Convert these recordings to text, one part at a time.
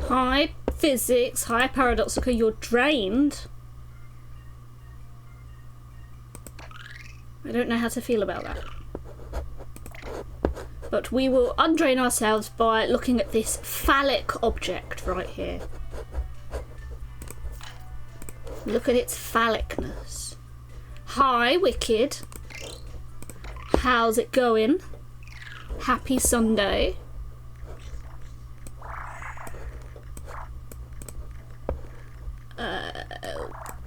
Hi, physics. Hi, paradoxical. You're drained. I don't know how to feel about that. But we will undrain ourselves by looking at this phallic object right here. Look at its phallicness. Hi, Wicked. How's it going? Happy Sunday.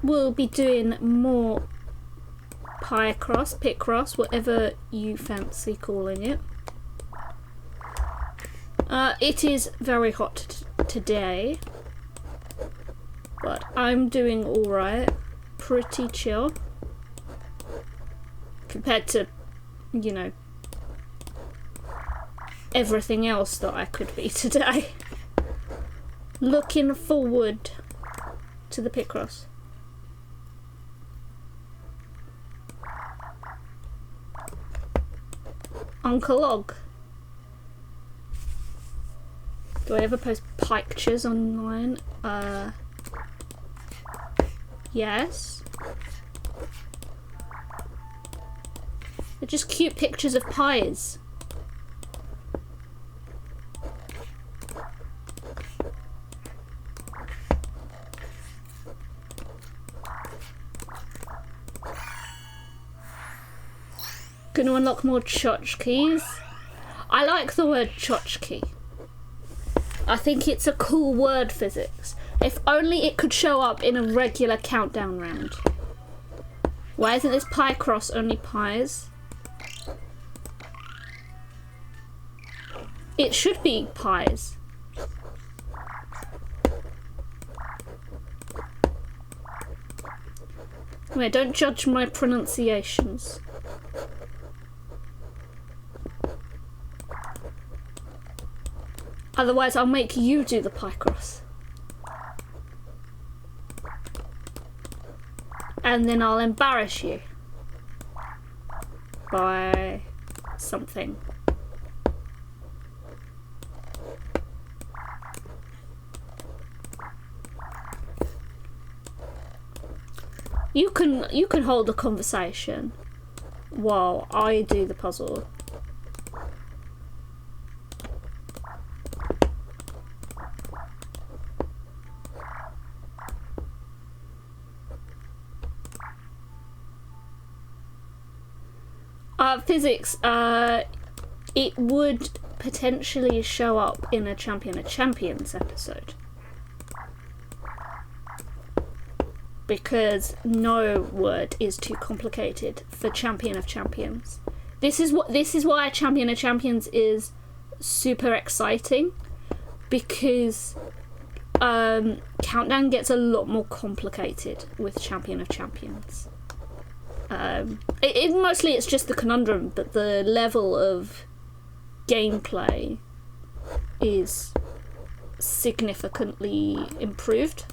We'll be doing more Picross, whatever you fancy calling it. It is very hot today, but I'm doing alright. Pretty chill. Compared to, you know, everything else that I could be today. Looking forward to the Picross. Uncle Og. Do I ever post pictures online? Yes. They're just cute pictures of pies. Gonna unlock more tchotchkes. I like the word tchotchke. I think it's a cool word, physics. If only it could show up in a regular countdown round. Why isn't this Picross only pies? It should be pies. Wait, don't judge my pronunciations. Otherwise, I'll make you do the Picross. And then I'll embarrass you. By something. You can hold a conversation while I do the puzzle. Physics, it would potentially show up in a Champion of Champions episode. Because no word is too complicated for Champion of Champions. This is why Champion of Champions is super exciting, because Countdown gets a lot more complicated with Champion of Champions. Mostly it's just the conundrum, but the level of gameplay is significantly improved.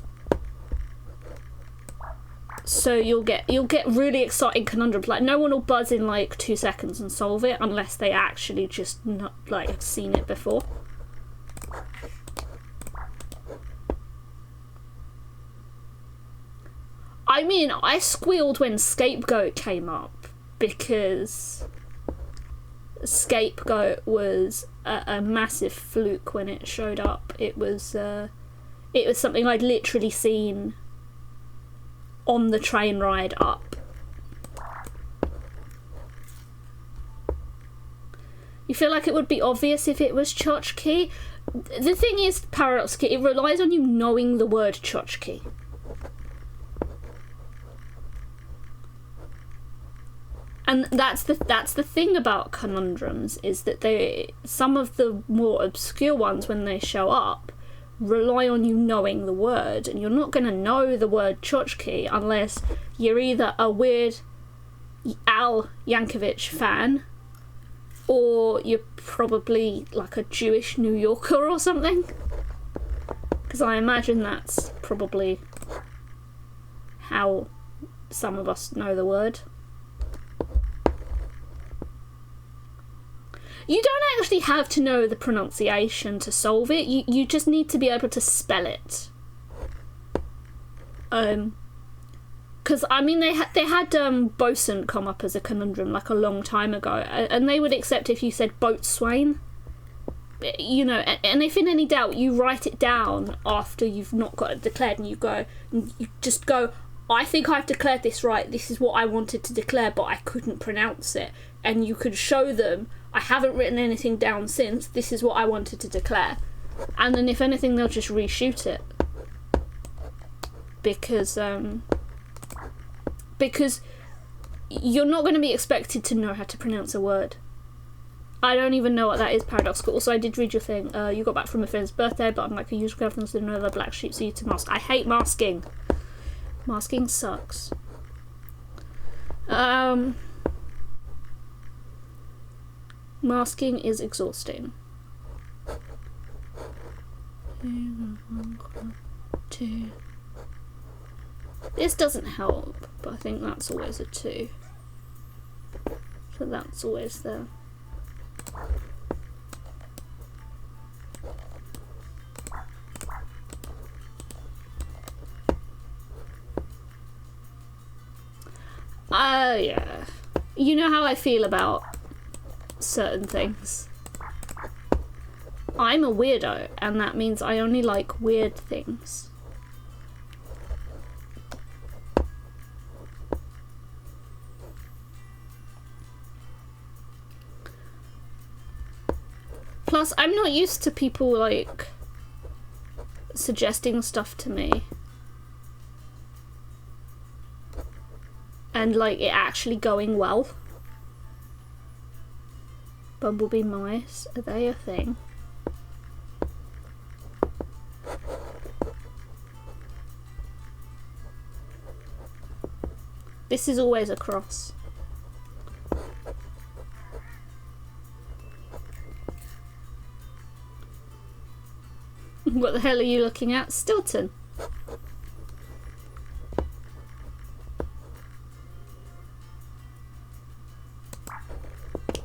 So you'll get really exciting conundrums. Like, no one will buzz in like 2 seconds and solve it unless they actually just not like have seen it before. I mean, I squealed when Scapegoat came up, because Scapegoat was a massive fluke when it showed up. It was something I'd literally seen on the train ride up. You feel like it would be obvious if it was tchotchke? The thing is, paradoxically, it relies on you knowing the word tchotchke. And that's the thing about conundrums, is that some of the more obscure ones, when they show up, rely on you knowing the word, and you're not going to know the word tchotchke unless you're either a weird Al Yankovic fan, or you're probably like a Jewish New Yorker or something, because I imagine that's probably how some of us know the word. You don't actually have to know the pronunciation to solve it. You just need to be able to spell it. Because I mean, they had bosun come up as a conundrum like a long time ago, and they would accept if you said boatswain. You know, and if in any doubt, you write it down after you've not got it declared, and you just go, I think I've declared this right, this is what I wanted to declare, but I couldn't pronounce it. And you could show them, I haven't written anything down since, this is what I wanted to declare. And then if anything, they'll just reshoot it. Because you're not going to be expected to know how to pronounce a word. I don't even know what that is, paradoxical. Also, I did read your thing. You got back from a friend's birthday, but unlike your usual girlfriends, didn't know the black sheep, so you to mask. I hate masking. Masking sucks. Masking is exhausting. 2. This doesn't help, but I think that's always a 2. So that's always there. Yeah. You know how I feel about certain things. I'm a weirdo, and that means I only like weird things. Plus, I'm not used to people, like, suggesting stuff to me. And, like, it actually going well. Bumblebee mice, are they a thing? This is always a cross. What the hell are you looking at? Stilton.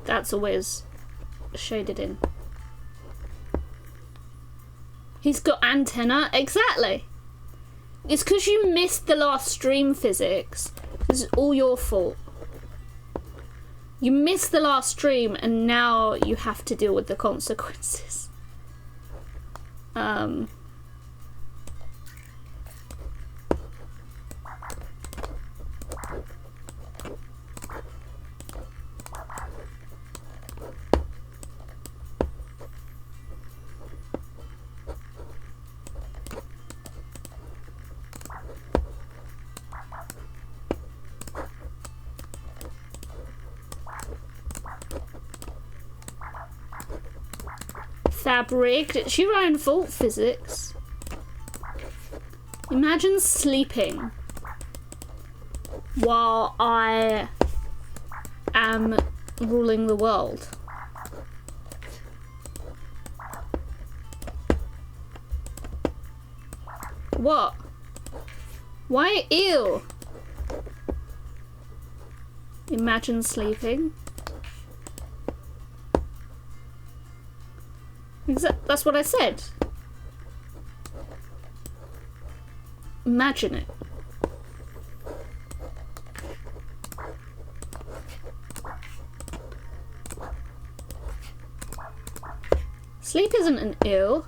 That's always shaded in. He's got antenna. Exactly. It's because you missed the last stream, Physics. This is all your fault. You missed the last stream and now you have to deal with the consequences. Fabric. It's your own fault, Physics. Imagine sleeping while I am ruling the world. What? Why? Ew. Imagine sleeping. That's what I said. Imagine it. Sleep isn't an ill.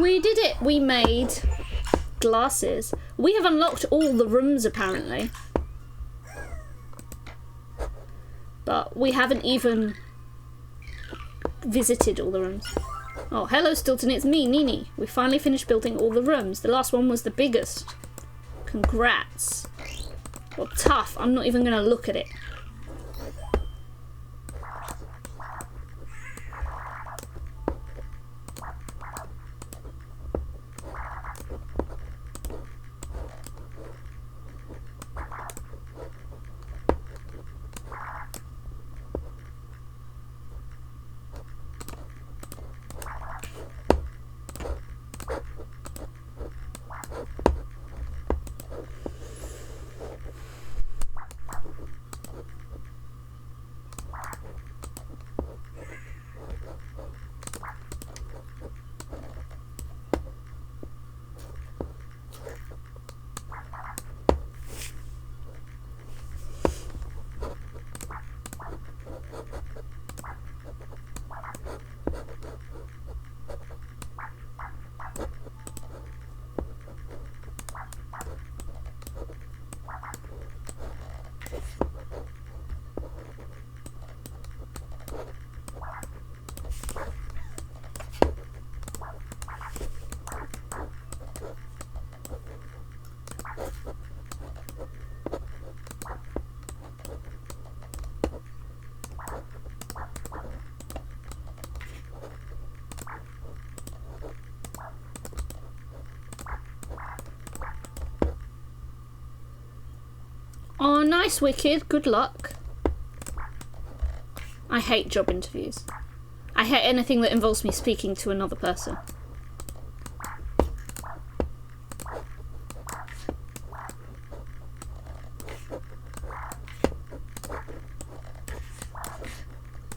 We did it! We made glasses. We have unlocked all the rooms, apparently. But we haven't even visited all the rooms. Oh, hello, Stilton, it's me, Nini. We finally finished building all the rooms. The last one was the biggest. Congrats. Well, tough. I'm not even going to look at it. Oh, nice, Wicked. Good luck. I hate job interviews. I hate anything that involves me speaking to another person.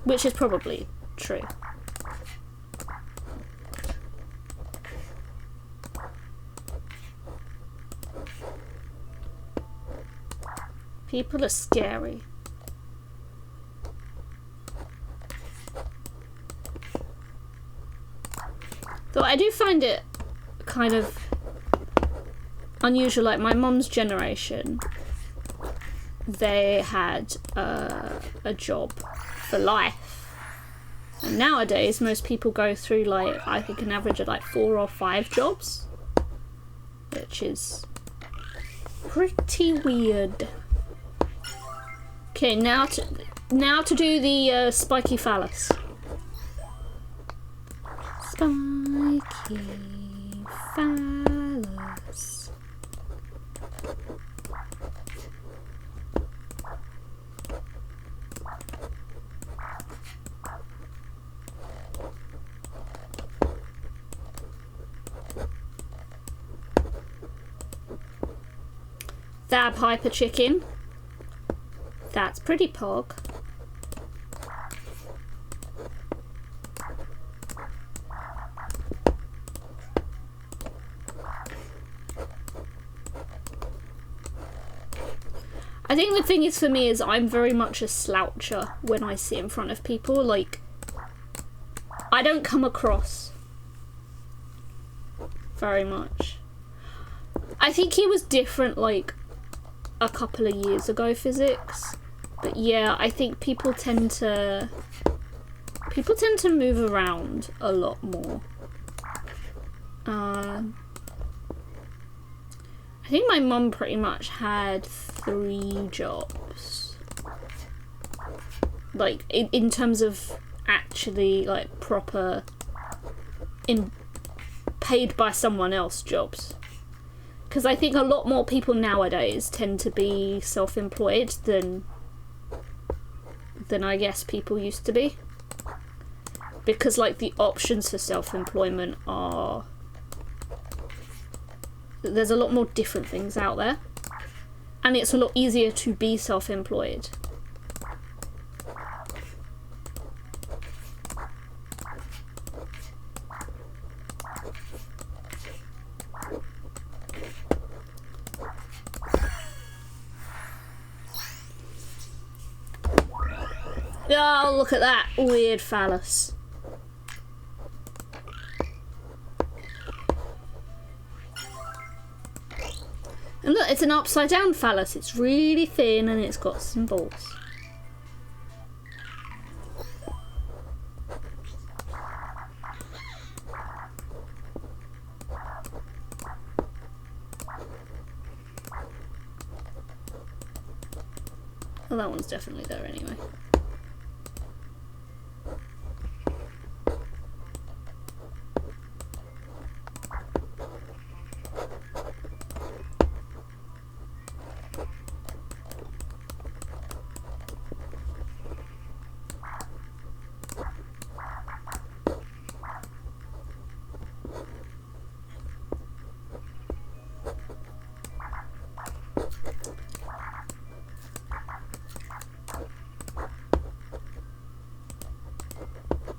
Which is probably true. People are scary. Though I do find it kind of unusual, like my mum's generation, they had a job for life. And nowadays, most people go through, like, I think an average of like 4 or 5 jobs, which is pretty weird. Okay, now to do the spiky phallus. Spiky phallus. That Piper chicken. That's pretty pog. I think the thing is for me is I'm very much a sloucher when I sit in front of people. Like, I don't come across very much. I think he was different like a couple of years ago, physics. But yeah, I think people tend to move around a lot more. I think my mum pretty much had 3 jobs. Like, in terms of actually, like, proper, paid by someone else jobs. Because I think a lot more people nowadays tend to be self-employed than I guess people used to be. Because, like, the options for self-employment are... There's a lot more different things out there. And it's a lot easier to be self-employed. Oh, look at that weird phallus. And look, it's an upside down phallus. It's really thin and it's got some balls. Well, that one's definitely there anyway.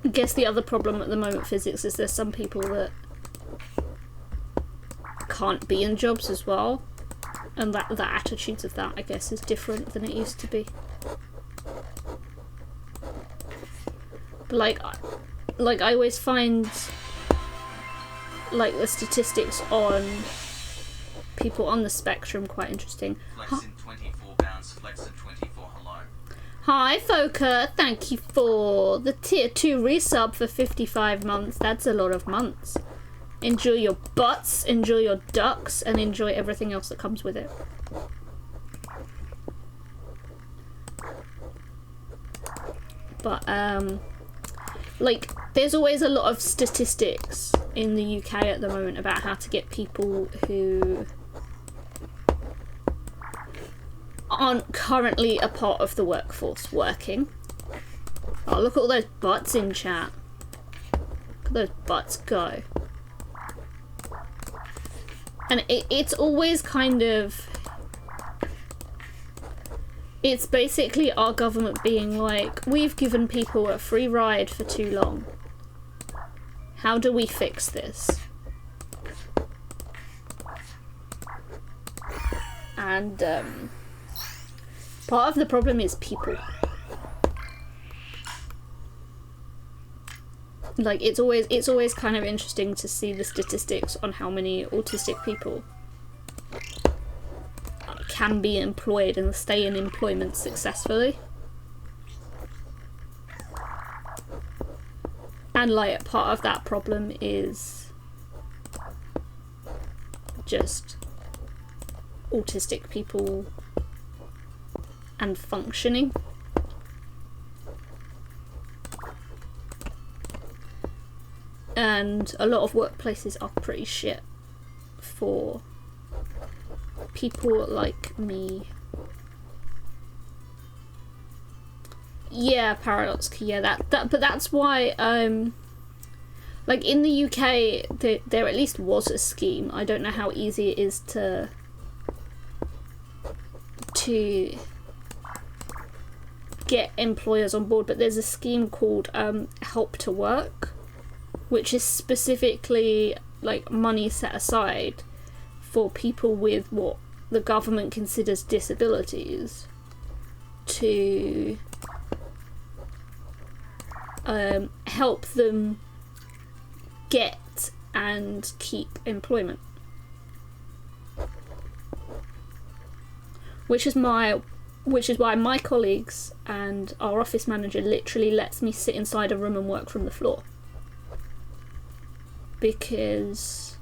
I guess the other problem at the moment with physics is there's some people that can't be in jobs as well, and that the attitudes of that, I guess, is different than it used to be. But like I always find like the statistics on people on the spectrum quite interesting. Flexin 24 pounds, Flexin 24, hello. Hi Foka, thank you for the tier 2 resub for 55 months. That's a lot of months. Enjoy your butts, enjoy your ducks, and enjoy everything else that comes with it. But like there's always a lot of statistics in the UK at the moment about how to get people who aren't currently a part of the workforce working. Oh, look at all those butts in chat. Look at those butts go. And it's always kind of... It's basically our government being like, we've given people a free ride for too long. How do we fix this? And part of the problem is people. Like it's always kind of interesting to see the statistics on how many autistic people can be employed and stay in employment successfully. And like part of that problem is just autistic people and functioning. And a lot of workplaces are pretty shit for people like me. Yeah, Paradox, yeah, but that's why like in the UK there at least was a scheme. I don't know how easy it is to get employers on board, but there's a scheme called Help to Work, which is specifically like money set aside for people with what the government considers disabilities to help them get and keep employment. Which is why my colleagues and our office manager literally lets me sit inside a room and work from the floor. Because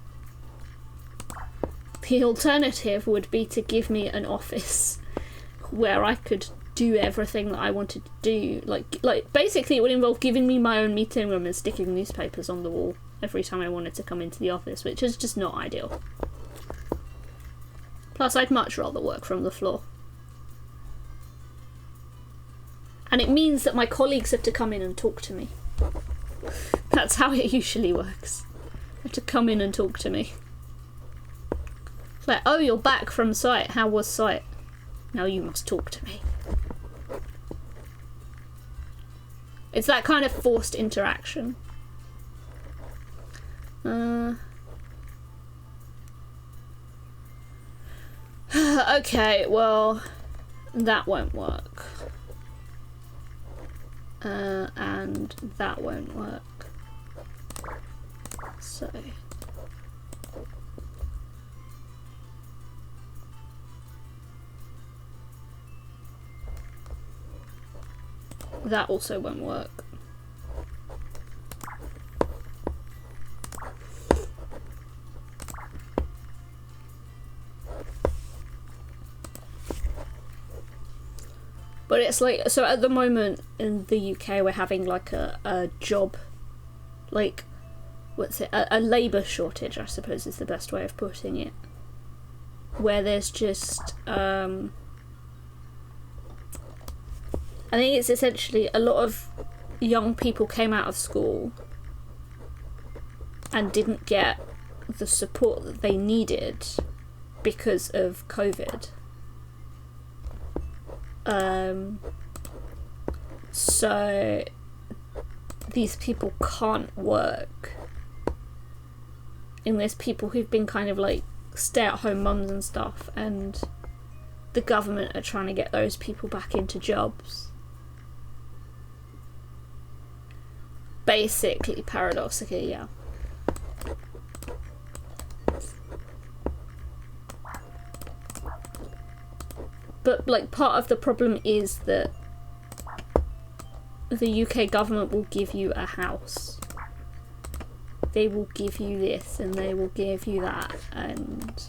the alternative would be to give me an office where I could do everything that I wanted to do. Like basically it would involve giving me my own meeting room and sticking newspapers on the wall every time I wanted to come into the office, which is just not ideal. Plus I'd much rather work from the floor. And it means that my colleagues have to come in and talk to me. That's how it usually works. They have to come in and talk to me. It's like, oh, you're back from site. How was site? Now you must talk to me. It's that kind of forced interaction. Okay, well, that won't work. And that won't work. So that also won't work. But it's like, so at the moment in the UK we're having like a job, like, what's it, a labour shortage, I suppose is the best way of putting it. Where there's just, I think it's essentially a lot of young people came out of school and didn't get the support that they needed because of COVID. So these people can't work. And there's people who've been kind of like stay-at-home mums and stuff, and the government are trying to get those people back into jobs. Basically, paradoxically, yeah. But like part of the problem is that the UK government will give you a house. They will give you this and they will give you that, and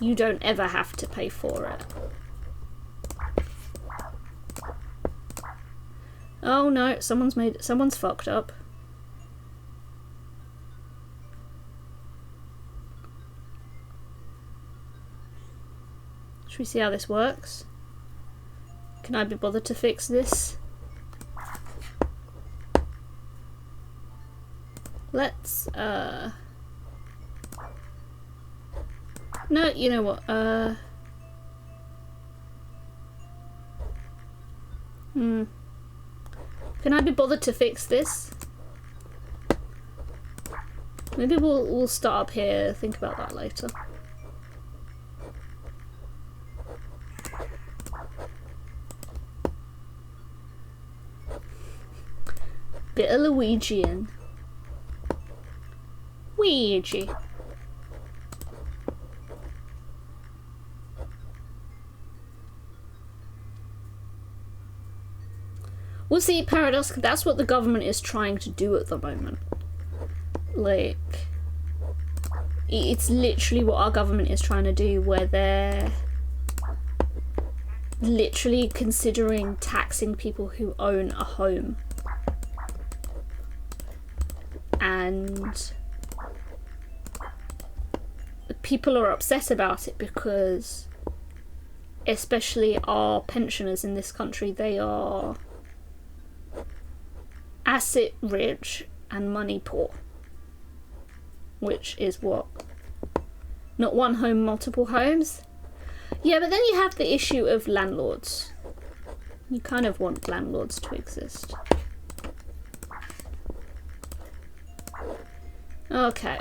you don't ever have to pay for it. Oh no, someone's fucked up. Should we see how this works? Can I be bothered to fix this? Let's, no, you know what, Can I be bothered to fix this? Maybe we'll start up here, think about that later. Bit of Luigian. Luigi. Well, see, Paradox, that's what the government is trying to do at the moment. Like, it's literally what our government is trying to do, where they're literally considering taxing people who own a home. And people are upset about it because, especially our pensioners in this country, they are asset rich and money poor, which is what, not one home, multiple homes. Yeah, but then you have the issue of landlords. You kind of want landlords to exist. Okay,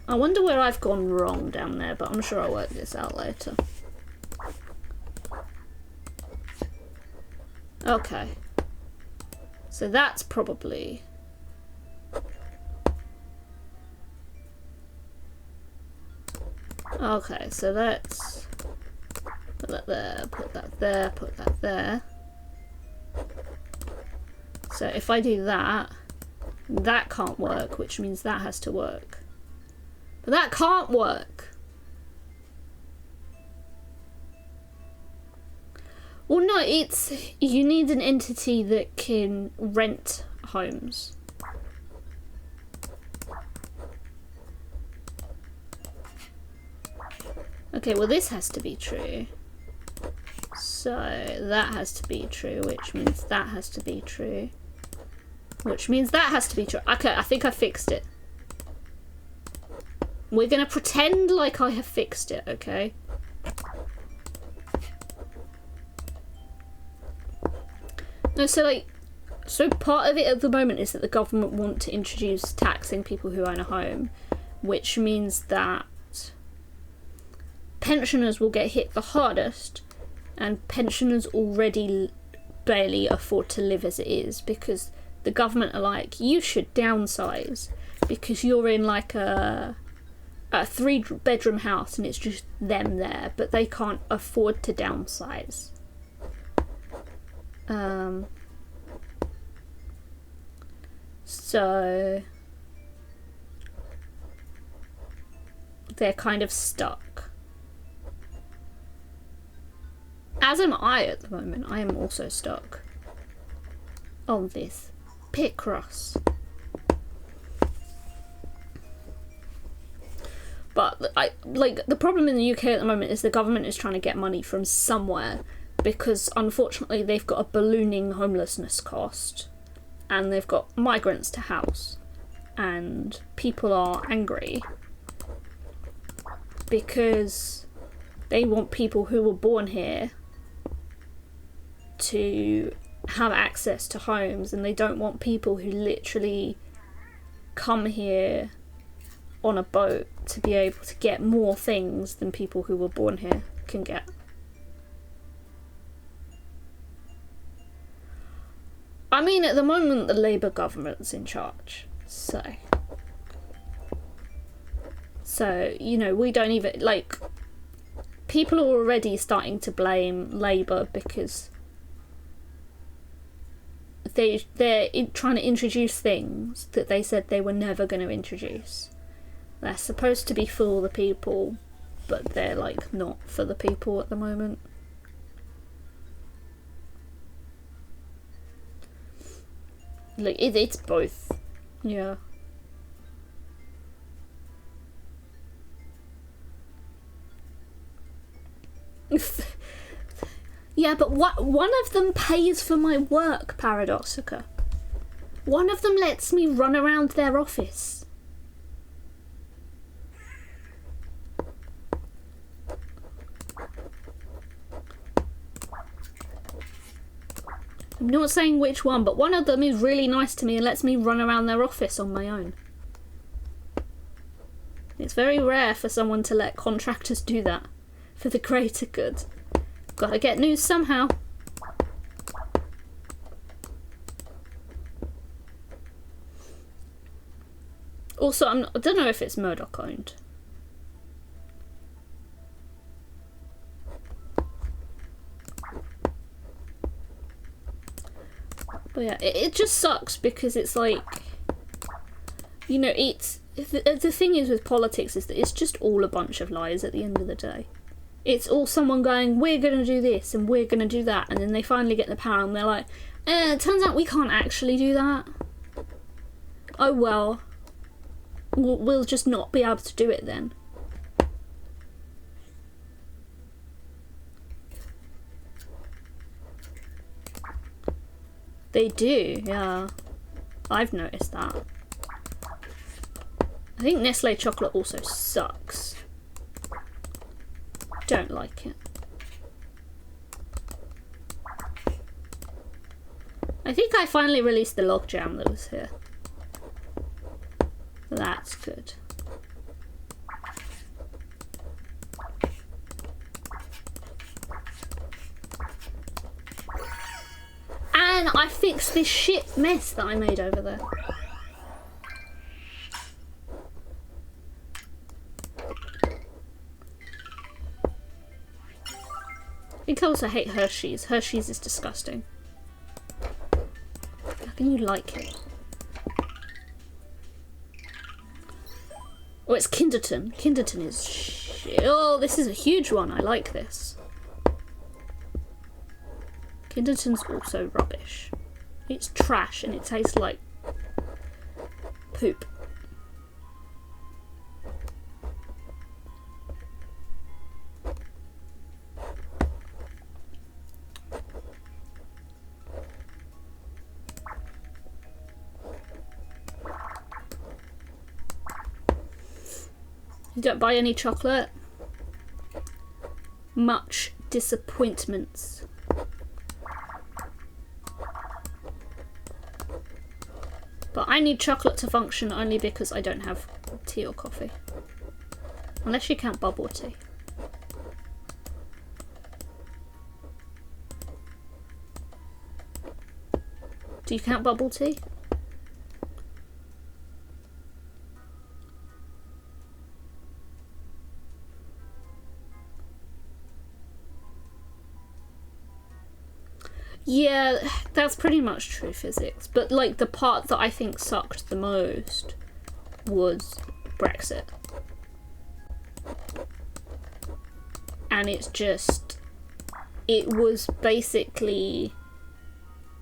I wonder where I've gone wrong down there, but I'm sure I'll work this out later. Okay. So that's probably... Okay, so let's put that there, put that there, put that there. So if I do that, that can't work, which means that has to work. But that can't work. Well, no, it's... You need an entity that can rent homes. Okay, well this has to be true. So that has to be true, which means that has to be true. Which means that has to be true. Okay, I think I fixed it. We're gonna pretend like I have fixed it, okay? No, so part of it at the moment is that the government want to introduce taxing people who own a home, which means that pensioners will get hit the hardest, and pensioners already barely afford to live as it is, because the government are like, you should downsize because you're in like a 3-bedroom house and it's just them there, but they can't afford to downsize. So they're kind of stuck. As am I at the moment. I am also stuck on this Picross. But the problem in the UK at the moment is the government is trying to get money from somewhere, because unfortunately they've got a ballooning homelessness cost and they've got migrants to house, and people are angry because they want people who were born here to have access to homes, and they don't want people who literally come here on a boat to be able to get more things than people who were born here can get. I mean, at the moment the Labour government's in charge, so you know, we don't even, like, people are already starting to blame Labour because they're trying to introduce things that they said they were never going to introduce. They're supposed to be for the people, but they're, like, not for the people at the moment. Like, it's both. Yeah. Yeah, but one of them pays for my work, Paradoxica. One of them lets me run around their office. I'm not saying which one, but one of them is really nice to me and lets me run around their office on my own. It's very rare for someone to let contractors do that for the greater good. Gotta get news somehow. Also, I don't know if it's Murdoch owned. But yeah, it just sucks because it's like, you know, the thing is with politics is that it's just all a bunch of lies at the end of the day. It's all someone going, we're going to do this and we're going to do that, and then they finally get the power and they're like, it turns out we can't actually do that. Oh well, we'll just not be able to do it then. They do, yeah. I've noticed that. I think Nestle chocolate also sucks. Don't like it. I think I finally released the logjam that was here. That's good. And I fixed this shit mess that I made over there. I think I also hate Hershey's. Hershey's is disgusting. How can you like it? Oh, it's Kinderton. Kinderton is shit. Oh, this is a huge one. I like this. Kinderton's also rubbish. It's trash and it tastes like poop. You don't buy any chocolate? Much disappointments. But I need chocolate to function only because I don't have tea or coffee. Unless you count bubble tea. Do you count bubble tea? Yeah, that's pretty much true physics. But, like, the part that I think sucked the most was Brexit. And it's just... It was basically...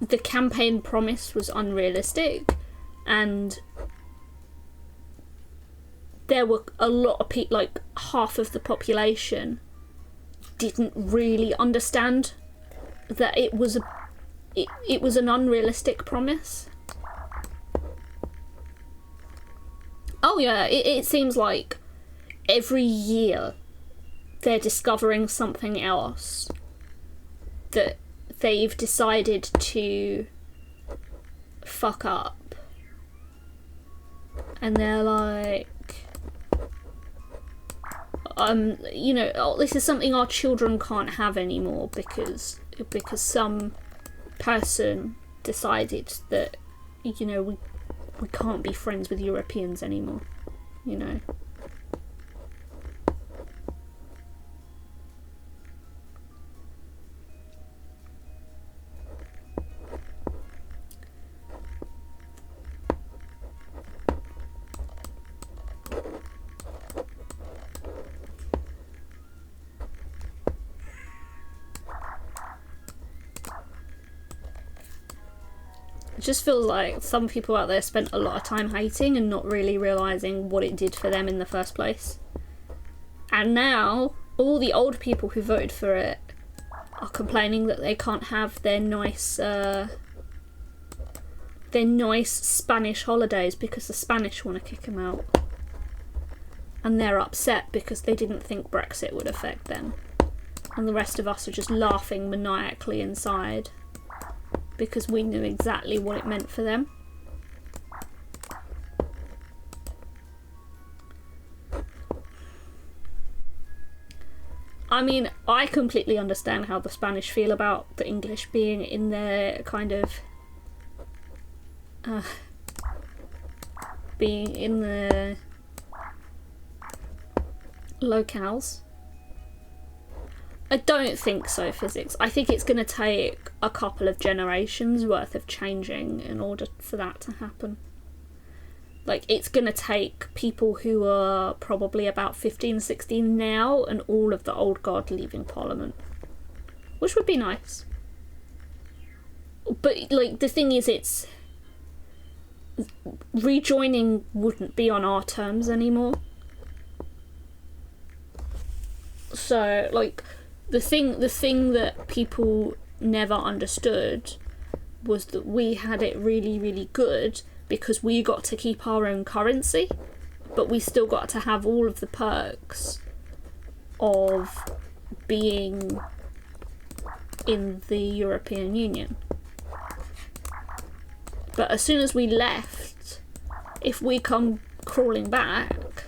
The campaign promise was unrealistic, and there were a lot of people, like, half of the population didn't really understand that it was an unrealistic promise. Oh yeah, it seems like every year they're discovering something else that they've decided to fuck up. And they're like, you know, oh, this is something our children can't have anymore because some person decided that, you know, we can't be friends with Europeans anymore, you know. It just feels like some people out there spent a lot of time hating and not really realising what it did for them in the first place. And now, all the old people who voted for it are complaining that they can't have their nice Spanish holidays because the Spanish want to kick them out. And they're upset because they didn't think Brexit would affect them. And the rest of us are just laughing maniacally inside, because we knew exactly what it meant for them. I mean, I completely understand how the Spanish feel about the English being in their kind of... being in the locales. I don't think so, physics. I think it's going to take a couple of generations worth of changing in order for that to happen. Like, it's going to take people who are probably about 15, 16 now and all of the old guard leaving Parliament. Which would be nice. But, like, the thing is, it's... rejoining wouldn't be on our terms anymore. So, like... The thing that people never understood was that we had it really, really good because we got to keep our own currency, but we still got to have all of the perks of being in the European Union. But as soon as we left, if we come crawling back,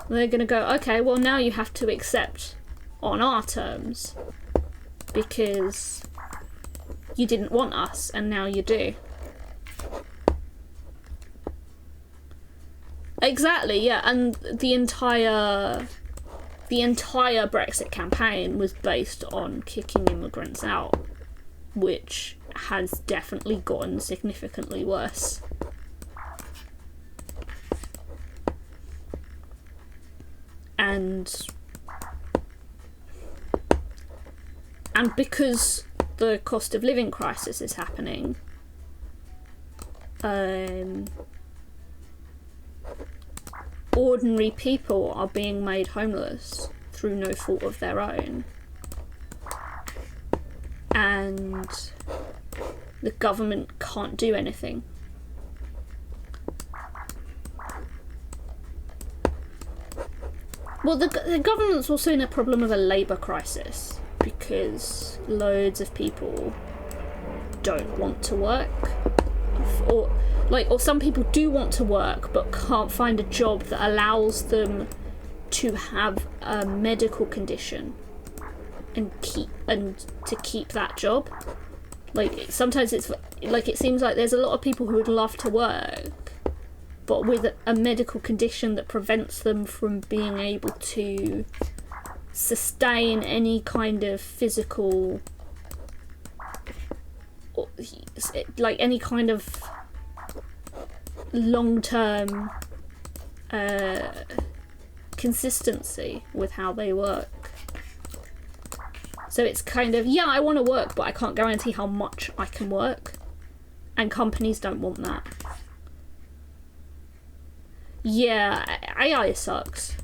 they're going to go, okay, well now you have to accept on our terms because you didn't want us and now you do. Exactly, yeah, and the entire Brexit campaign was based on kicking immigrants out, which has definitely gotten significantly worse. And because the cost of living crisis is happening, ordinary people are being made homeless through no fault of their own. And the government can't do anything. Well, the government's also in a problem of a labour crisis, because loads of people don't want to work, or some people do want to work but can't find a job that allows them to have a medical condition and to keep that job. Like, sometimes it's like, it seems like there's a lot of people who would love to work but with a medical condition that prevents them from being able to sustain any kind of physical like any kind of long-term consistency with how they work. So it's kind of, yeah, I want to work, but I can't guarantee how much I can work. And companies don't want that. Yeah, AI sucks.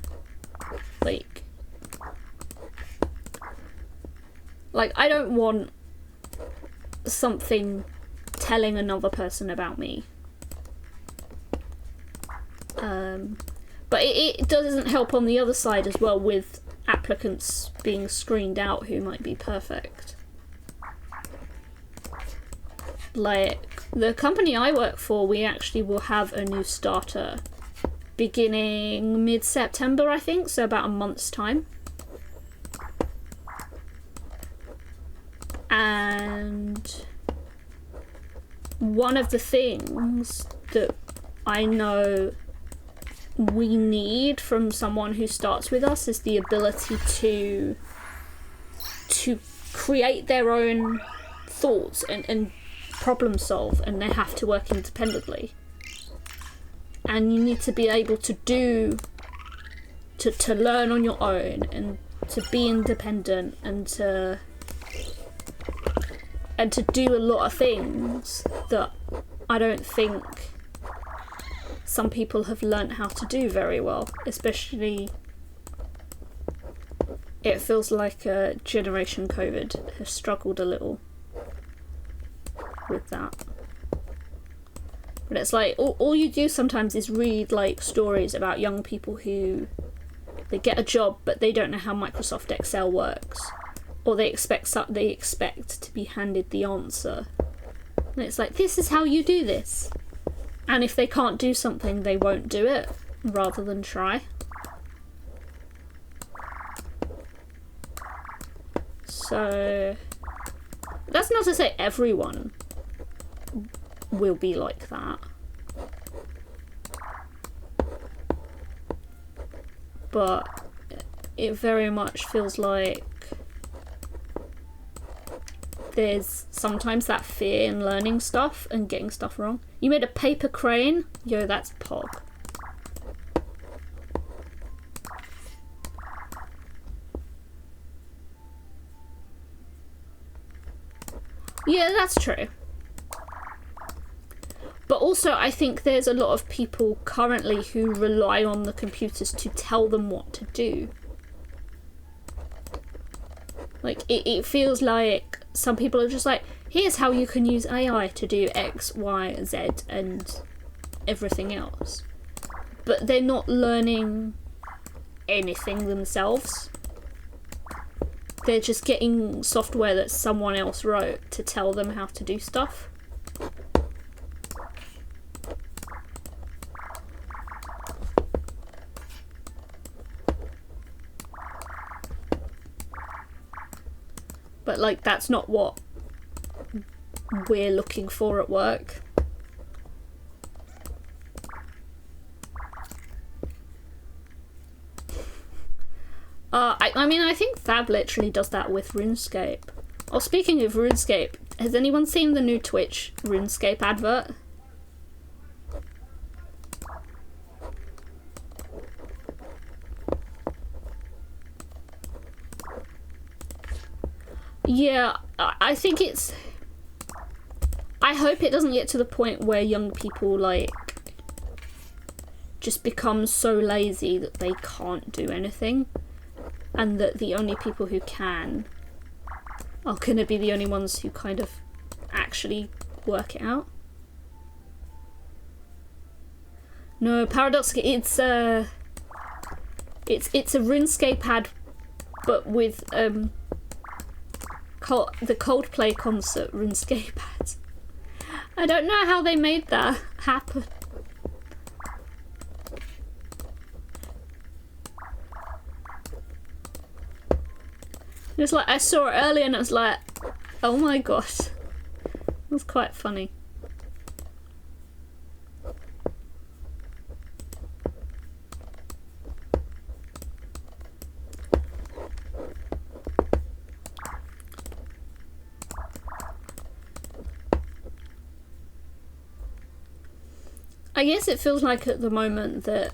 Like, I don't want something telling another person about me. But it doesn't help on the other side as well, with applicants being screened out who might be perfect. Like, the company I work for, we actually will have a new starter beginning mid-September, I think, so about a month's time. And one of the things that I know we need from someone who starts with us is the ability to create their own thoughts and problem solve, and they have to work independently. And you need to be able to learn on your own, and to be independent, and to do a lot of things that I don't think some people have learnt how to do very well. Especially, it feels like Generation COVID has struggled a little with that. But it's like, all you do sometimes is read like stories about young people who, they get a job but they don't know how Microsoft Excel works, or they expect to be handed the answer, and it's like, this is how you do this. And if they can't do something, they won't do it rather than try. So that's not to say everyone will be like that, but it very much feels like there's sometimes that fear in learning stuff and getting stuff wrong. You made a paper crane? Yo, that's pog. Yeah, that's true. But also, I think there's a lot of people currently who rely on the computers to tell them what to do. Like, it feels like some people are just like, here's how you can use AI to do X, Y, Z, and everything else. But they're not learning anything themselves. They're just getting software that someone else wrote to tell them how to do stuff. But, like, that's not what we're looking for at work. I mean, I think Fab literally does that with RuneScape. Oh, speaking of RuneScape, has anyone seen the new Twitch RuneScape advert? Yeah, I think it's... I hope it doesn't get to the point where young people, like, just become so lazy that they can't do anything, and that the only people who can are gonna be the only ones who kind of actually work it out. No, paradoxically, it's a RuneScape ad, but with the Coldplay concert RuneScape ad. I don't know how they made that happen. It's like, I saw it earlier and I was like, oh my gosh. It was quite funny. I guess it feels like at the moment that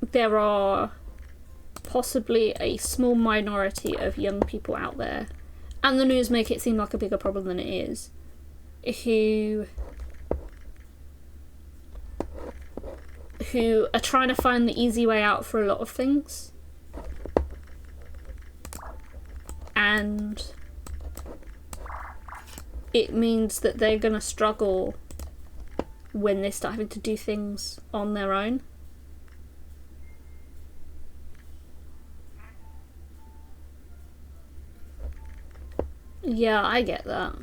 there are possibly a small minority of young people out there, and the news make it seem like a bigger problem than it is, who are trying to find the easy way out for a lot of things. And it means that they're going to struggle when they start having to do things on their own. Yeah, I get that.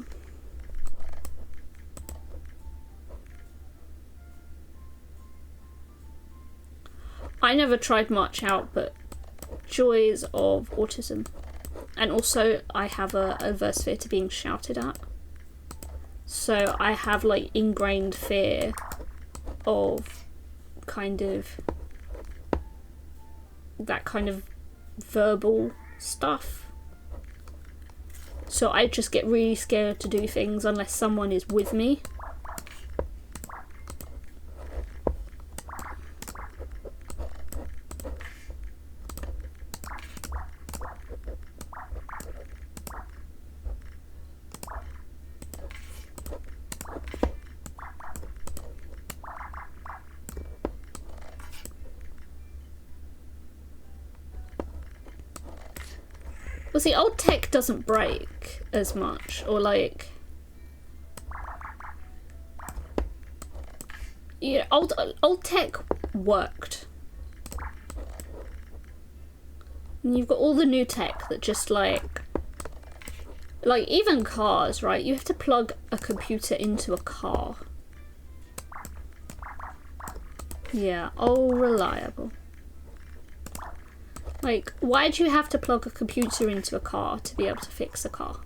I never tried much out but joys of autism. And also, I have a adverse fear to being shouted at. So I have, like, ingrained fear of kind of that kind of verbal stuff. So I just get really scared to do things unless someone is with me. Well, see, old tech doesn't break as much, or like, yeah, old tech worked. And you've got all the new tech that just like even cars, right? You have to plug a computer into a car. Yeah, all reliable. Like, why do you have to plug a computer into a car to be able to fix a car?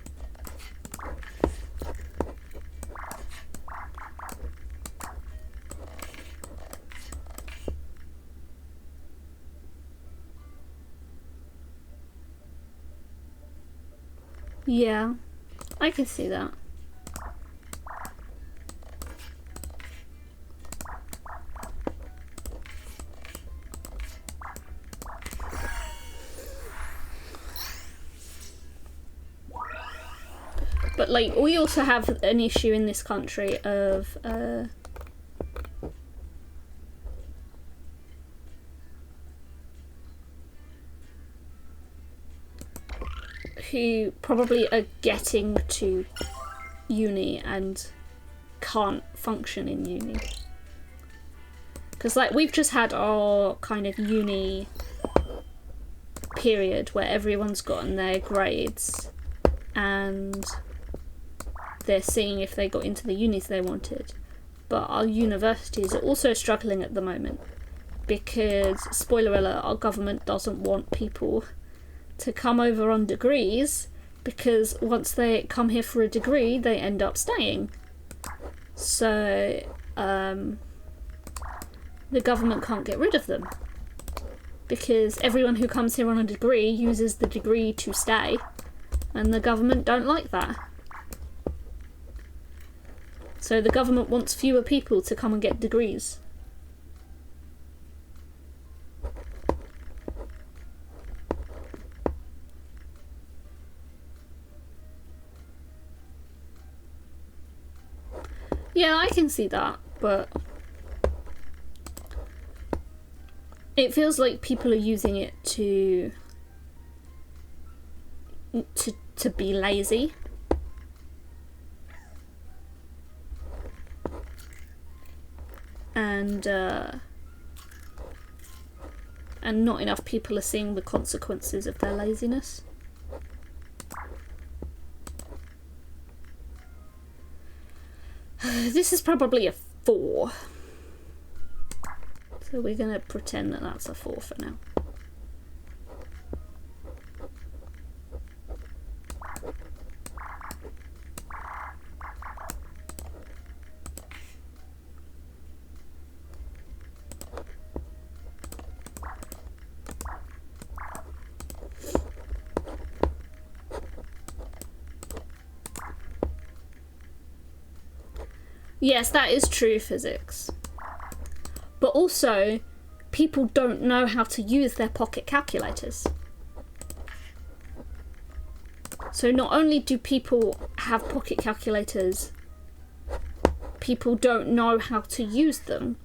Yeah, I can see that. But, like, we also have an issue in this country of, who probably are getting to uni and can't function in uni. Because, like, we've just had our kind of uni period where everyone's gotten their grades and they're seeing if they got into the unis they wanted. But our universities are also struggling at the moment because, spoiler alert, our government doesn't want people to come over on degrees, because once they come here for a degree they end up staying. So the government can't get rid of them because everyone who comes here on a degree uses the degree to stay, and the government don't like that. So the government wants fewer people to come and get degrees. Yeah, I can see that, but it feels like people are using it to be lazy. And not enough people are seeing the consequences of their laziness. This is probably a 4. So we're going to pretend that that's a 4 for now. Yes, that is true physics. But also, people don't know how to use their pocket calculators. So not only do people have pocket calculators, people don't know how to use them.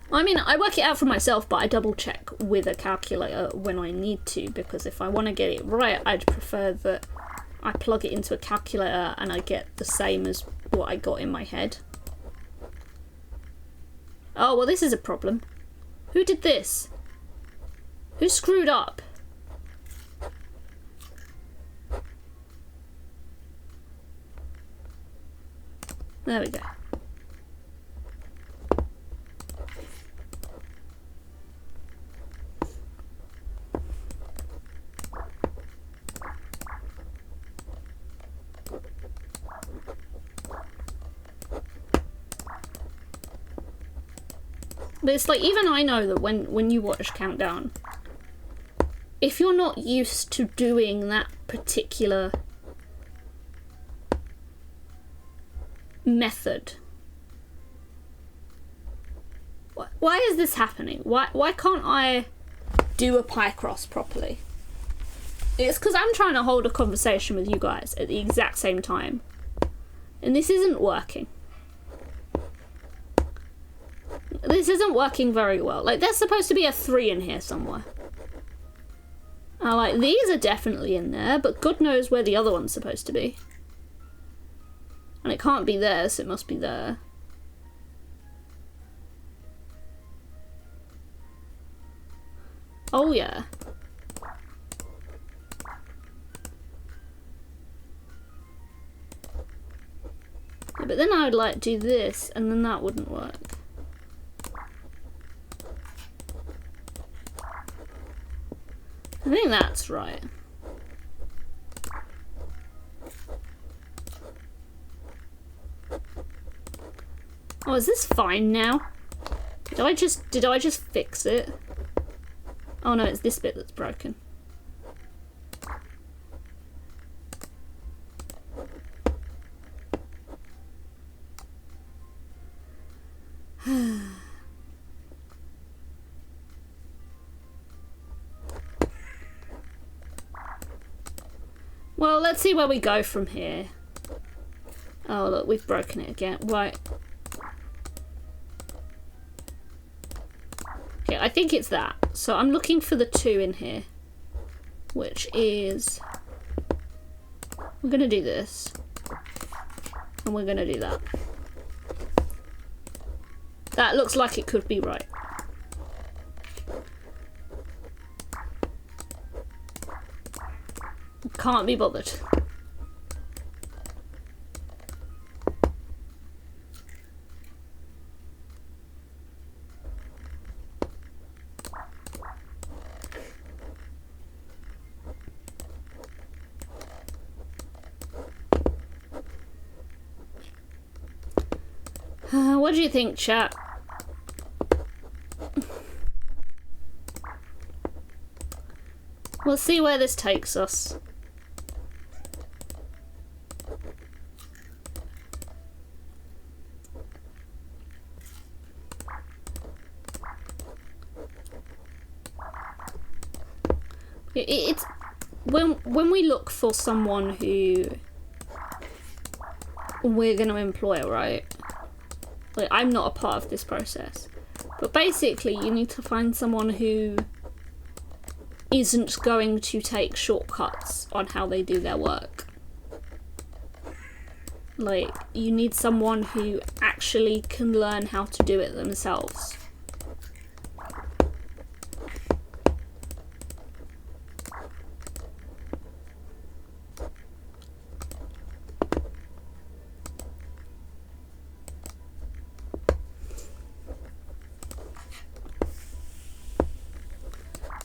I mean, I work it out for myself, but I double check with a calculator when I need to, because if I want to get it right, I'd prefer that I plug it into a calculator and I get the same as what I got in my head. Oh, well, this is a problem. Who did this? Who screwed up? There we go. But it's like, even I know that when you watch Countdown, if you're not used to doing that particular method, why is this happening? Why can't I do a Picross properly? It's because I'm trying to hold a conversation with you guys at the exact same time, and this isn't working. This isn't working very well. Like, there's supposed to be a 3 in here somewhere. Like, these are definitely in there, but God knows where the other one's supposed to be. And it can't be there, so it must be there. Oh, yeah. Yeah, but then I would, like, do this, and then that wouldn't work. I think that's right. Oh, is this fine now? Did I just fix it? Oh no, it's this bit that's broken. Well, let's see where we go from here. Oh, look, we've broken it again. Right. Okay, I think it's that. So I'm looking for the 2 in here, which is... We're going to do this. And we're going to do that. That looks like it could be right. Can't be bothered. What do you think, chat? We'll see where this takes us. It's when we look for someone who we're going to employ, right? Like, I'm not a part of this process, but basically you need to find someone who isn't going to take shortcuts on how they do their work. Like, you need someone who actually can learn how to do it themselves.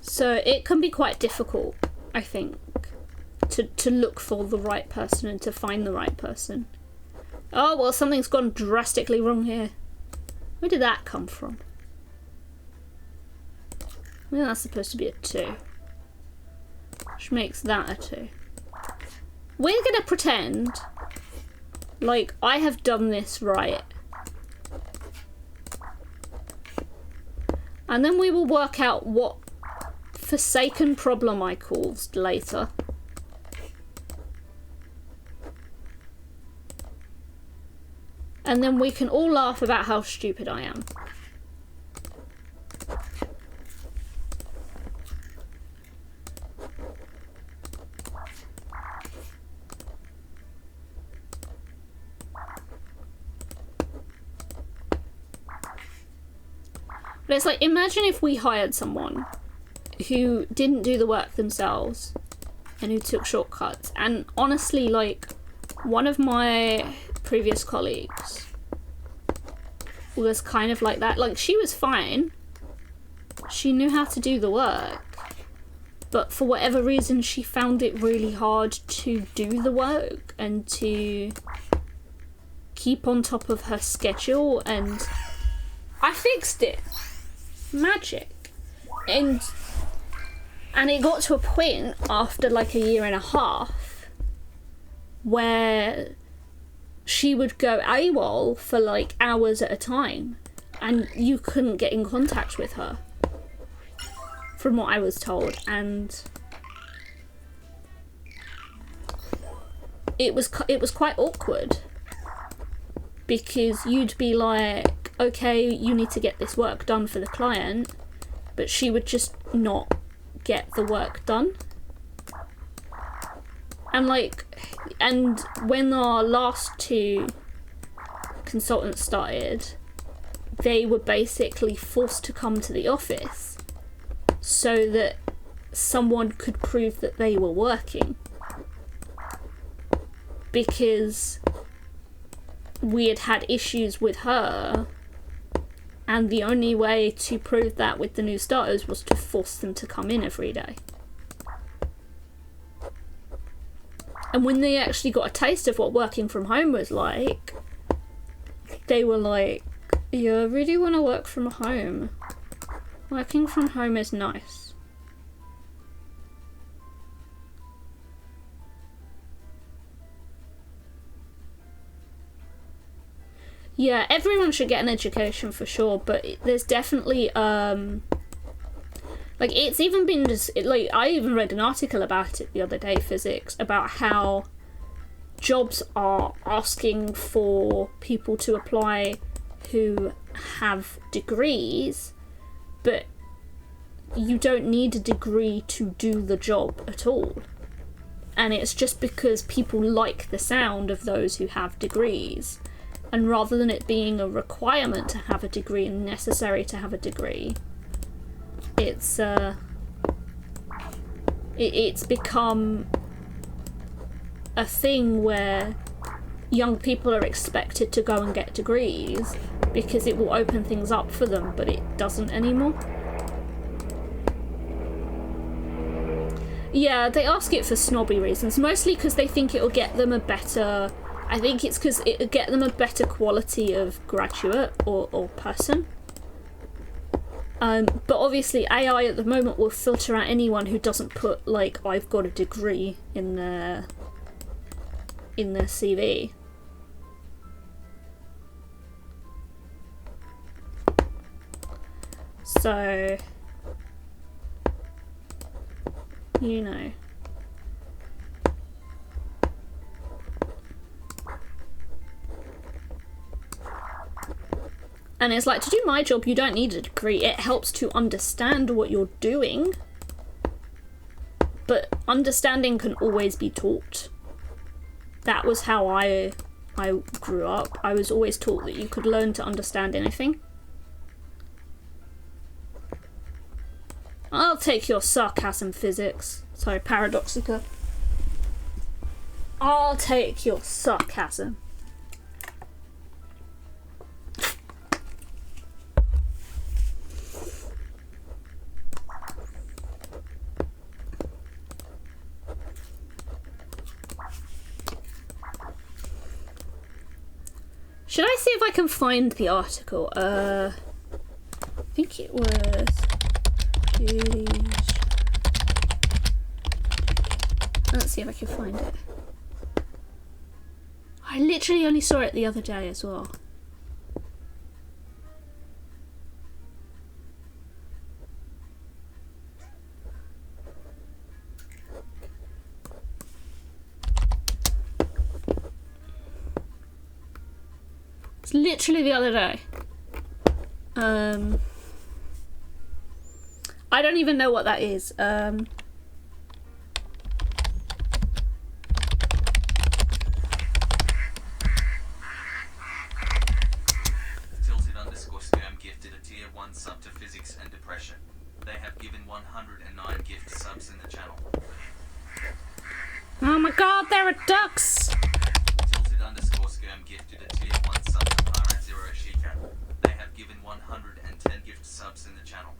So it can be quite difficult, I think, to look for the right person and to find the right person. Oh, well, something's gone drastically wrong here. Where did that come from? Well, that's supposed to be a 2. Which makes that a 2. We're gonna pretend like I have done this right. And then we will work out what forsaken problem I caused later. And then we can all laugh about how stupid I am. But it's like, imagine if we hired someone who didn't do the work themselves and who took shortcuts. And honestly, like, one of my previous colleagues was kind of like that. Like, she was fine. She knew how to do the work. But for whatever reason, she found it really hard to do the work and to keep on top of her schedule. And I fixed it. Magic. And it got to a point after like a year and a half where she would go AWOL for like hours at a time and you couldn't get in contact with her, from what I was told. And it was quite awkward because you'd be like, okay, you need to get this work done for the client, but she would just not get the work done. And like, and when our last 2 consultants started, they were basically forced to come to the office so that someone could prove that they were working, because we had had issues with her, and the only way to prove that with the new starters was to force them to come in every day. And when they actually got a taste of what working from home was like, they were like, yeah, I really want to work from home. Working from home is nice. Yeah, everyone should get an education for sure, but there's definitely, like, it's even been just, like, I even read an article about it the other day, physics, about how jobs are asking for people to apply who have degrees, but you don't need a degree to do the job at all. And it's just because people like the sound of those who have degrees. And rather than it being a requirement to have a degree and necessary to have a degree, it's become a thing where young people are expected to go and get degrees because it will open things up for them, but it doesn't anymore. Yeah, they ask it for snobby reasons, mostly because they think it'll get them a better... I think it's because it'll get them a better quality of graduate or person. But obviously AI at the moment will filter out anyone who doesn't put, like, I've got a degree in their CV. So, you know. And it's like, to do my job, you don't need a degree. It helps to understand what you're doing. But understanding can always be taught. That was how I grew up. I was always taught that you could learn to understand anything. I'll take your sarcasm, physics. Sorry, Paradoxica. I'll take your sarcasm. Should I see if I can find the article? I think it was Jeez. Let's see if I can find it. I literally only saw it the other day as well. It's literally the other day. I don't even know what that is. Tilted underscore scam gifted a tier 1 sub to physics and depression. They have given 109 gift subs in the channel. Oh my god, there are ducks! Tilted underscore scam gifted a tier 1 sub to Parat Zero Shika. They have given 110 gift subs in the channel.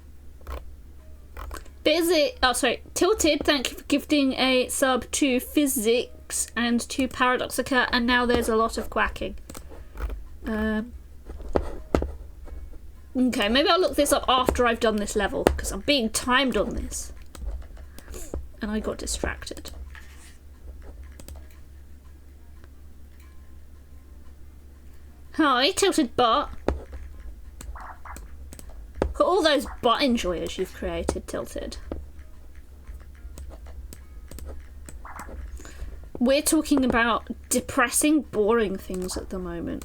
Tilted, thank you for gifting a sub to Physics and to Paradoxica, and now there's a lot of quacking. Okay, maybe I'll look this up after I've done this level, because I'm being timed on this. And I got distracted. Hi, Tilted Bot. Look at all those bot enjoyers you've created, Tilted. We're talking about depressing, boring things at the moment.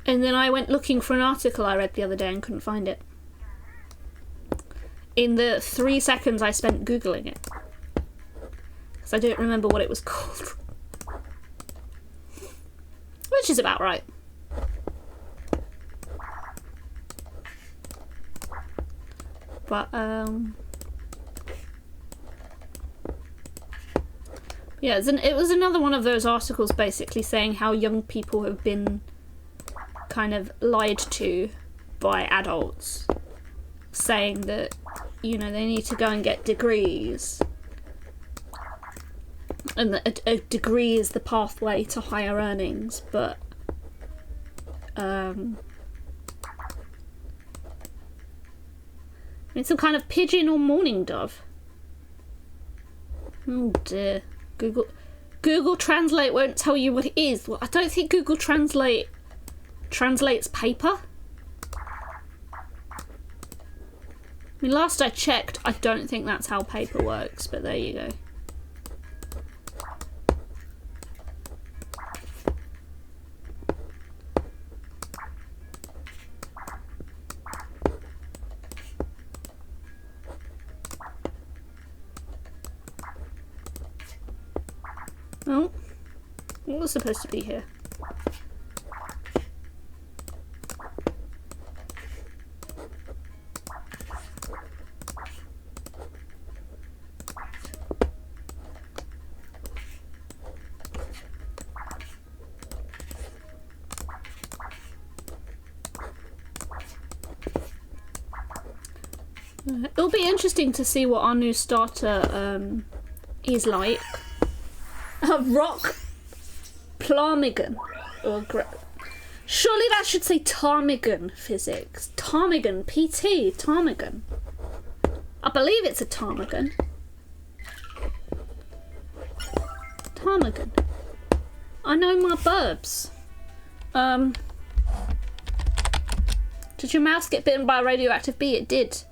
And then I went looking for an article I read the other day and couldn't find it. In the 3 seconds I spent Googling it. Because I don't remember what it was called. Which is about right. But, yeah, it was another one of those articles basically saying how young people have been kind of lied to by adults. Saying that, you know, they need to go and get degrees. And that a degree is the pathway to higher earnings, but it's some kind of pigeon or mourning dove. Oh dear. Google Translate won't tell you what it is. Well, I don't think Google Translate translates paper. I mean, last I checked, I don't think that's how paper works, but there you go. Oh, what was supposed to be here? It'll be interesting to see what our new starter is like. Rock Plarmigan. Surely that should say Ptarmigan Physics. Ptarmigan, PT, Ptarmigan. I believe it's a ptarmigan. Ptarmigan. I know my burbs. Did your mouse get bitten by a radioactive bee? It did.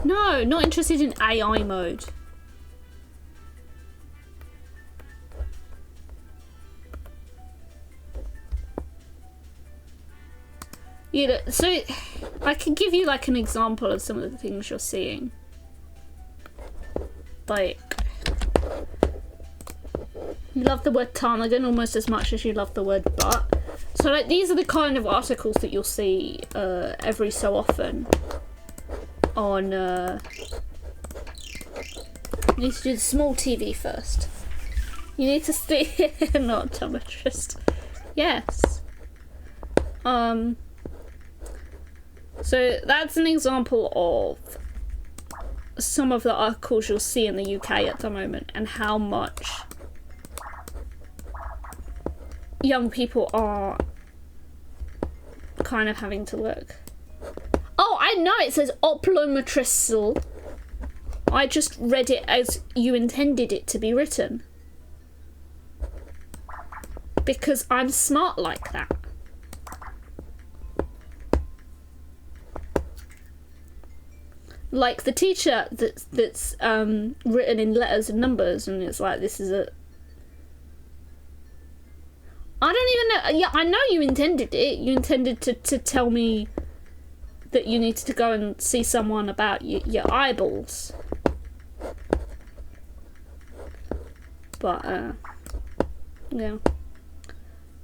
No, not interested in AI mode. Yeah, so I can give you like an example of some of the things you're seeing. Like, you love the word ptarmigan almost as much as you love the word butt. So like these are the kind of articles that you'll see every so often on you need to do the small TV first. You need to stay not optometrist. Yes. So that's an example of some of the articles you'll see in the UK at the moment, and how much young people are kind of having to look. Oh, I know, it says oplometrisal. I just read it as you intended it to be written. Because I'm smart like that. Like the teacher that's written in letters and numbers, and it's like, this is a... I don't even know. Yeah, I know you intended it. You intended to tell me that you needed to go and see someone about your eyeballs. But, yeah.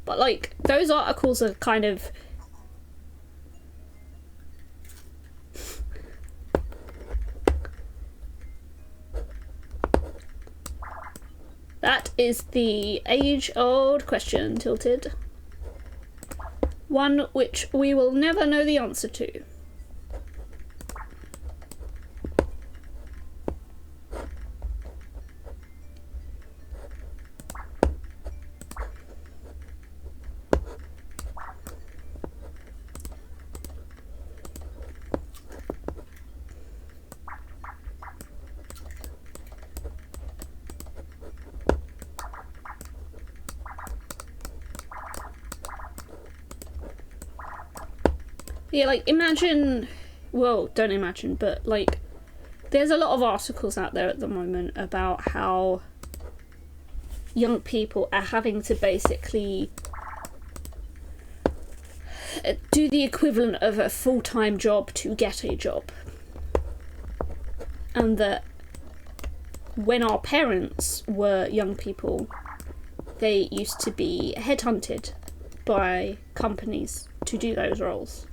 But, like, those articles are kind of... That is the age-old question, Tilted. One which we will never know the answer to. Yeah, like, imagine... Well, don't imagine, but, like, there's a lot of articles out there at the moment about how young people are having to basically do the equivalent of a full-time job to get a job. And that when our parents were young people, they used to be headhunted by companies to do those roles.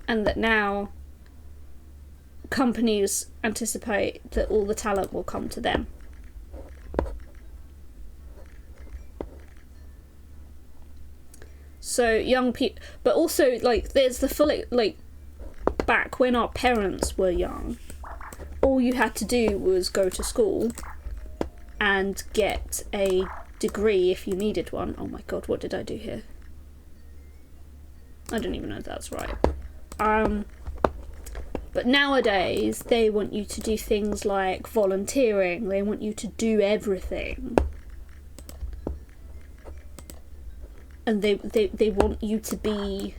And that now companies anticipate that all the talent will come to them. So young people, but also, like, there's the full, like, back when our parents were young, all you had to do was go to school and get a degree if you needed one. Oh my god, what did I do here? I don't even know if that's right. But nowadays they want you to do things like volunteering. They want you to do everything, and they want you to be.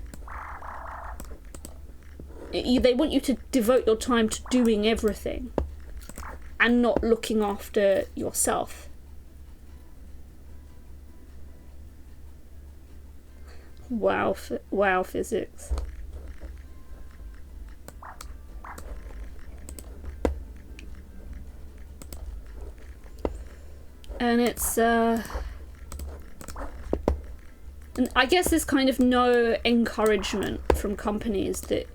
They want you to devote your time to doing everything, and not looking after yourself. Wow, wow, physics. And it's, and I guess there's kind of no encouragement from companies that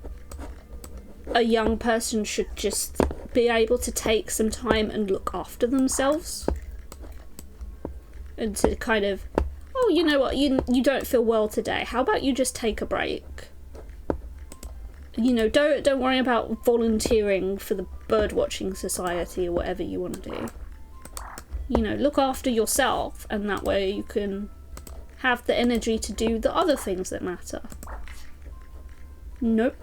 a young person should just be able to take some time and look after themselves. And to kind of, oh, you know what, you don't feel well today, how about you just take a break? You know, don't worry about volunteering for the birdwatching society or whatever you want to do. You know, look after yourself, and that way you can have the energy to do the other things that matter. Nope.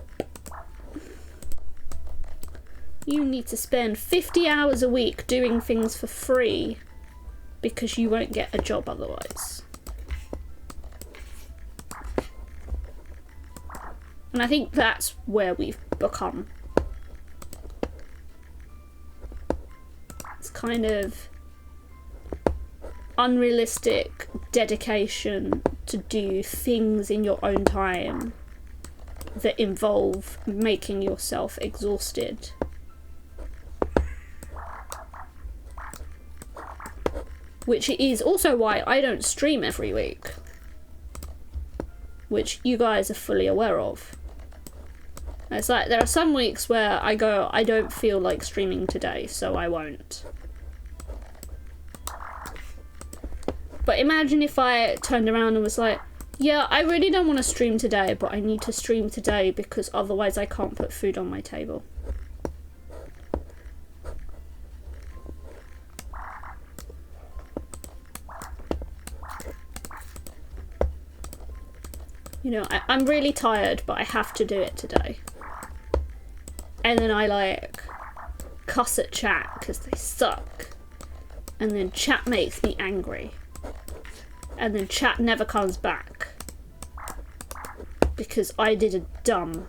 You need to spend 50 hours a week doing things for free because you won't get a job otherwise. And I think that's where we've become. It's kind of unrealistic dedication to do things in your own time that involve making yourself exhausted. Which is also why I don't stream every week, which you guys are fully aware of. It's like, there are some weeks where I go, I don't feel like streaming today, so I won't. But imagine if I turned around and was like, yeah, I really don't want to stream today, but I need to stream today because otherwise I can't put food on my table. You know, I'm really tired, but I have to do it today. And then I like cuss at chat because they suck. And then chat makes me angry. And then chat never comes back. Because I did a dumb.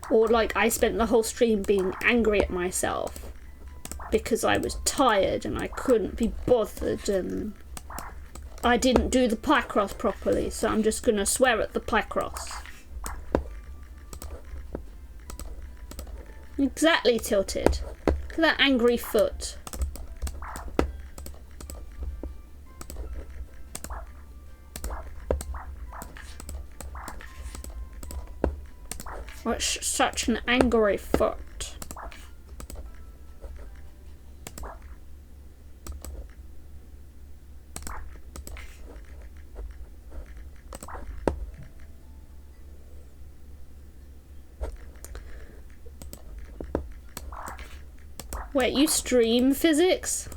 Or like I spent the whole stream being angry at myself. Because I was tired and I couldn't be bothered and I didn't do the Picross properly, so I'm just gonna swear at the Picross. Exactly, Tilted. Look at that angry foot. What's such an angry foot? Wait, you stream physics?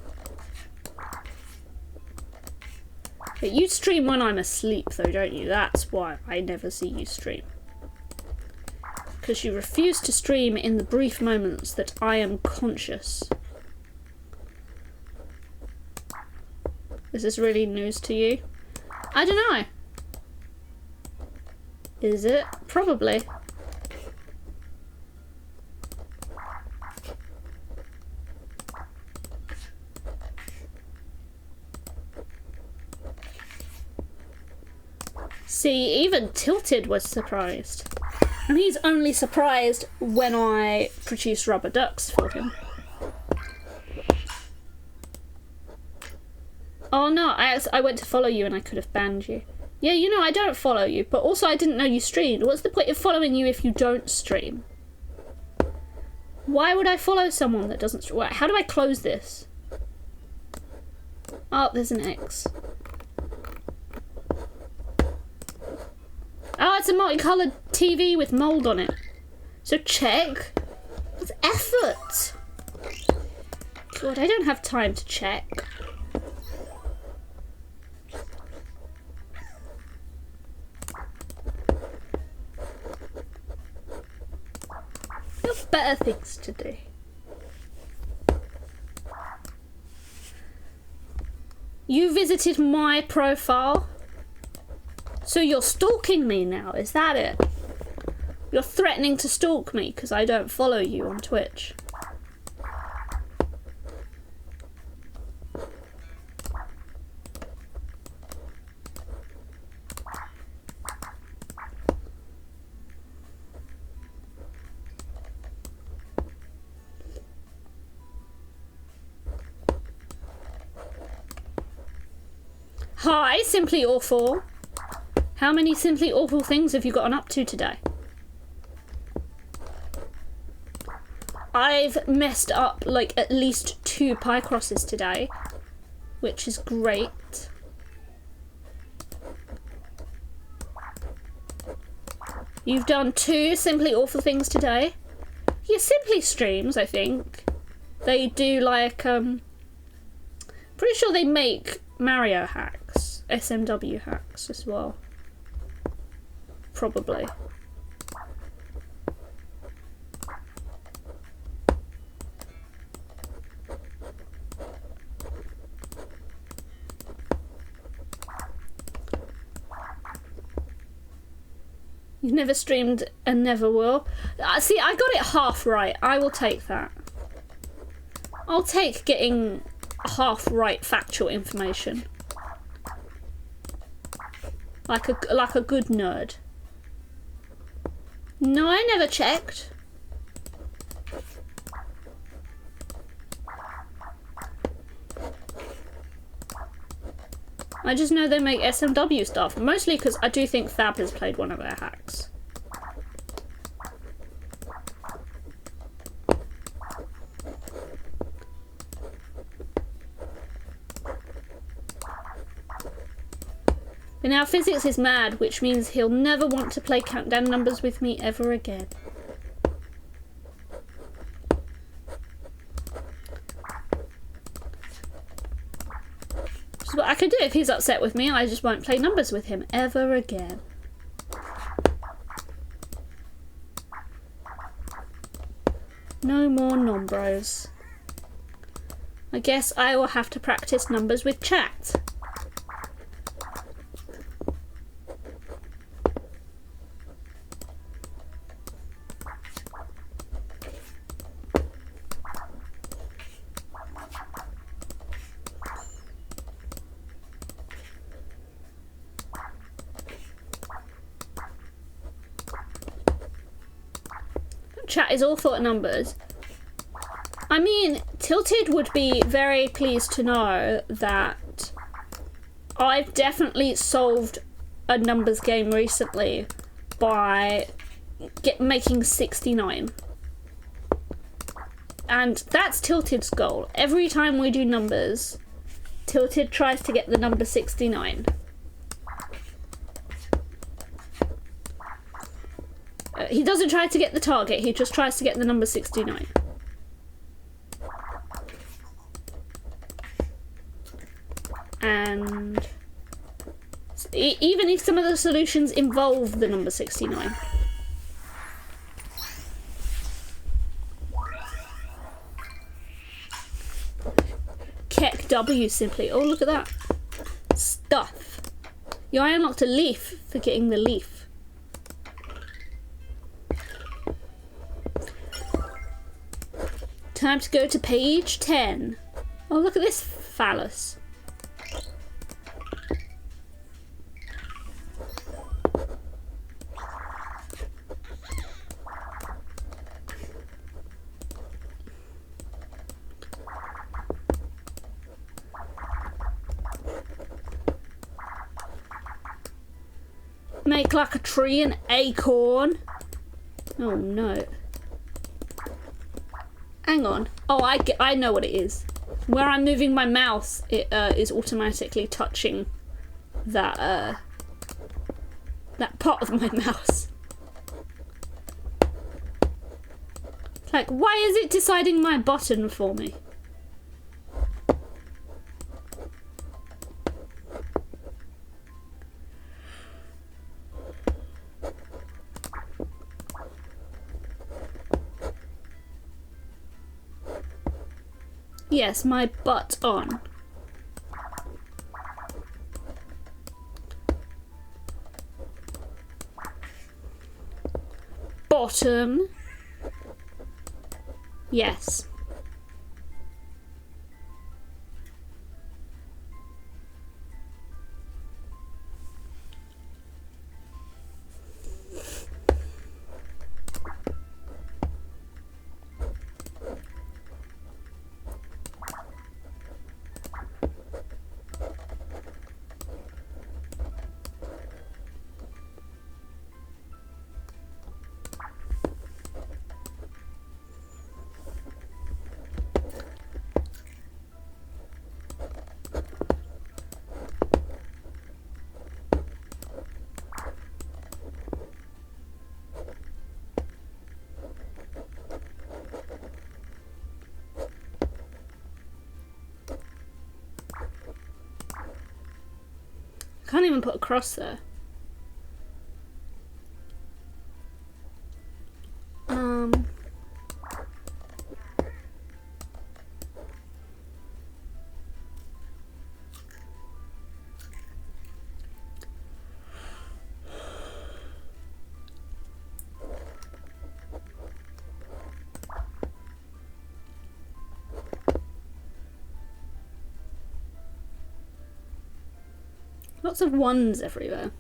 But you stream when I'm asleep though, don't you? That's why I never see you stream. Because you refuse to stream in the brief moments that I am conscious. Is this really news to you? I don't know. Is it? Probably. See, even Tilted was surprised. And he's only surprised when I produce rubber ducks for him. Oh no, I went to follow you and I could have banned you. Yeah, you know, I don't follow you, but also I didn't know you streamed. What's the point of following you if you don't stream? Why would I follow someone that doesn't stream? How do I close this? Oh, there's an X. Oh, it's a multicoloured TV with mould on it. So check. What's effort? God, I don't have time to check. I have better things to do. You visited my profile? So you're stalking me now, is that it? You're threatening to stalk me because I don't follow you on Twitch. Hi, Simply Awful. How many Simply Awful things have you gotten up to today? I've messed up like at least 2 Picrosses today, which is great. You've done 2 Simply Awful things today. Yeah, Simply streams, I think. They do like, pretty sure they make Mario hacks, SMW hacks as well. Probably. You've never streamed and never will. See, I got it half right. I will take that. I'll take getting half right factual information. Like a good nerd. No, I never checked. I just know they make SMW stuff, mostly because I do think Fab has played one of their hacks. But now Physics is mad, which means he'll never want to play countdown numbers with me ever again. Which is what I could do. if he's upset with me, I just won't play numbers with him ever again. No more nombros. I guess I will have to practice numbers with chat. Chat is awful at numbers. I mean, Tilted would be very pleased to know that I've definitely solved a numbers game recently by making 69. And that's Tilted's goal. Every time we do numbers, Tilted tries to get the number 69. He doesn't try to get the target, he just tries to get the number 69. And even if some of the solutions involve the number 69. Keck W simply. Oh, look at that. Stuff. You unlocked a leaf for getting the leaf. Time to go to page 10. Oh, look at this phallus. Make like a tree, an acorn. Oh no. Hang on. Oh, I know what it is. Where I'm moving my mouse, it is automatically touching that that part of my mouse. It's like, why is it deciding my button for me? Yes, my butt on. Bottom. Yes. Can't even put a cross there. Lots of ones everywhere.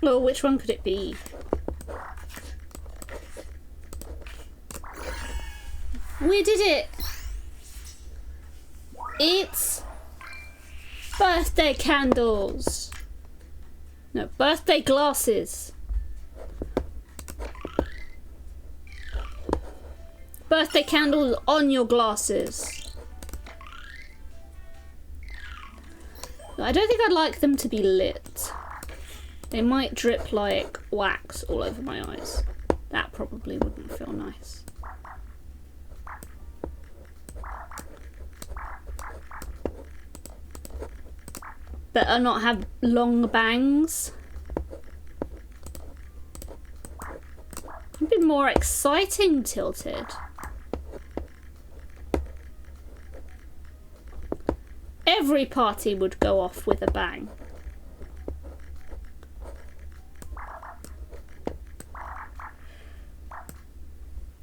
Well, which one could it be? We did it! It's birthday candles. No, birthday glasses. Birthday candles on your glasses. I don't think I'd like them to be lit. They might drip like wax all over my eyes. That probably wouldn't feel nice. Better not have long bangs. A bit more exciting, Tilted. Every party would go off with a bang.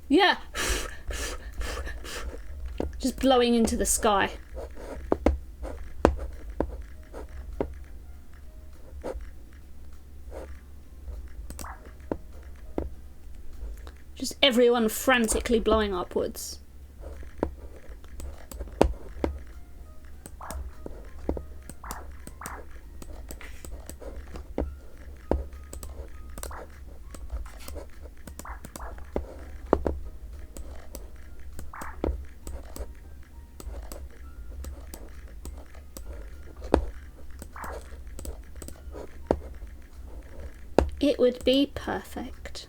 Yeah. Just blowing into the sky. Just everyone frantically blowing upwards. It would be perfect.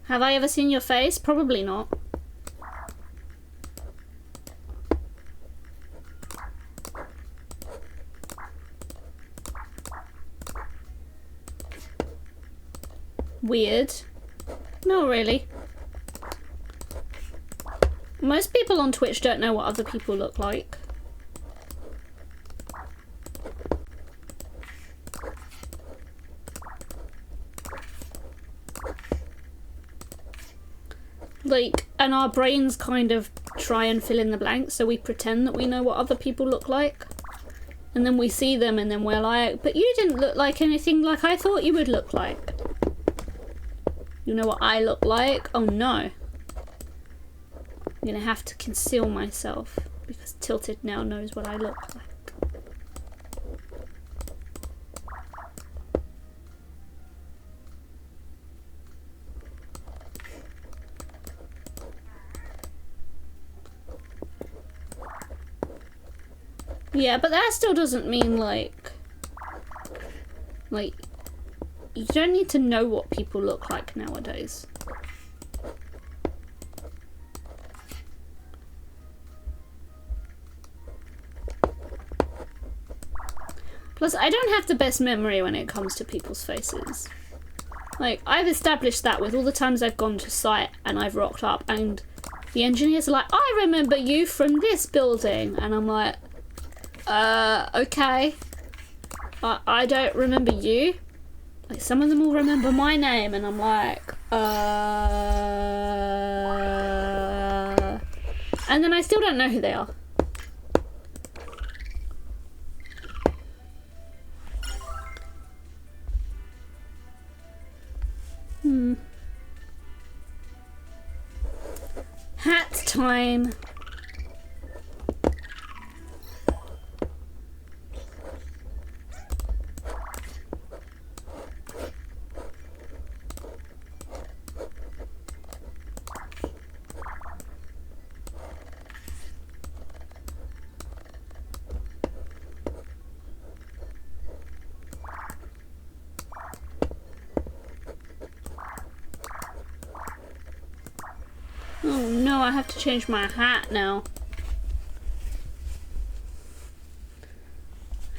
Have I ever seen your face? Probably not. Weird. No, really. Most people on Twitch don't know what other people look like. Like, and our brains kind of try and fill in the blanks, so we pretend that we know what other people look like. And then we see them and then we're like, but you didn't look like anything like I thought you would look like. You know what I look like? Oh no. I'm gonna have to conceal myself because Tilted now knows what I look like. Yeah, but that still doesn't mean like you don't need to know what people look like nowadays. Plus, I don't have the best memory when it comes to people's faces. Like, I've established that with all the times I've gone to site and I've rocked up and the engineers are like, I remember you from this building. And I'm like, okay. I don't remember you. Like, some of them will remember my name and I'm like, and then I still don't know who they are. Hat time. Oh no, I have to change my hat now.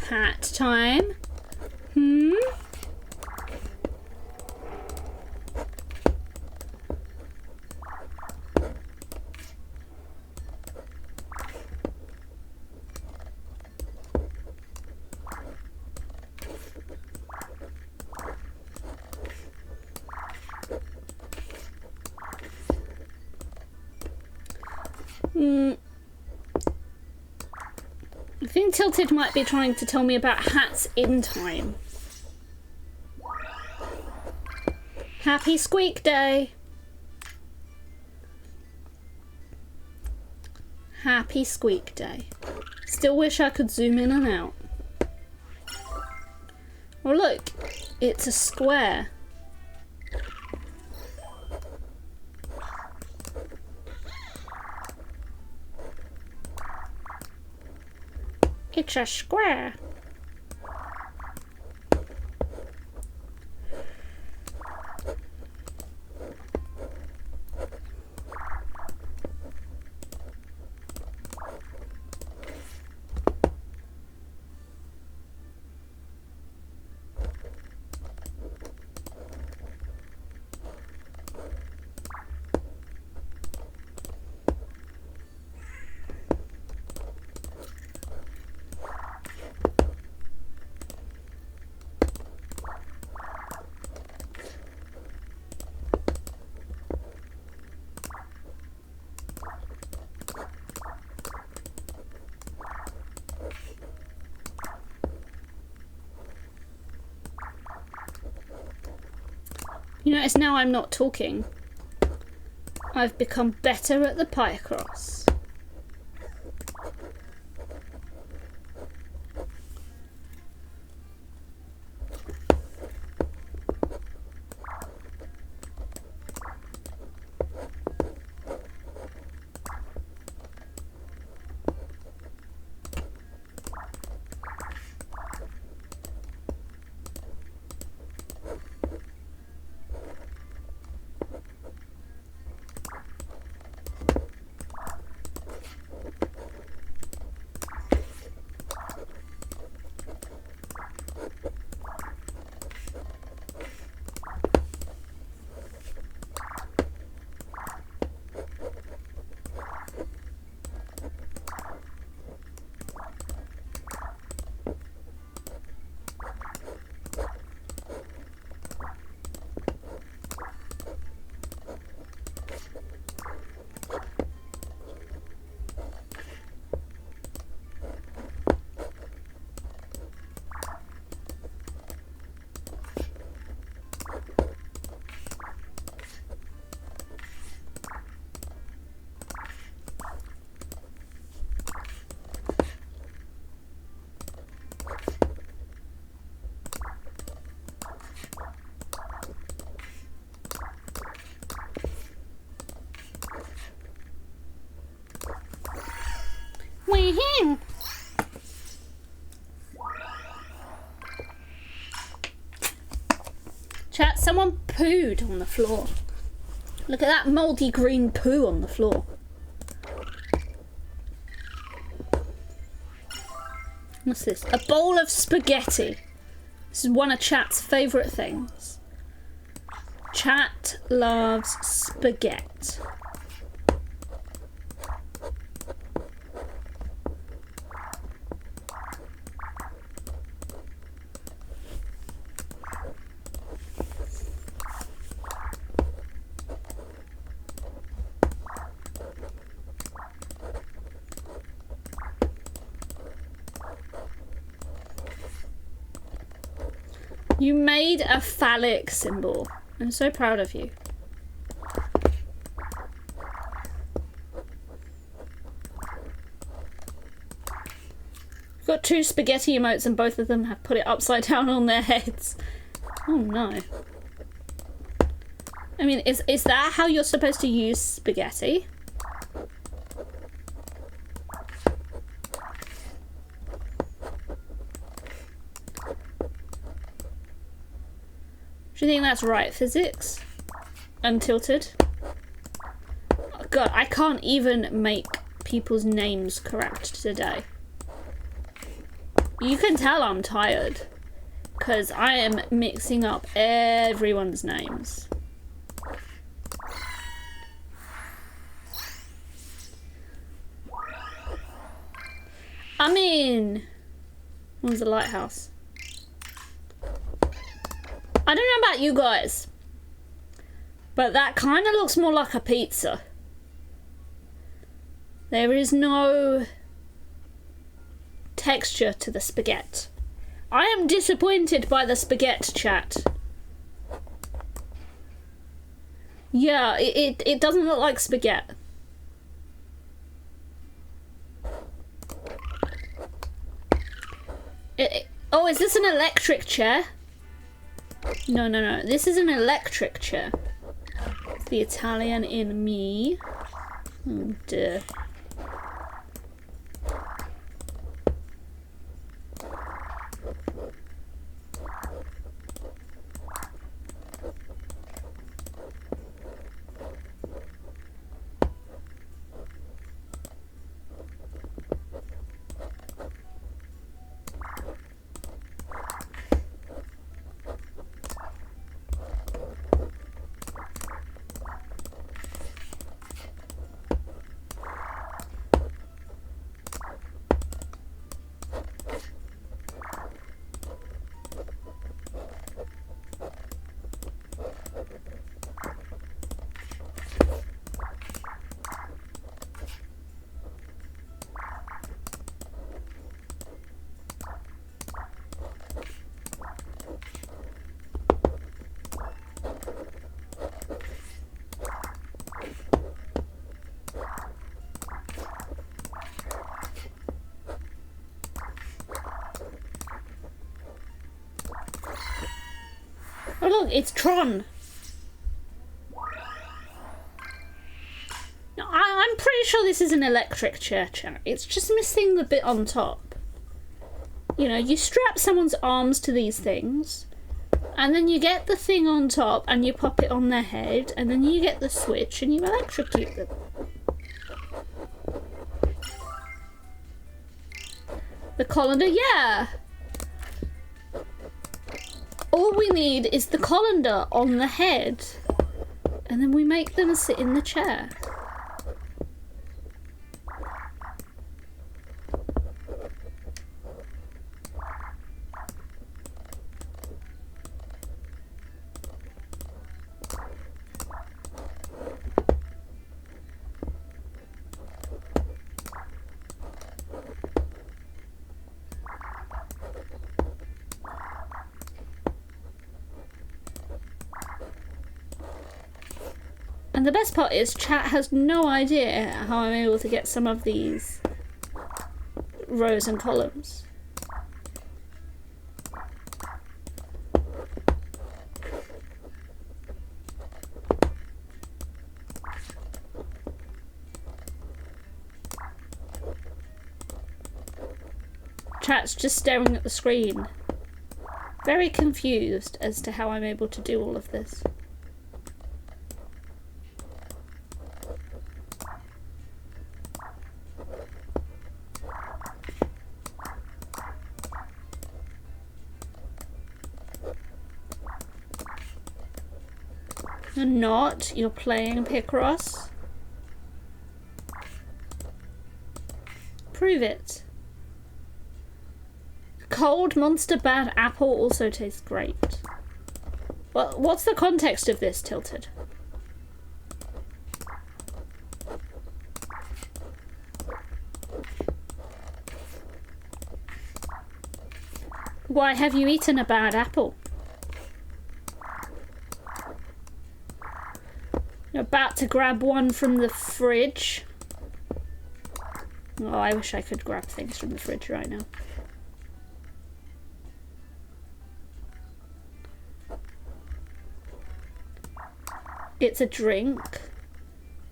Hat time. I think Tilted might be trying to tell me about hats in time. Happy Squeak Day! Happy Squeak Day. Still wish I could zoom in and out. Oh look, it's a square. It's a square. You notice now I'm not talking. I've become better at the Picross. Wee-hoo. Chat, someone pooed on the floor. Look at that mouldy green poo on the floor. What's this? A bowl of spaghetti. This is one of Chat's favourite things. Chat loves spaghetti. You made a phallic symbol. I'm so proud of you. We've got 2 spaghetti emotes and both of them have put it upside down on their heads. Oh no. I mean, is that how you're supposed to use spaghetti? Do you think that's right, physics? Untilted? Oh God, I can't even make people's names correct today. You can tell I'm tired, because I am mixing up everyone's names. I mean, where's the lighthouse? I don't know about you guys, but that kind of looks more like a pizza. There is no texture to the spaghetti. I am disappointed by the spaghetti, chat. Yeah, it doesn't look like spaghetti. Oh, is this an electric chair? No, no, no. This is an electric chair. It's the Italian in me. Oh, dear. Oh look, it's Tron. Now, I'm pretty sure this is an electric chair, chat. It's just missing the bit on top. You know, you strap someone's arms to these things, and then you get the thing on top and you pop it on their head, and then you get the switch and you electrocute them. The colander, yeah. All we need is the colander on the head, and then we make them sit in the chair. And the best part is, chat has no idea how I'm able to get some of these rows and columns. Chat's just staring at the screen, very confused as to how I'm able to do all of this. You're not. You're playing Picross. Prove it. Cold Monster Bad Apple also tastes great. Well, what's the context of this, Tilted? Why have you eaten a bad apple? About to grab one from the fridge. Oh, I wish I could grab things from the fridge right now. It's a drink.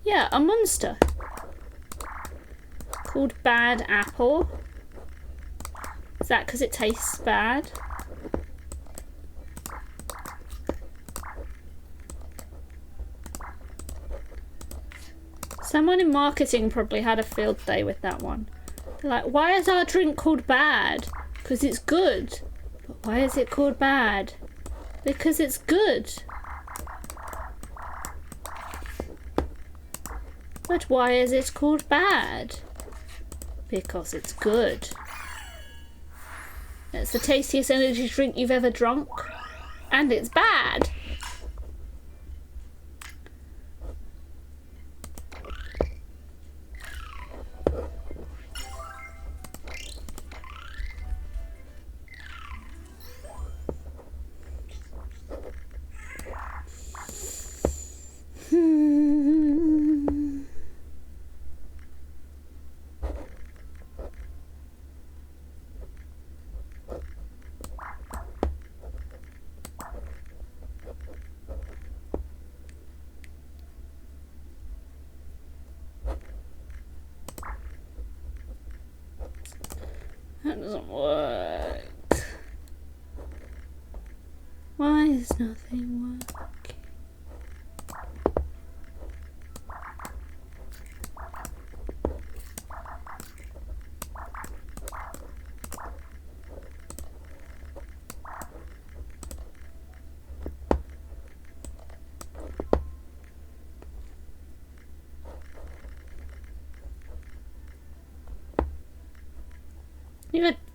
Yeah, a monster. Called Bad Apple. Is that because it tastes bad? Someone in marketing probably had a field day with that one. They're like, why is our drink called bad? Because it's good. But why is it called bad? Because it's good. But why is it called bad? Because it's good. It's the tastiest energy drink you've ever drunk. And it's bad. That doesn't work. Why is nothing working?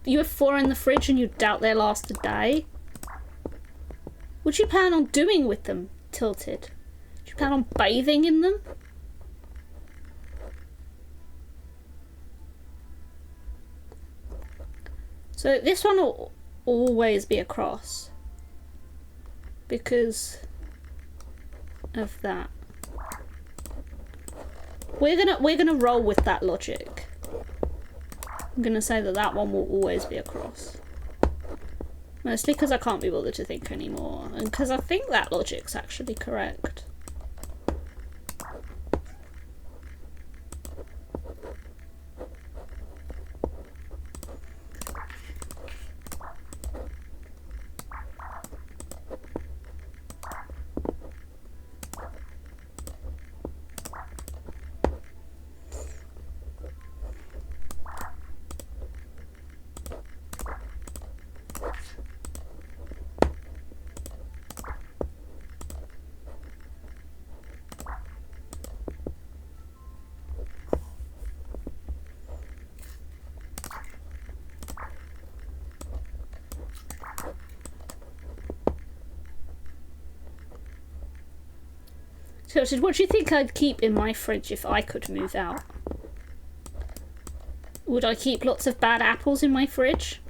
You have 4 in the fridge and you doubt they'll last a day? What do you plan on doing with them, Tilted? Do you plan on bathing in them? So this one will always be a cross. Because of that. We're gonna roll with that logic. I'm gonna say that that one will always be a cross. Mostly because I can't be bothered to think anymore. And because I think that logic's actually correct. So, what do you think I'd keep in my fridge if I could move out? Would I keep lots of bad apples in my fridge?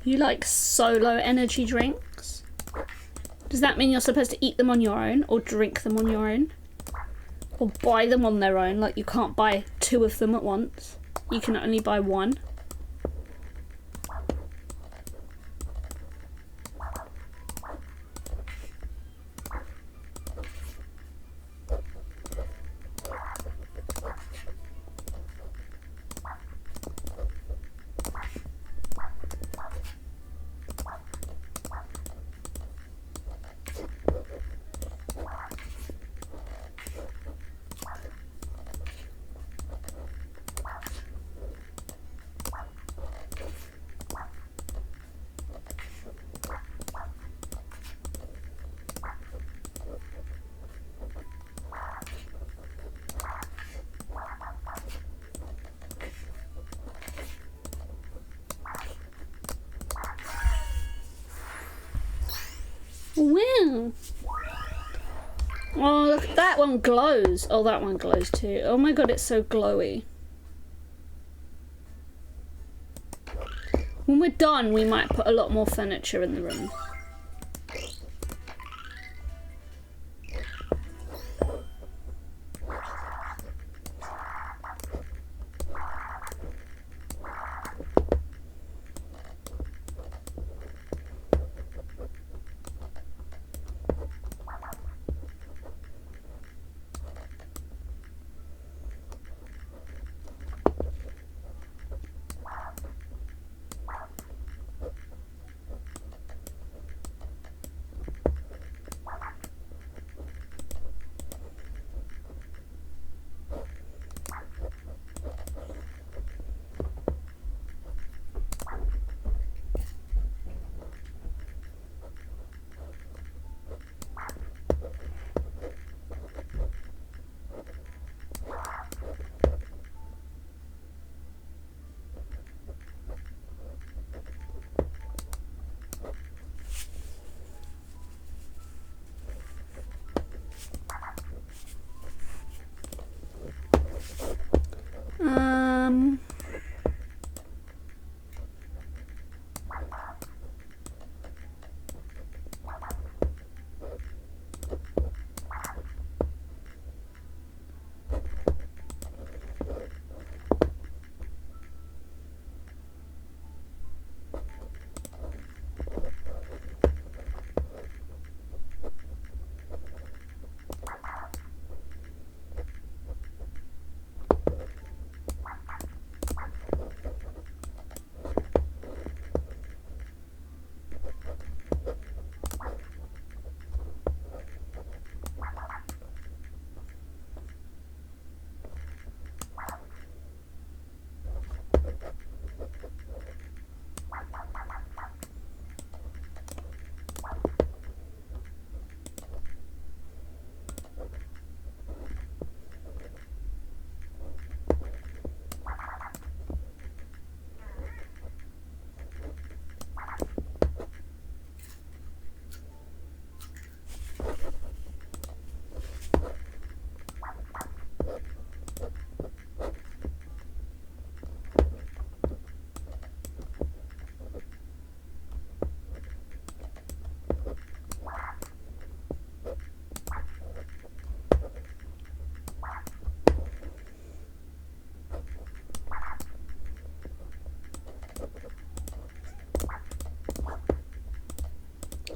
You like solo energy drinks? Does that mean you're supposed to eat them on your own or drink them on your own? Or buy them on their own, like you can't buy 2 of them at once. You can only buy 1. Wow. Oh, look, that one glows. Oh, that one glows too. Oh my god, it's so glowy. When we're done, we might put a lot more furniture in the room.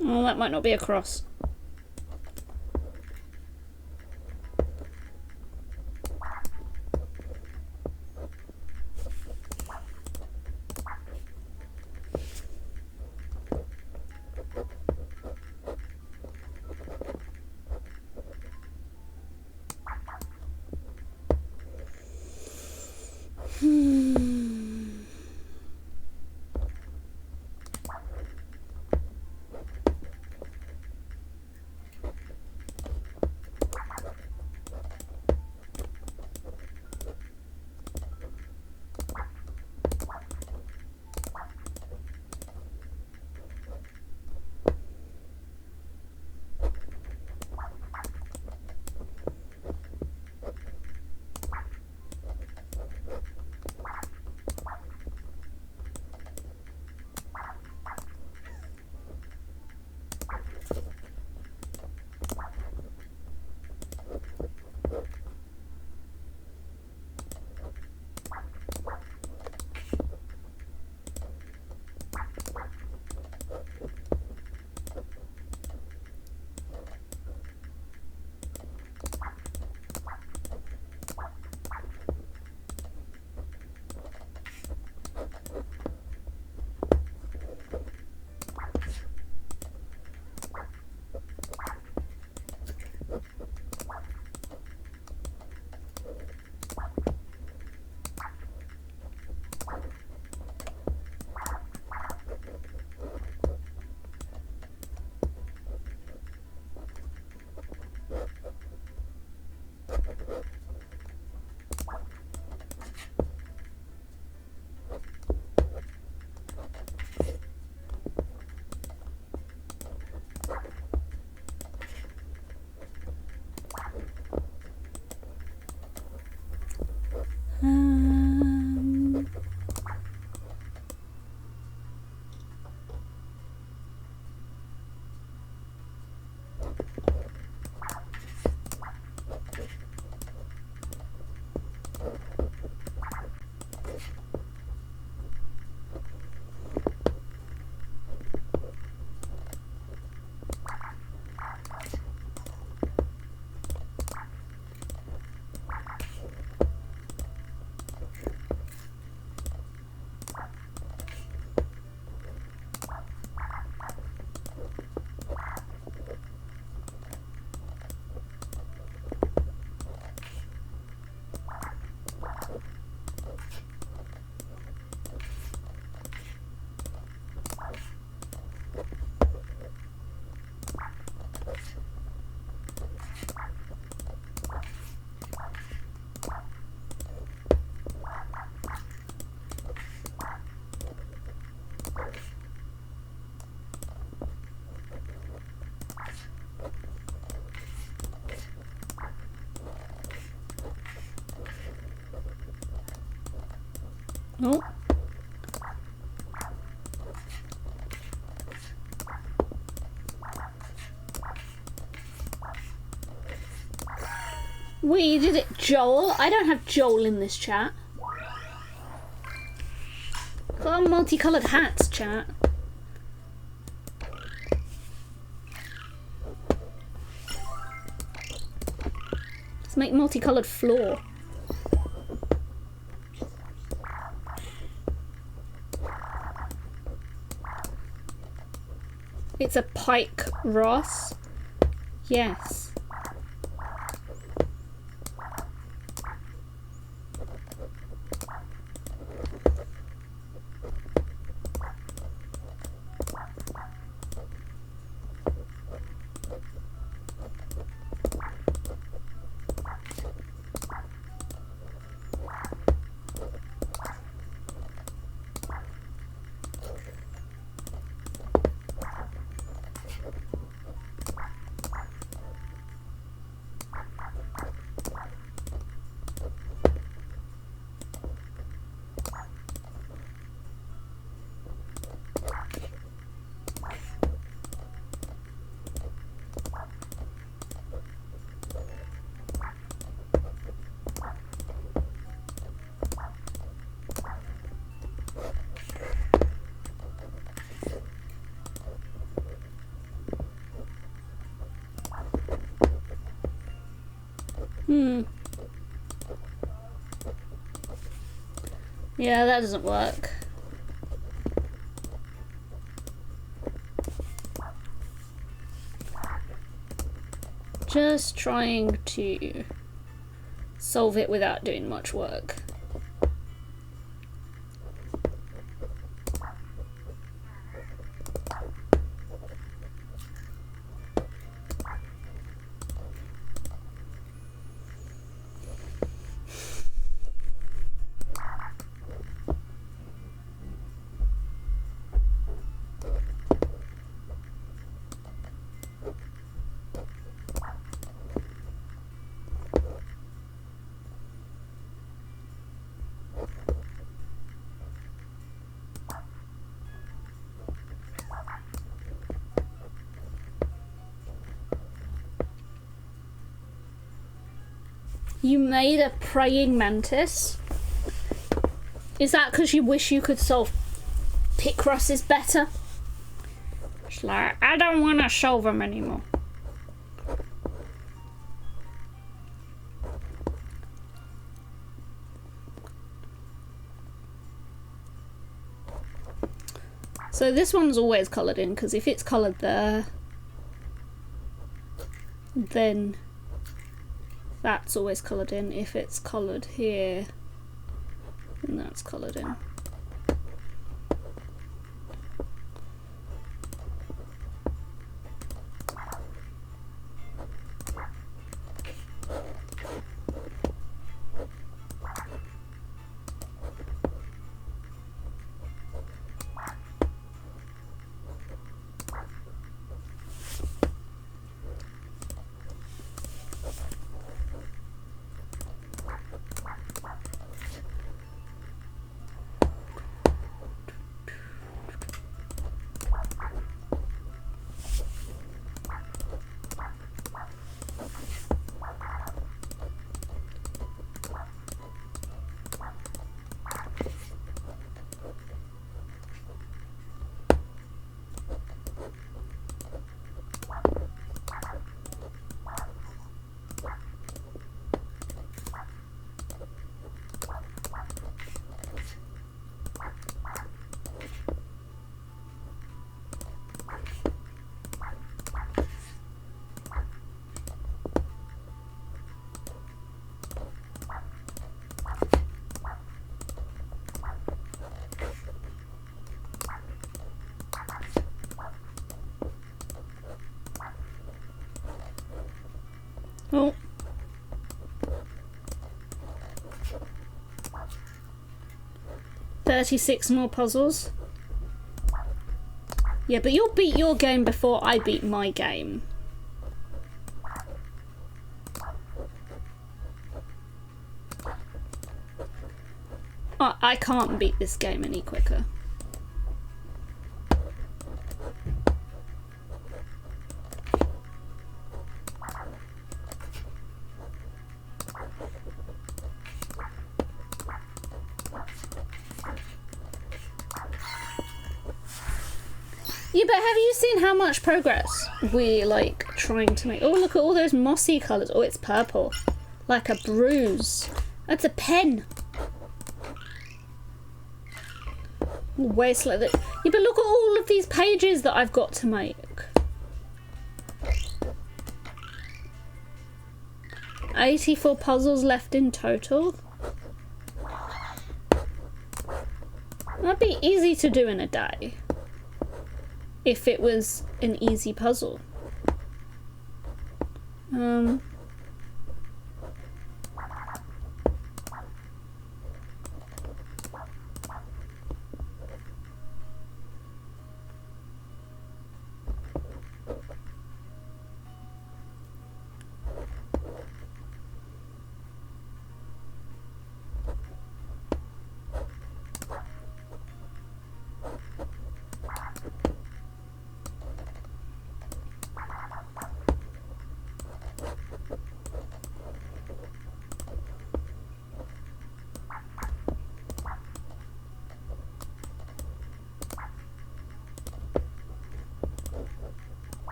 Oh, that might not be a cross. Oh. We did it, Joel. I don't have Joel in this chat. Got our multicoloured hats, chat. Let's make multicoloured floor. It's a Picross. Yes. Yeah, that doesn't work. Just trying to solve it without doing much work. You made a praying mantis? Is that because you wish you could solve Picrosses better? It's like, I don't want to solve them anymore. So this one's always coloured in, because if it's coloured there, then that's always coloured in. If it's coloured here, then that's coloured in. Oh. $36 more puzzles. Yeah, but you'll beat your game before I beat my game. I can't beat this game any quicker. Yeah, but have you seen how much progress we're like trying to make? Oh, look at all those mossy colours. Oh, it's purple. Like a bruise. That's a pen. Waste like that. Yeah, but look at all of these pages that I've got to make. 84 puzzles left in total. That'd be easy to do in a day. If it was an easy puzzle.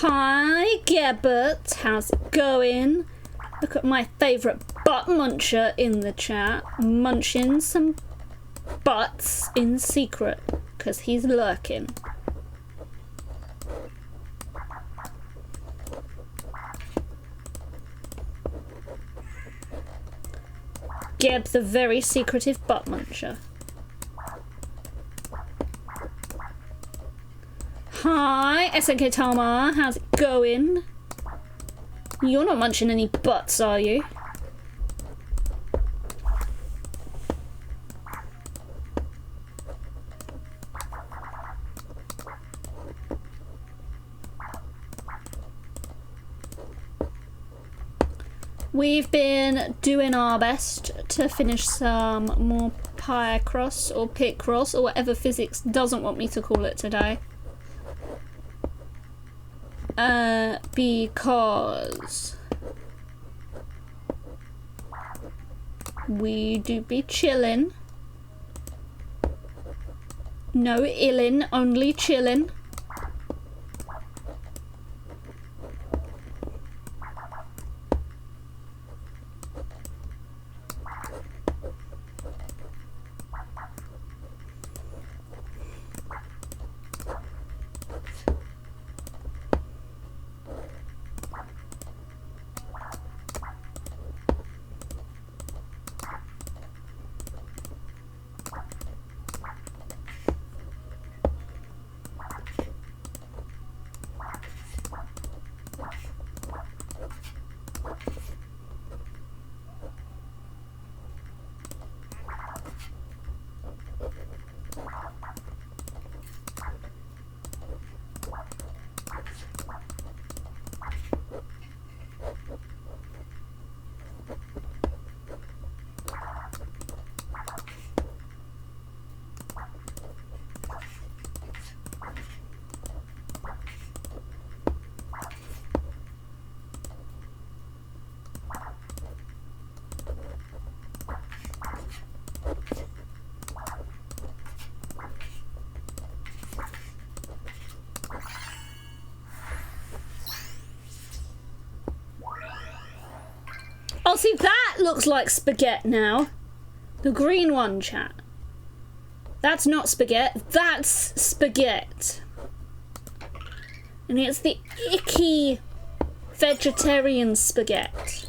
Hi, Gebbert. How's it going? Look at my favourite butt muncher in the chat. Munching some butts in secret. Because he's lurking. Geb, the very secretive butt muncher. Hi, SNK Tama, how's it going? You're not munching any butts, are you? We've been doing our best to finish some more Picross or Picross or whatever physics doesn't want me to call it today. Because we do be chillin'. No illin', only chillin'. Oh, see, that looks like spaghetti now. The green one, chat. That's not spaghetti. That's spaghetti. And it's the icky vegetarian spaghetti.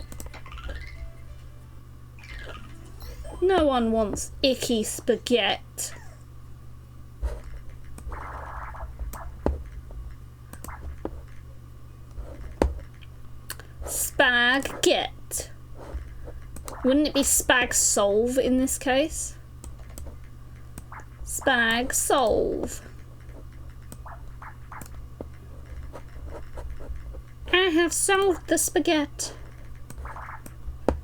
No one wants icky spaghetti. spaghetti. Wouldn't it be spag solve in this case? Spag solve. I have solved the spaghetti.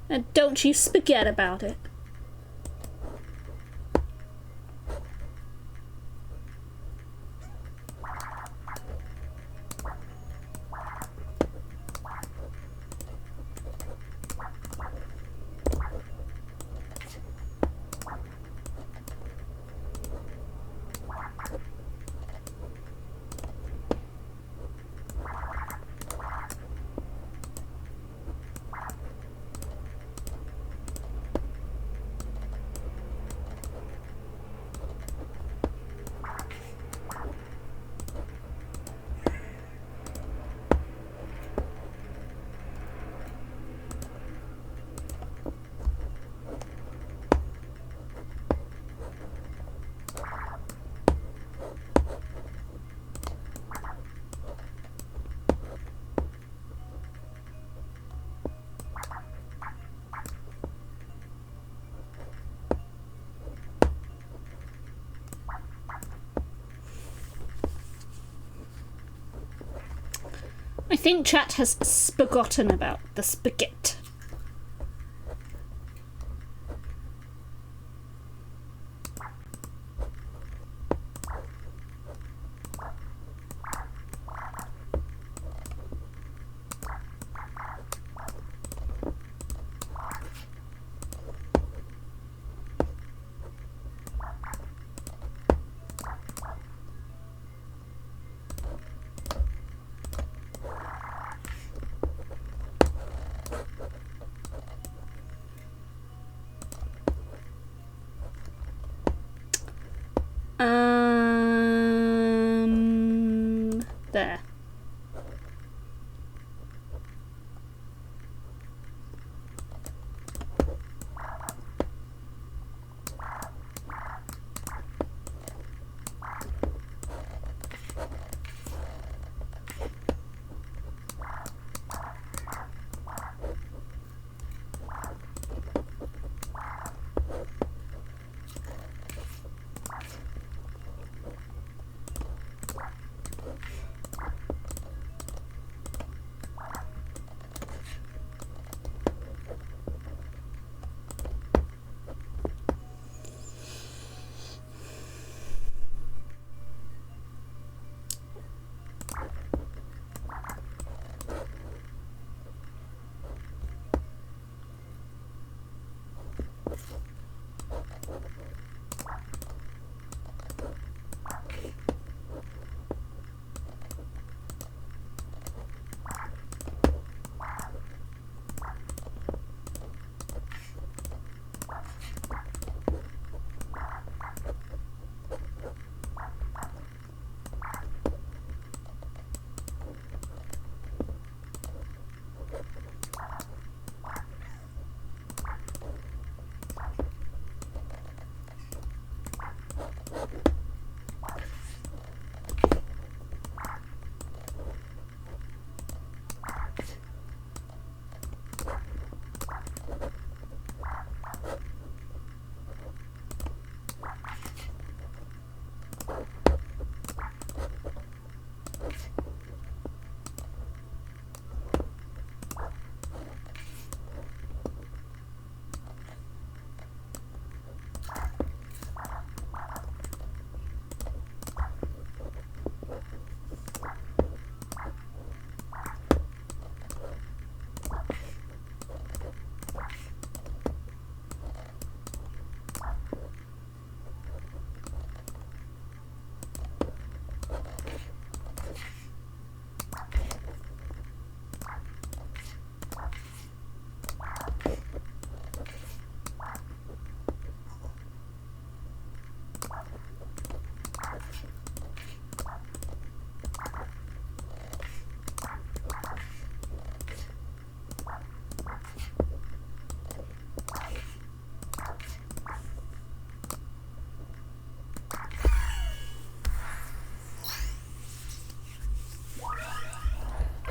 And don't you spaghetti about it. I think chat has forgotten about the spaghetti. There.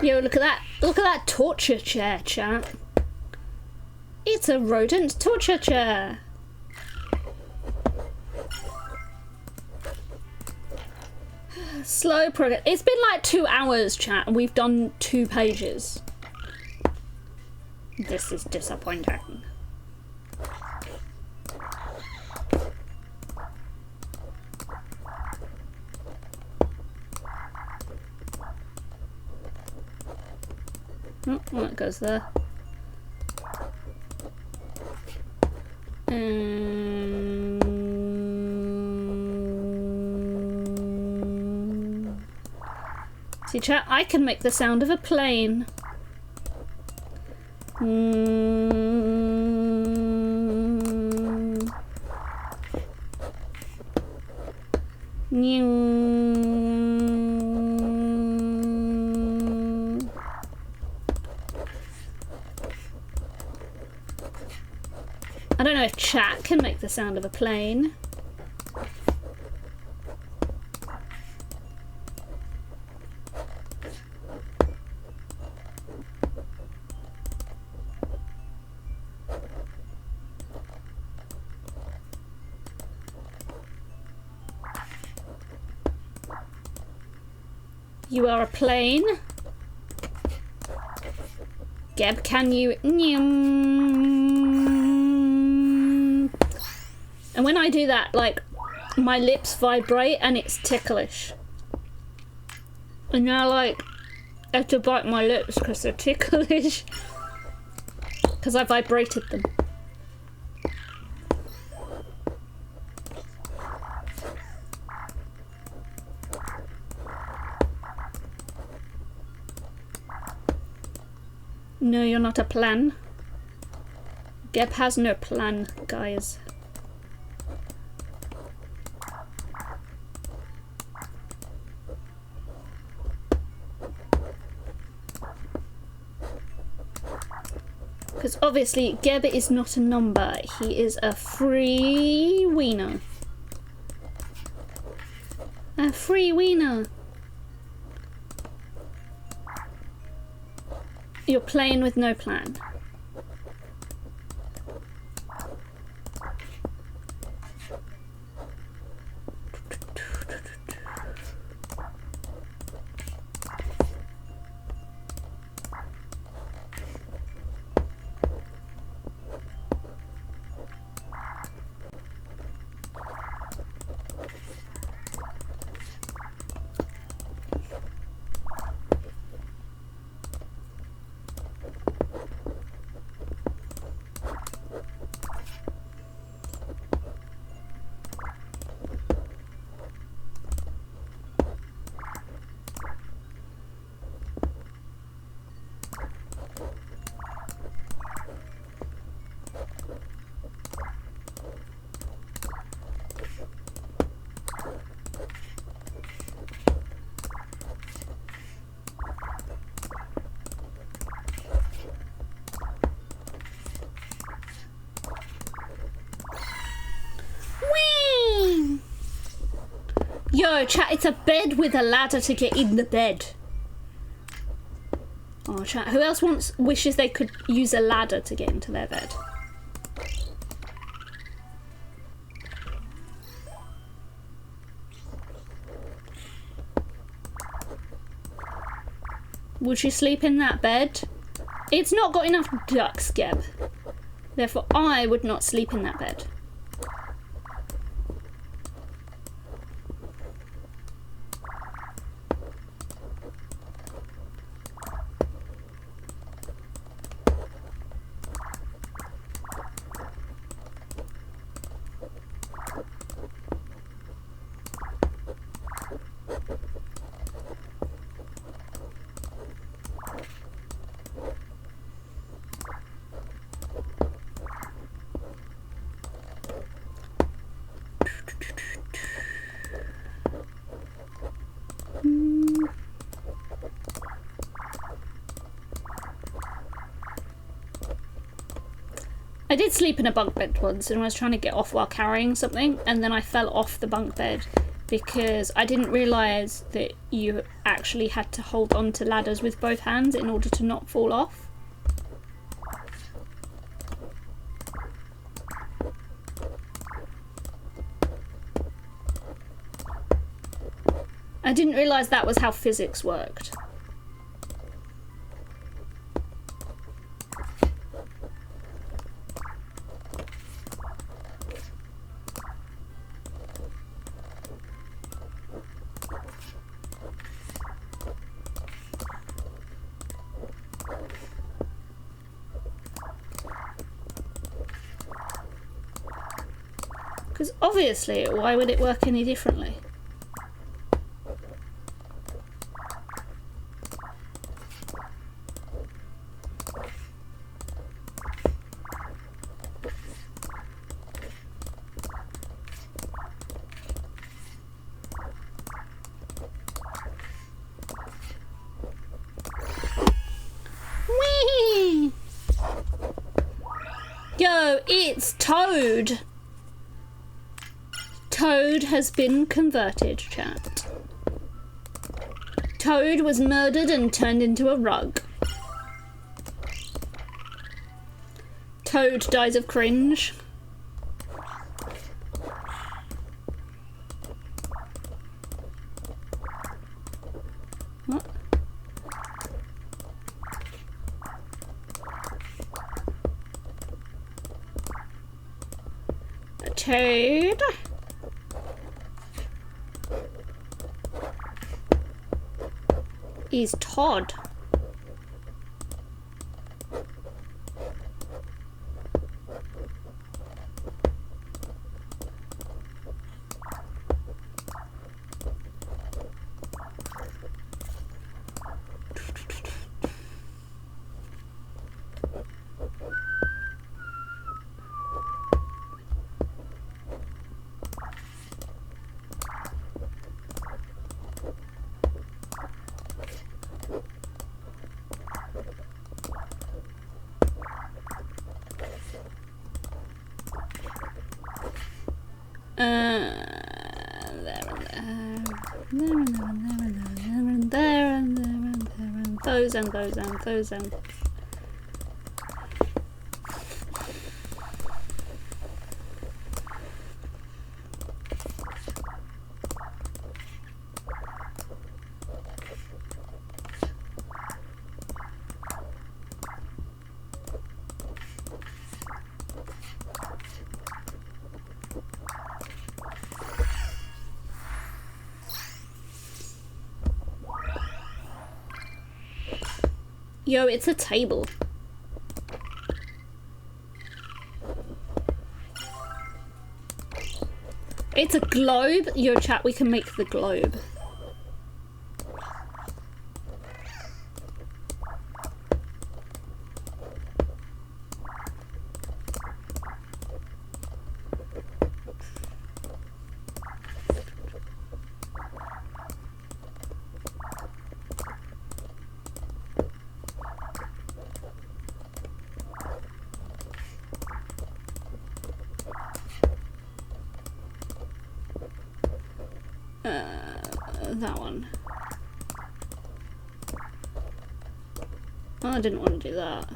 Yo, look at that. Look at that torture chair, chat. It's a rodent torture chair. Slow progress. It's been like 2 hours, chat, and we've done 2 pages. This is disappointing. Oh, well, it goes there. See, chat, I can make the sound of a plane. I don't know if chat can make the sound of a plane. You are a plane. Geb, can you... And when I do that, like, my lips vibrate and it's ticklish. And now, like, I have to bite my lips because they're ticklish. Because I vibrated them. No, you're not a plan. Geb has no plan, guys. Because obviously Geb is not a number, he is a free wiener. A free wiener. You're playing with no plan. Yo, chat, it's a bed with a ladder to get in the bed. Oh, chat, who else wishes they could use a ladder to get into their bed? Would you sleep in that bed? It's not got enough ducks, Geb. Therefore, I would not sleep in that bed. I did sleep in a bunk bed once and I was trying to get off while carrying something, and then I fell off the bunk bed because I didn't realise that you actually had to hold on to ladders with both hands in order to not fall off. I didn't realise that was how physics worked. Because obviously, why would it work any differently? Whee! Yo, it's Toad! Toad has been converted, chat. Toad was murdered and turned into a rug. Toad dies of cringe. What? A Toad? He's Todd. Those and yo, it's a table. It's a globe. Yo, chat, we can make the globe. That one. Oh, I didn't want to do that.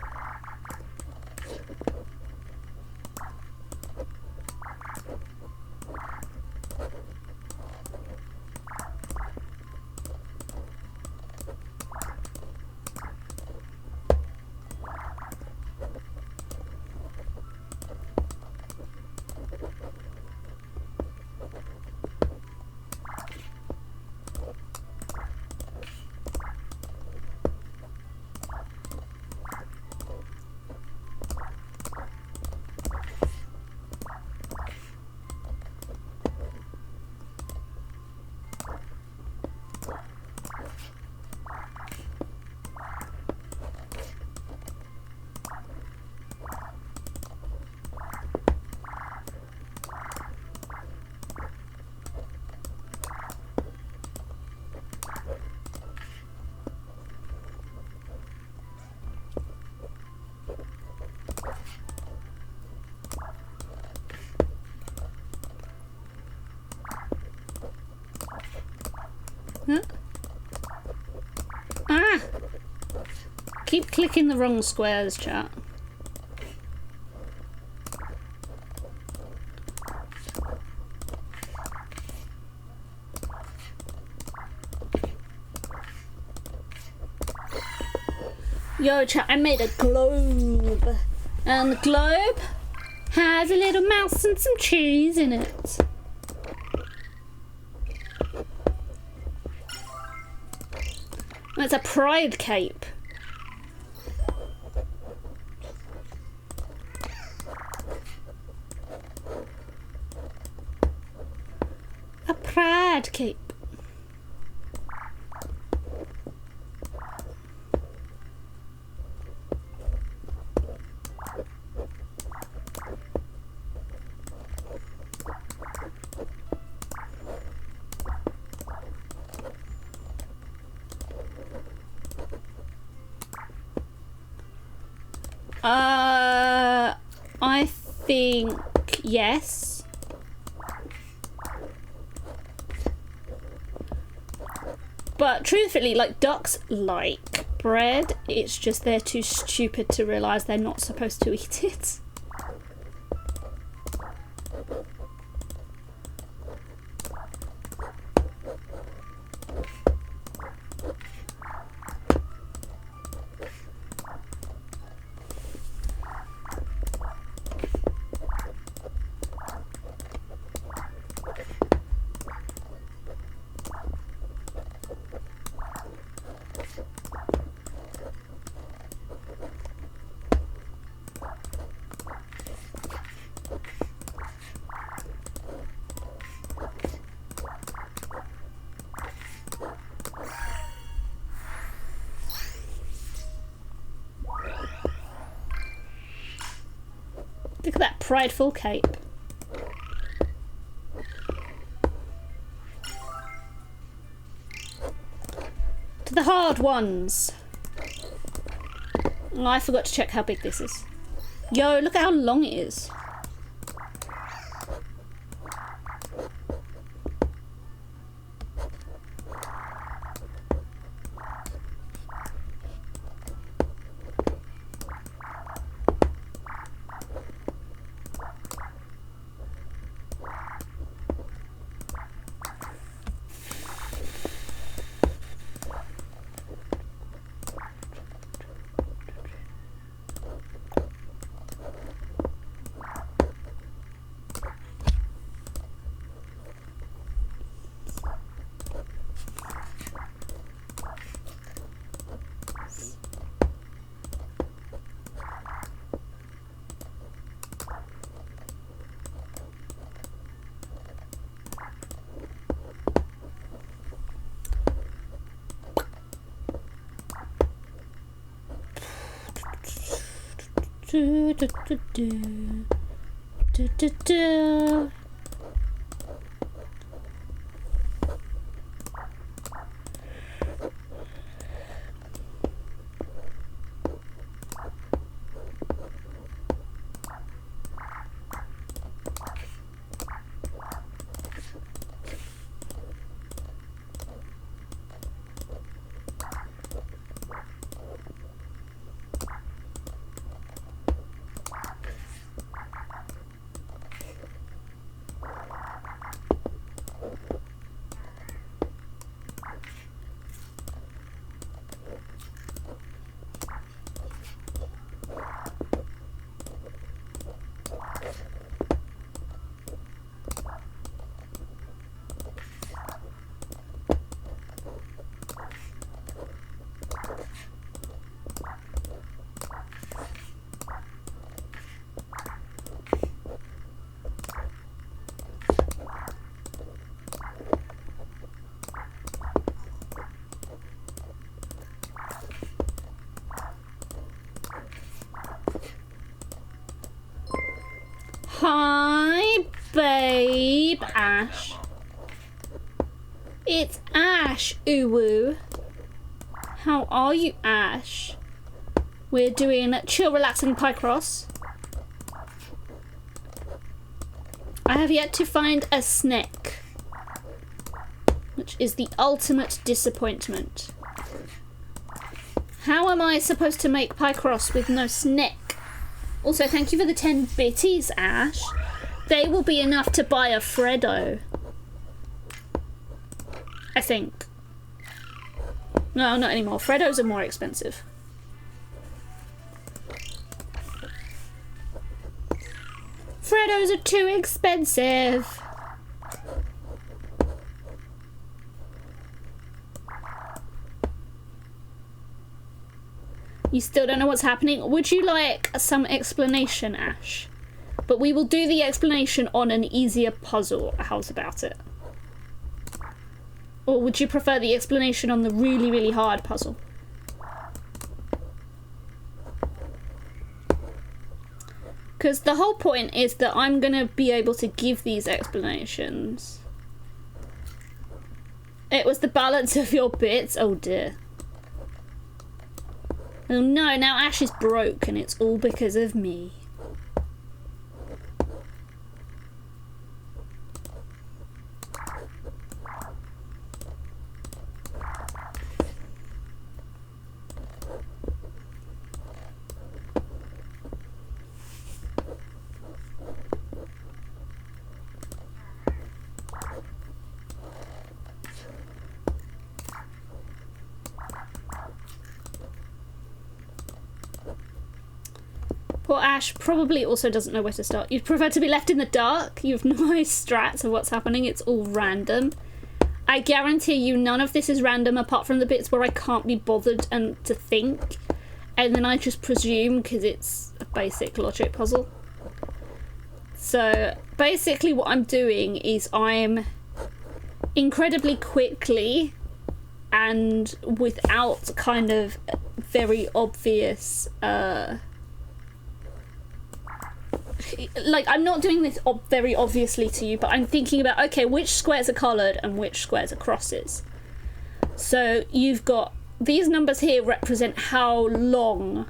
Huh? Ah! Keep clicking the wrong squares, chat. Yo, chat, I made a globe. And the globe has a little mouse and some cheese in it. That's a pride cape. A pride cape. I think yes. But truthfully, like, ducks like bread. It's just they're too stupid to realise they're not supposed to eat it. Look at that prideful cape. To the hard ones. Oh, I forgot to check how big this is. Yo, look at how long it is. Do, do, do, do. Do, do, do. Hi, babe, Ash. It's Ash, Uwu. How are you, Ash? We're doing chill, relaxing Picross. I have yet to find a snake, which is the ultimate disappointment. How am I supposed to make Picross with no snake? Also, thank you for the 10 bitties, Ash. They will be enough to buy a Freddo. I think. No, not anymore. Freddos are more expensive. Freddos are too expensive. You still don't know what's happening? Would you like some explanation, Ash? But we will do the explanation on an easier puzzle. How's about it? Or would you prefer the explanation on the really, really hard puzzle? Because the whole point is that I'm going to be able to give these explanations. It was the balance of your bits. Oh dear. Oh no, now Ash is broke and it's all because of me. Poor Ash probably also doesn't know where to start. You'd prefer to be left in the dark? You have no strats of what's happening. It's all random. I guarantee you none of this is random apart from the bits where I can't be bothered and to think. And then I just presume because it's a basic logic puzzle. So basically what I'm doing is I'm incredibly quickly and without kind of very obvious like, I'm not doing this very obviously to you, but I'm thinking about, okay, which squares are coloured and which squares are crosses. So you've got these numbers here represent how long,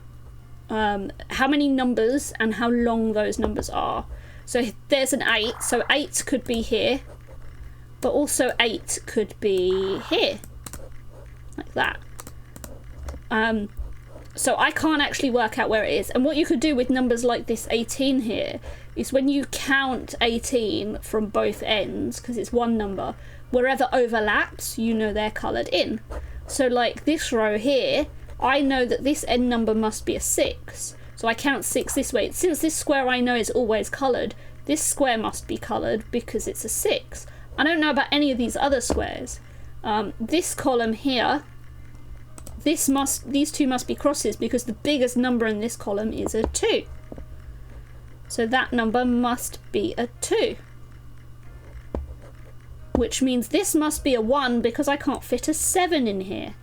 how many numbers and how long those numbers are. So there's an 8, so 8 could be here, but also 8 could be here, like that. So I can't actually work out where it is. And what you could do with numbers like this 18 here is when you count 18 from both ends, because it's one number, wherever overlaps, you know they're coloured in. So like this row here, I know that this end number must be a 6. So I count 6 this way. Since this square I know is always coloured, this square must be coloured because it's a 6. I don't know about any of these other squares. This column here, these two must be crosses because the biggest number in this column is a 2. So that number must be a 2. Which means this must be a 1 because I can't fit a 7 in here.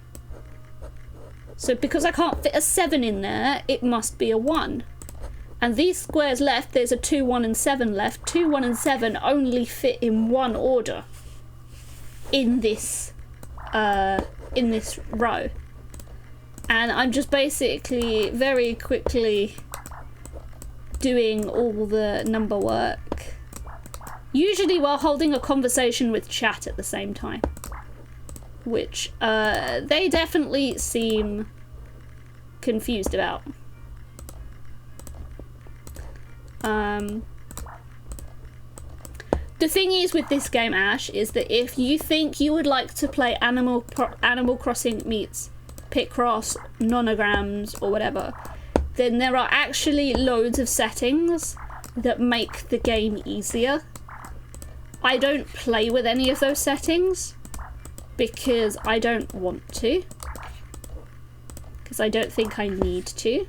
So because I can't fit a 7 in there, it must be a 1. And these squares left, there's a 2, 1 and 7 left. 2, 1 and 7 only fit in one order in this row. And I'm just basically very quickly doing all the number work. Usually while holding a conversation with chat at the same time. Which they definitely seem confused about. The thing is with this game, Ash, is that if you think you would like to play Animal Crossing meets Picross, nonograms, or whatever, then there are actually loads of settings that make the game easier. I don't play with any of those settings because I don't want to. Because I don't think I need to.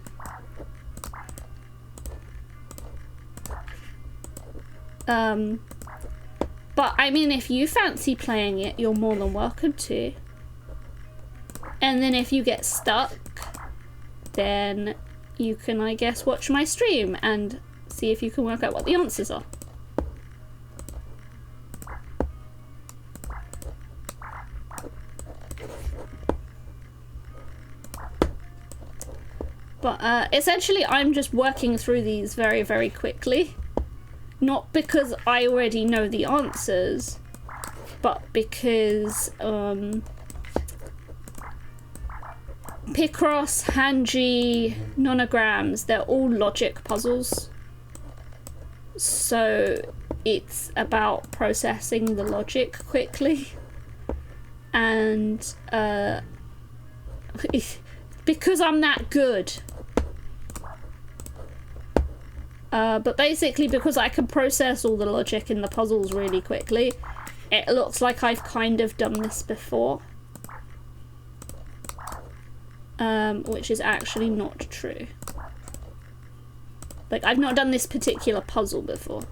But I mean, if you fancy playing it, you're more than welcome to. And then if you get stuck, then you can, I guess, watch my stream and see if you can work out what the answers are. But essentially I'm just working through these very, very quickly. Not because I already know the answers, but because Picross, Hanji, nonograms, they're all logic puzzles. So it's about processing the logic quickly. And because I'm that good, But basically, because I can process all the logic in the puzzles really quickly, it looks like I've kind of done this before. Which is actually not true. Like, I've not done this particular puzzle before.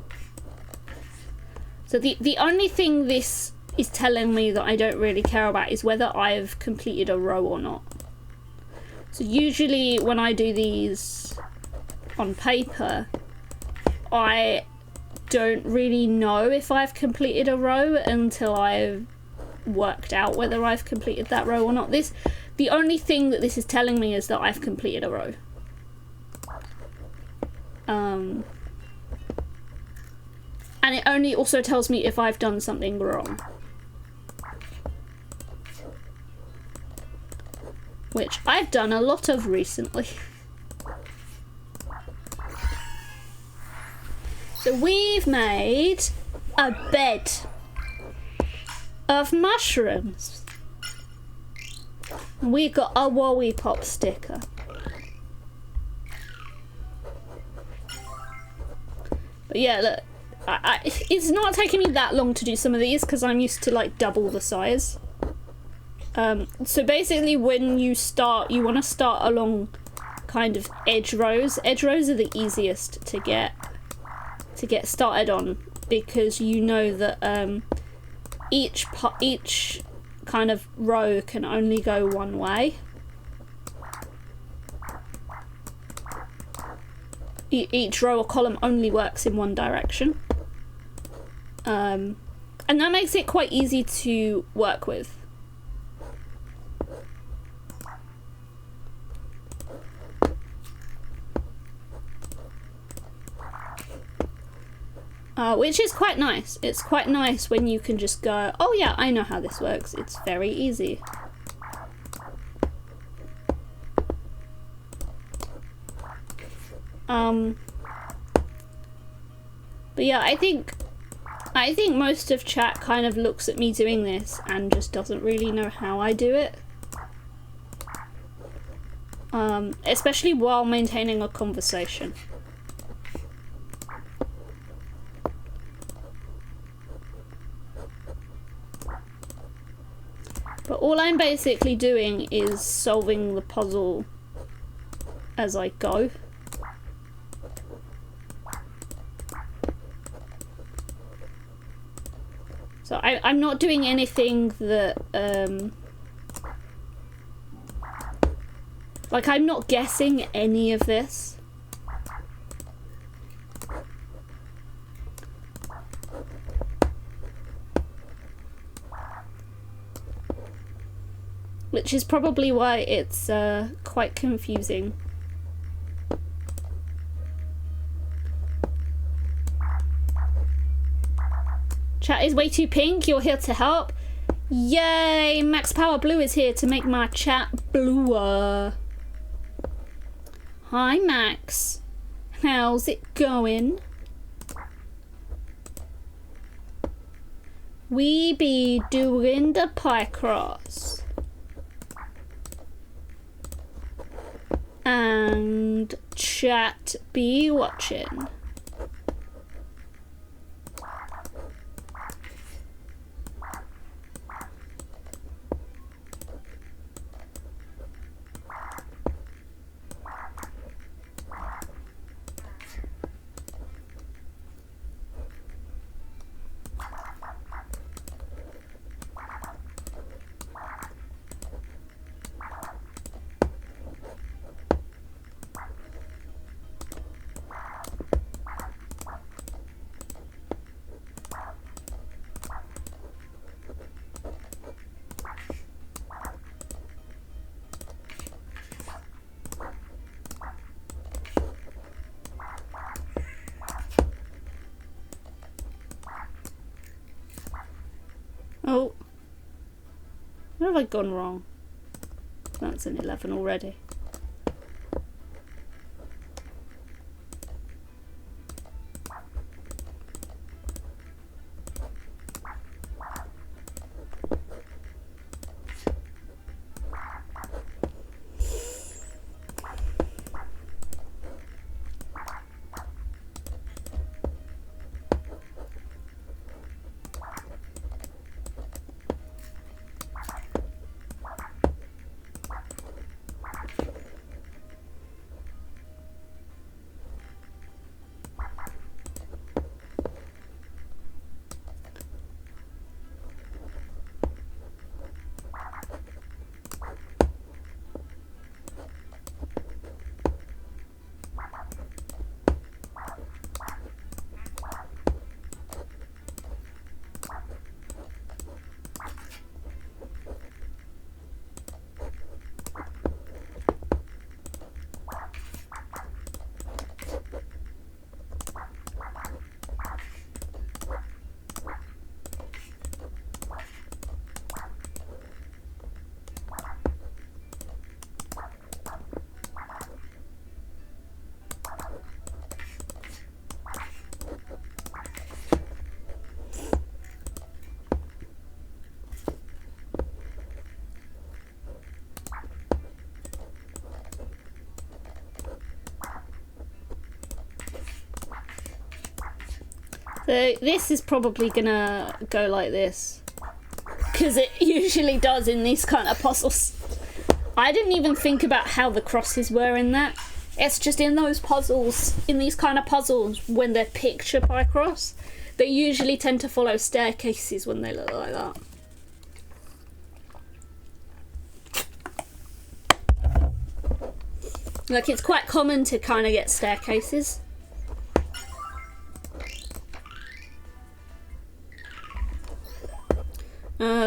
So the only thing this is telling me that I don't really care about is whether I've completed a row or not. So usually when I do these on paper, I don't really know if I've completed a row until I've worked out whether I've completed that row or not. The only thing that this is telling me is that I've completed a row. And it only also tells me if I've done something wrong. Which I've done a lot of recently. So we've made a bed of mushrooms. And we got a Wowie Pop sticker. But yeah, look, it's not taking me that long to do some of these because I'm used to like double the size. So basically when you start, you want to start along kind of edge rows. Edge rows are the easiest to get started on because you know that each kind of row can only go one way. Each row or column only works in one direction. And that makes it quite easy to work with. Which is quite nice. It's quite nice when you can just go, oh yeah, I know how this works. It's very easy. But yeah, I think most of chat kind of looks at me doing this and just doesn't really know how I do it. Especially while maintaining a conversation. But all I'm basically doing is solving the puzzle as I go. So I'm not doing anything that, like I'm not guessing any of this. Which is probably why it's quite confusing. Chat is way too pink, you're here to help. Yay! Max Power Blue is here to make my chat bluer. Hi Max. How's it going? We be doing the Picross. And chat be watching. Oh, where have I gone wrong? That's an 11 already. So this is probably gonna go like this, because it usually does in these kind of puzzles. I didn't even think about how the crosses were in that. It's just in those puzzles, in these kind of puzzles, when they're picture Picross, they usually tend to follow staircases when they look like that. Like, it's quite common to kind of get staircases.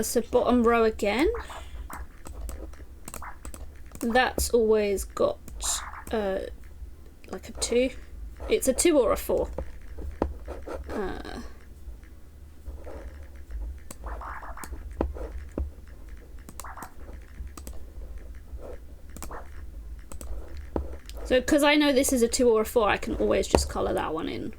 So bottom row again. That's always got like a 2. It's a 2 or a 4. So because I know this is a 2 or a 4, I can always just colour that one in.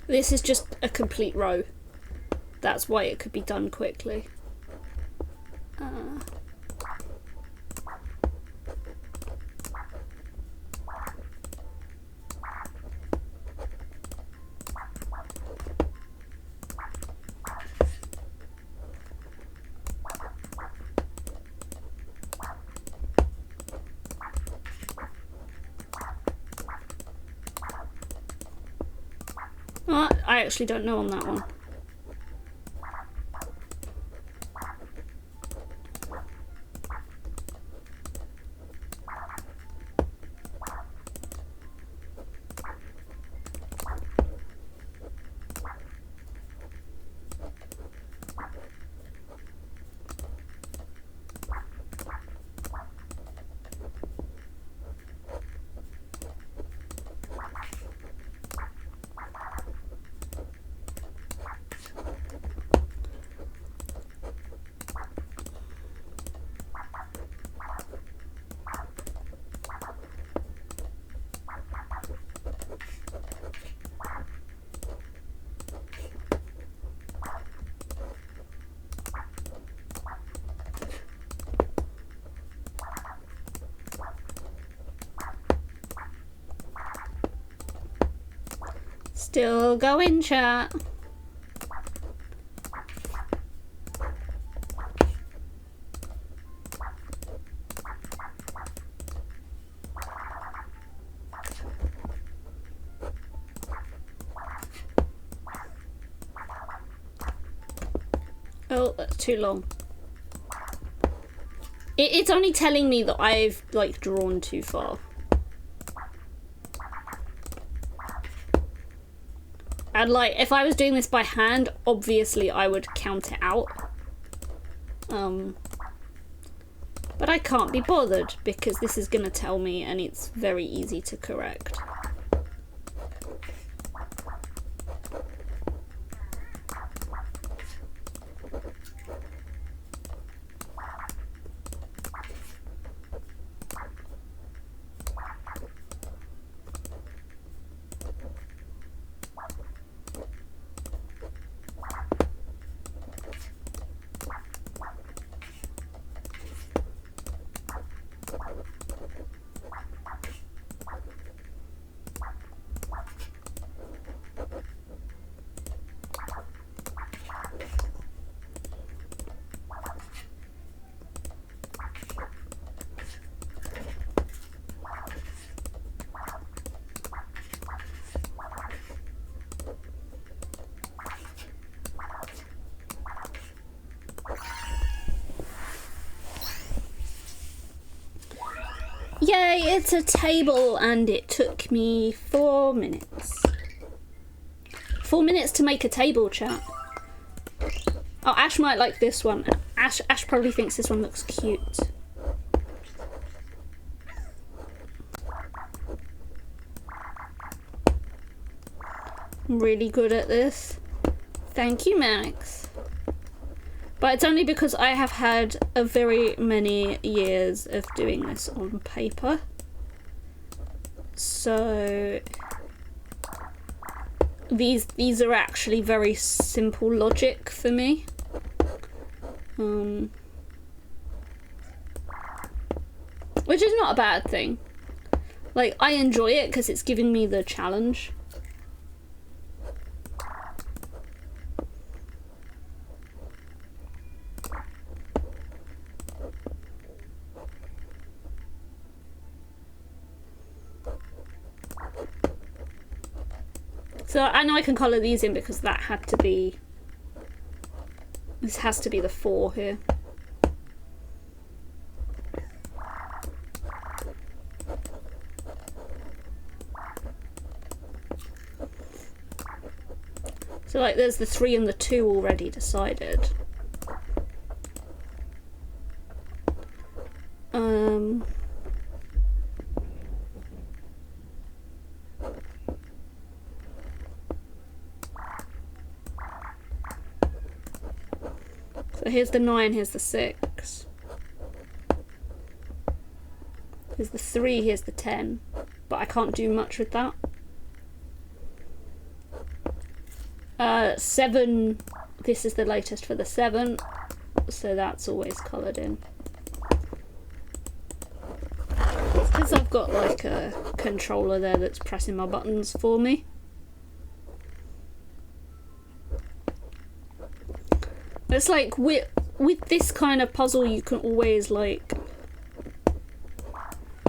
This is just a complete row. That's why it could be done quickly. I actually don't know on that one. Still going, chat. Oh, that's too long. It's only telling me that I've, like, drawn too far. And, like, if I was doing this by hand, obviously I would count it out. But I can't be bothered because this is going to tell me and it's very easy to correct. Yay, it's a table and it took me 4 minutes. 4 minutes to make a table, chat. Oh, Ash might like this one. Ash probably thinks this one looks cute. I'm really good at this. Thank you, Max. But it's only because I have had a very many years of doing this on paper. So these are actually very simple logic for me. Which is not a bad thing. Like, I enjoy it because it's giving me the challenge. So I know I can colour these in because that had to be... This has to be the 4 here. So like there's the 3 and the 2 already decided. So here's the 9, here's the 6. Here's the 3, here's the 10. But I can't do much with that. 7, this is the latest for the 7, so that's always coloured in. It's because I've got like a controller there that's pressing my buttons for me. It's like with this kind of puzzle you can always like...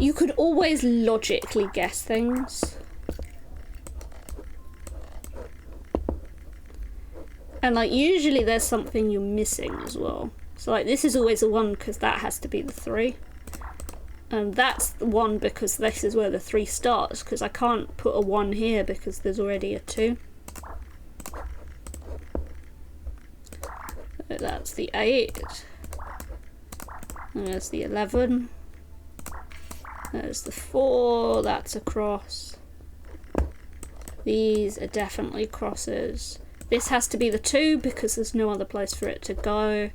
You could always logically guess things. And like usually there's something you're missing as well. So like this is always a 1 because that has to be the 3. And that's the 1 because this is where the 3 starts, because I can't put a 1 here because there's already a 2. So that's the 8. And there's the 11. There's the 4, that's a cross. These are definitely crosses. This has to be the 2 because there's no other place for it to go.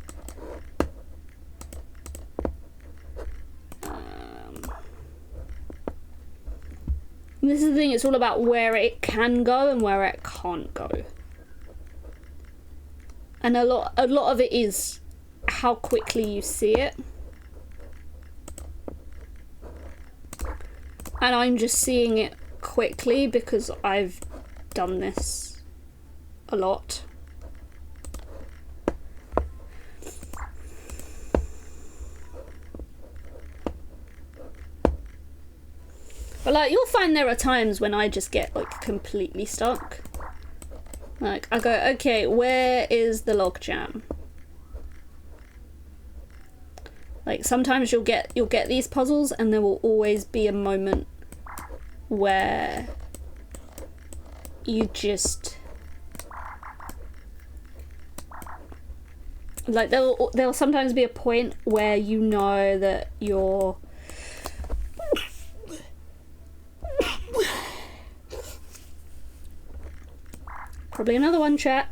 This is the thing, it's all about where it can go and where it can't go. And a lot of it is how quickly you see it. And I'm just seeing it quickly because I've done this a lot. But like, you'll find there are times when I just get like completely stuck. Like, I go, okay, where is the logjam? Like, sometimes you'll get these puzzles and there will always be a moment where you just... Like, there'll sometimes be a point where you know that you're... Probably another one, chat.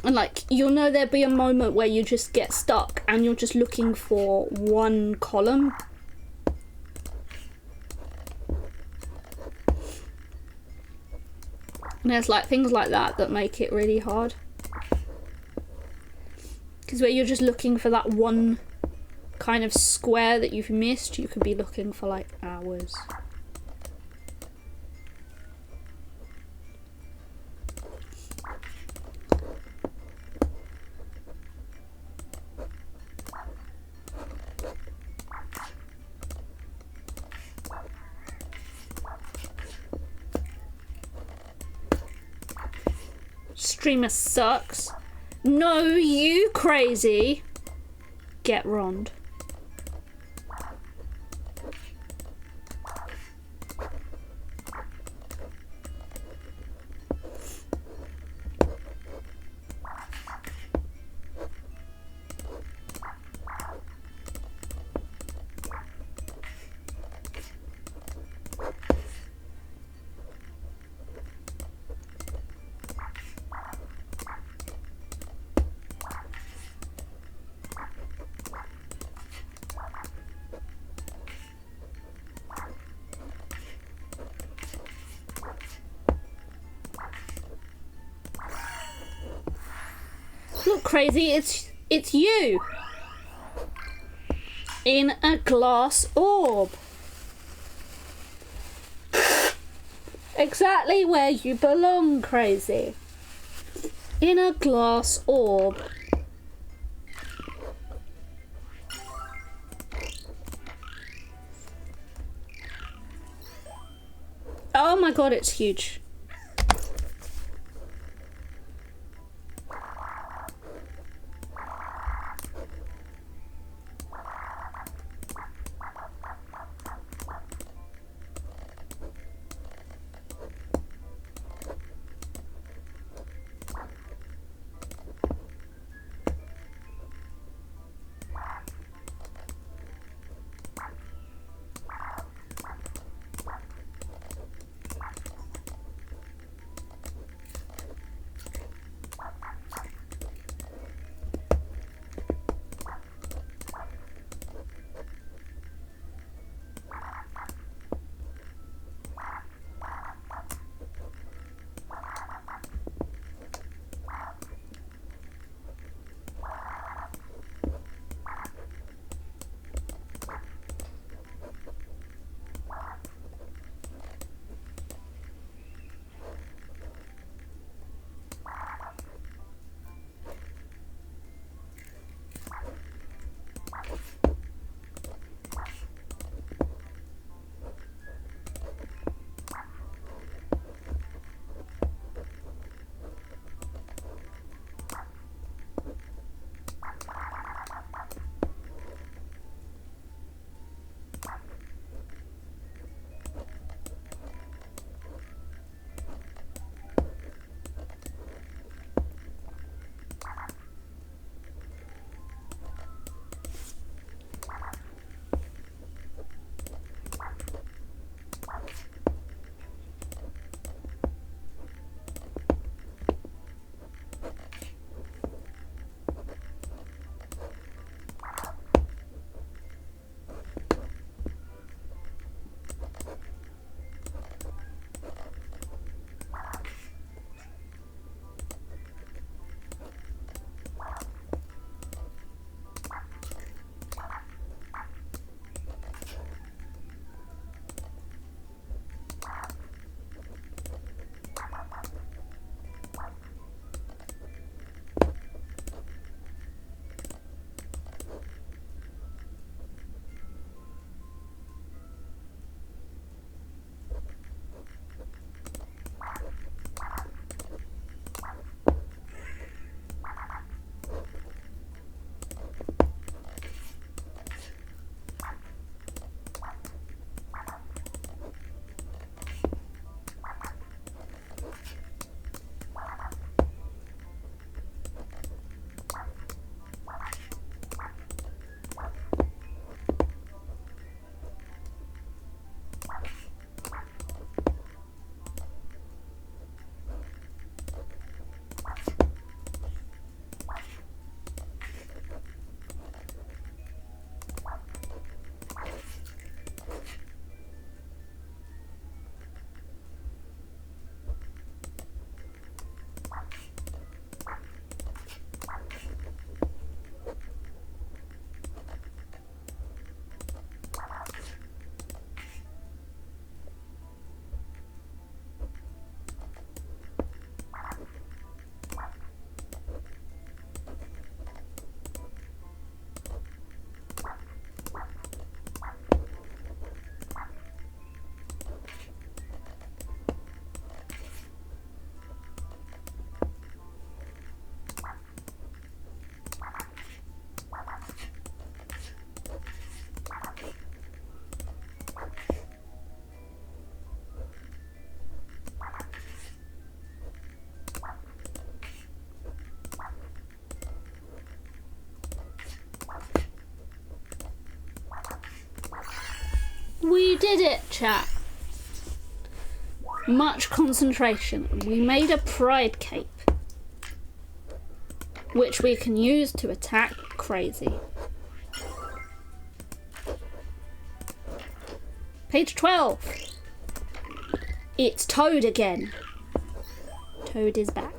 And like, you'll know there'll be a moment where you just get stuck and you're just looking for one column. And there's like things like that make it really hard. Because where you're just looking for that one kind of square that you've missed, you could be looking for like hours. Streamer sucks. No, you crazy. Get Rond. Look, Crazy, it's you. In a glass orb. Exactly where you belong, Crazy. In a glass orb. Oh my god, it's huge. We did it, chat. Much concentration. We made a pride cape, which we can use to attack Crazy. Page 12. It's Toad again. Toad is back.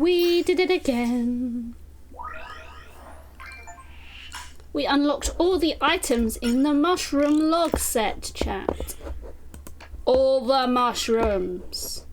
We did it again. We unlocked all the items in the mushroom log set, chat. All the mushrooms.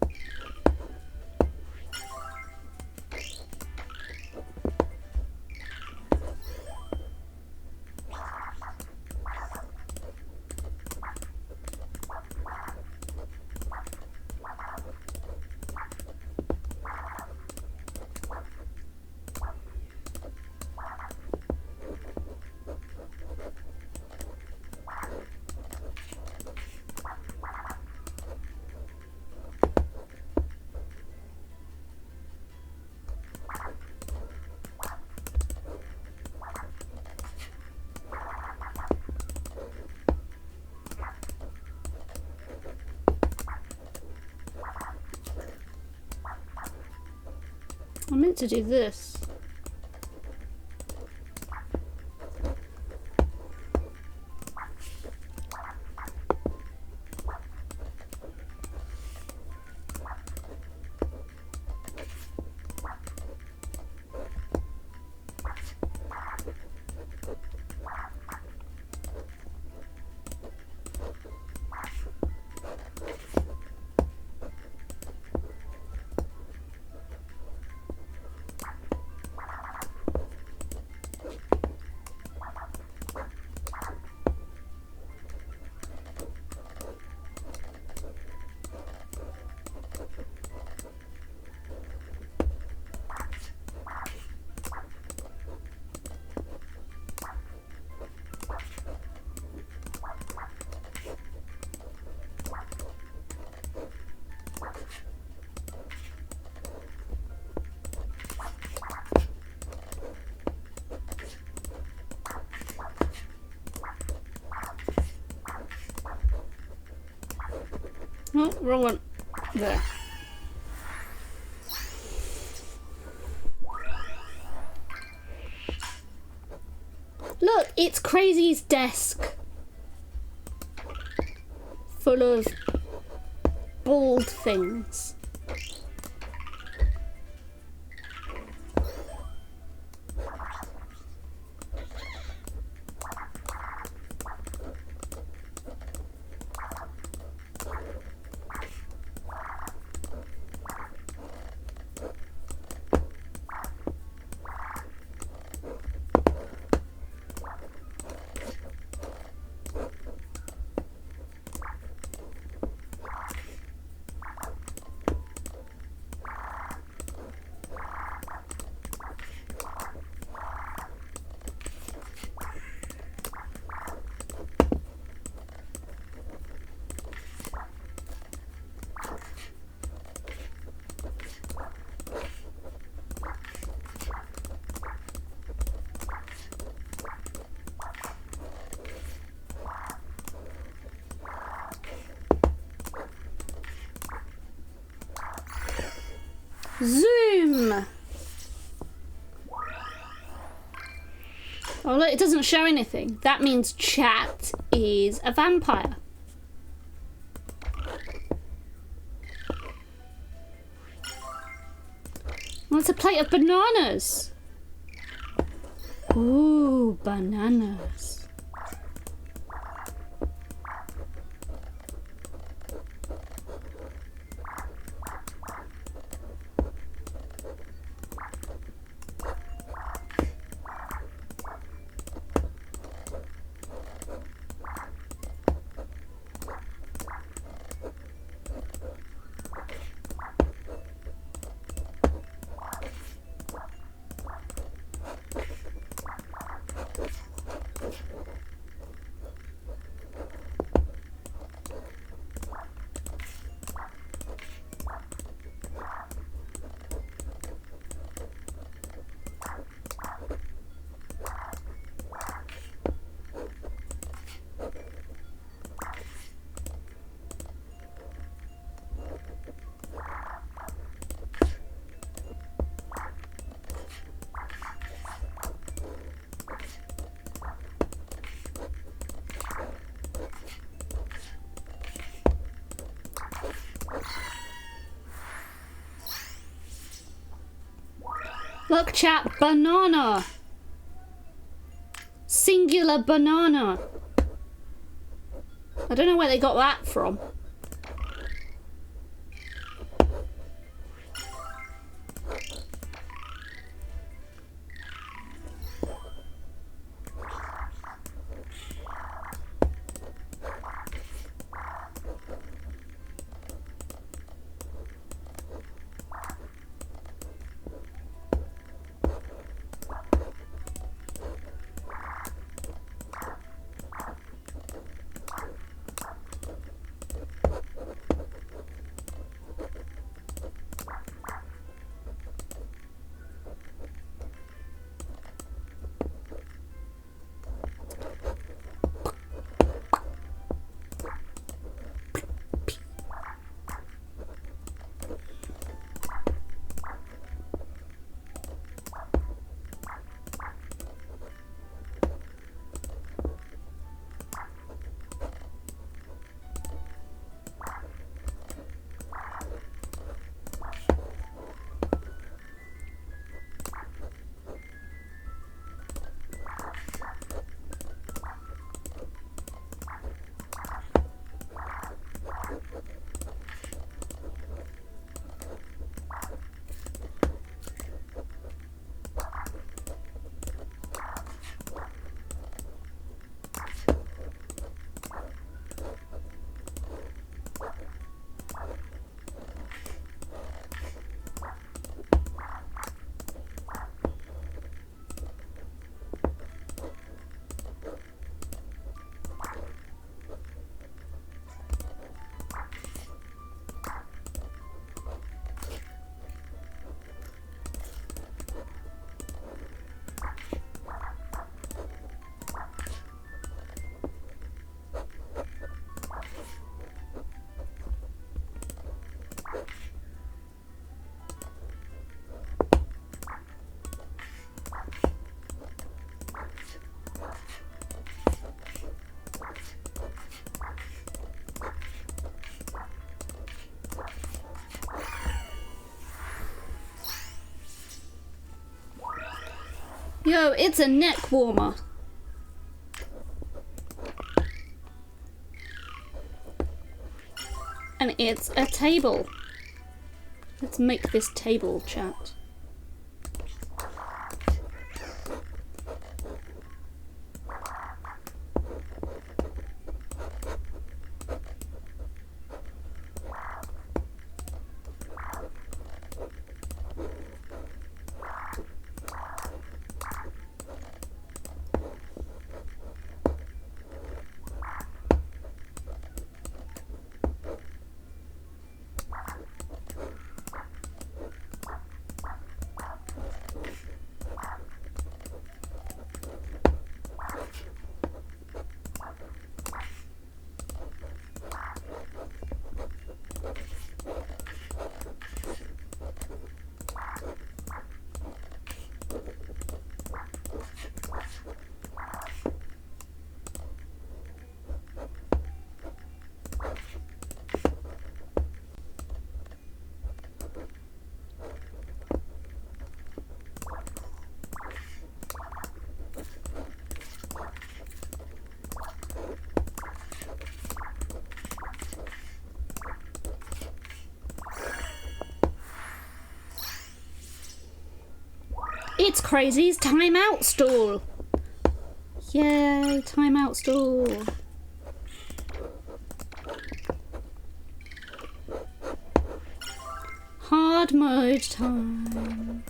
I meant to do this. Oh, wrong one. There. Look, it's Crazy's desk. Full of bald things. Zoom! Oh look, it doesn't show anything. That means chat is a vampire. Oh, it's a plate of bananas. Ooh, bananas. Look, chat, banana. Singular banana. I don't know where they got that from. Yo, it's a neck warmer. And it's a table. Let's make this table, chat. It's Crazy's timeout stall. Yay, timeout stall. Hard mode time.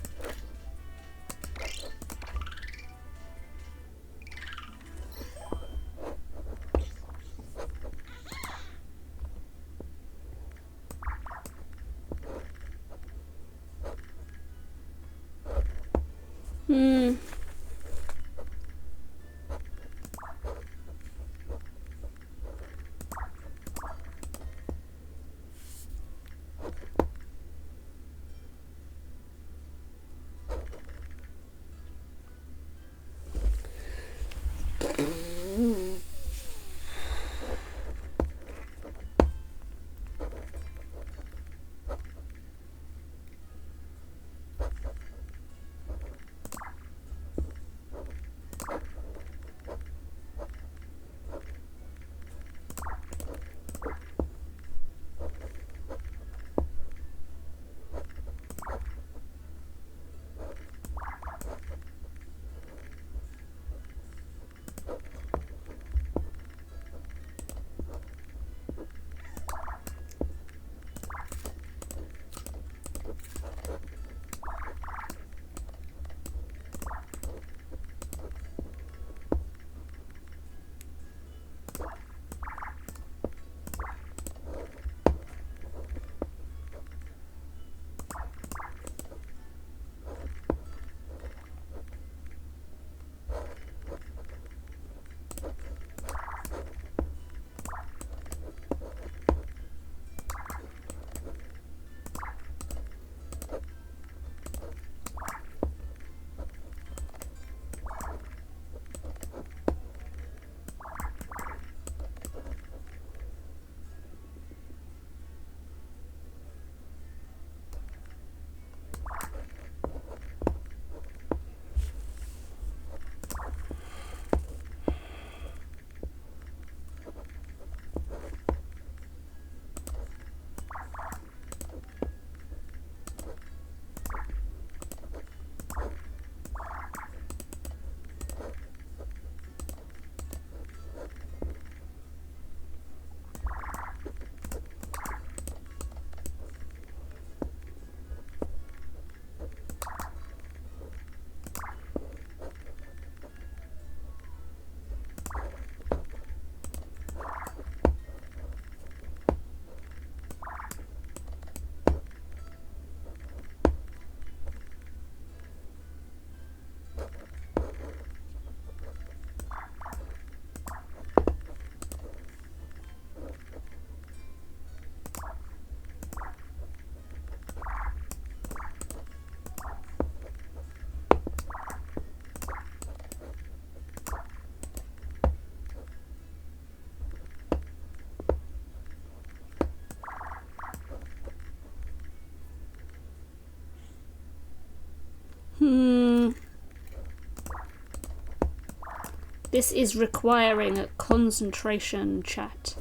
This is requiring a concentration chat.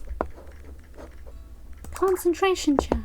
Concentration chat.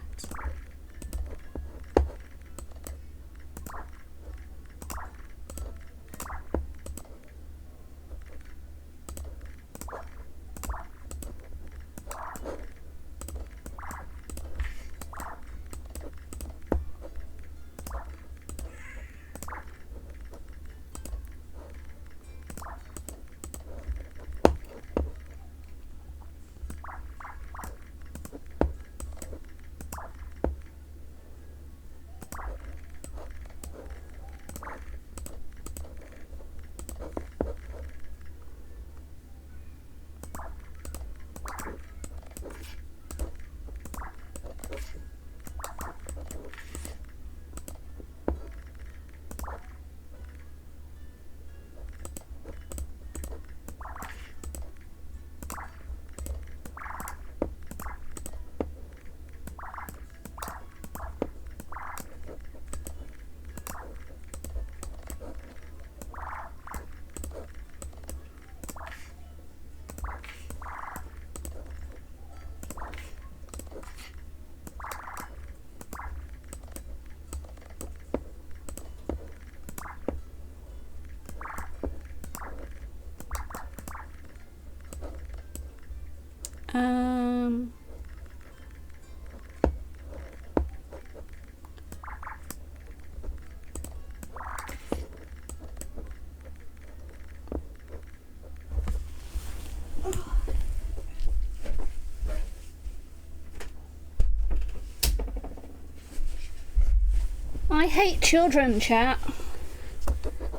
I hate children, chat.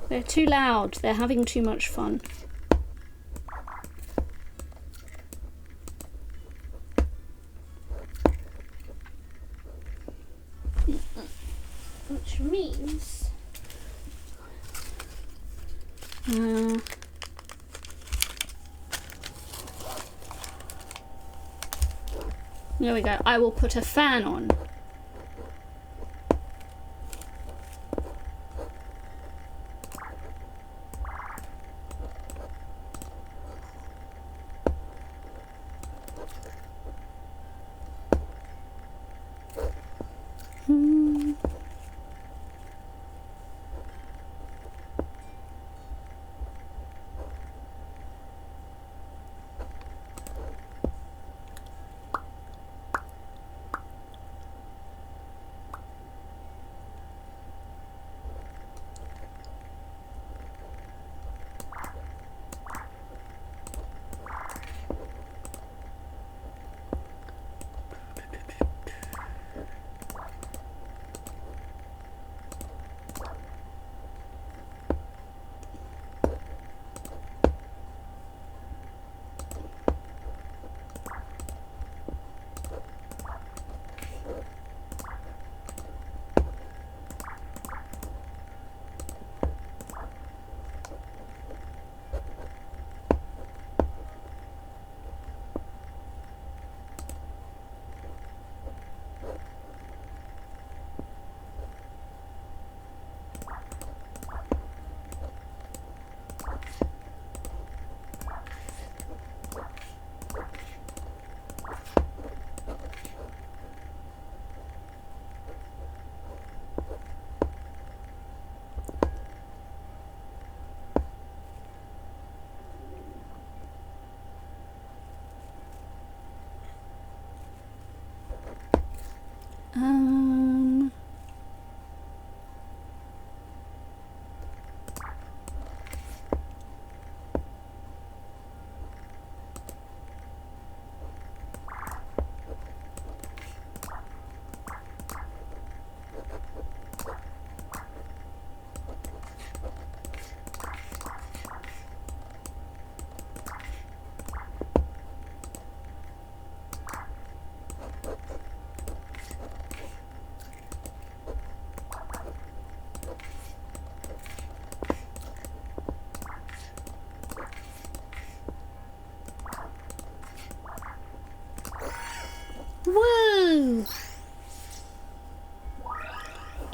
They're too loud. They're having too much fun. Which means... there we go. I will put a fan on.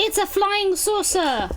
It's a flying saucer!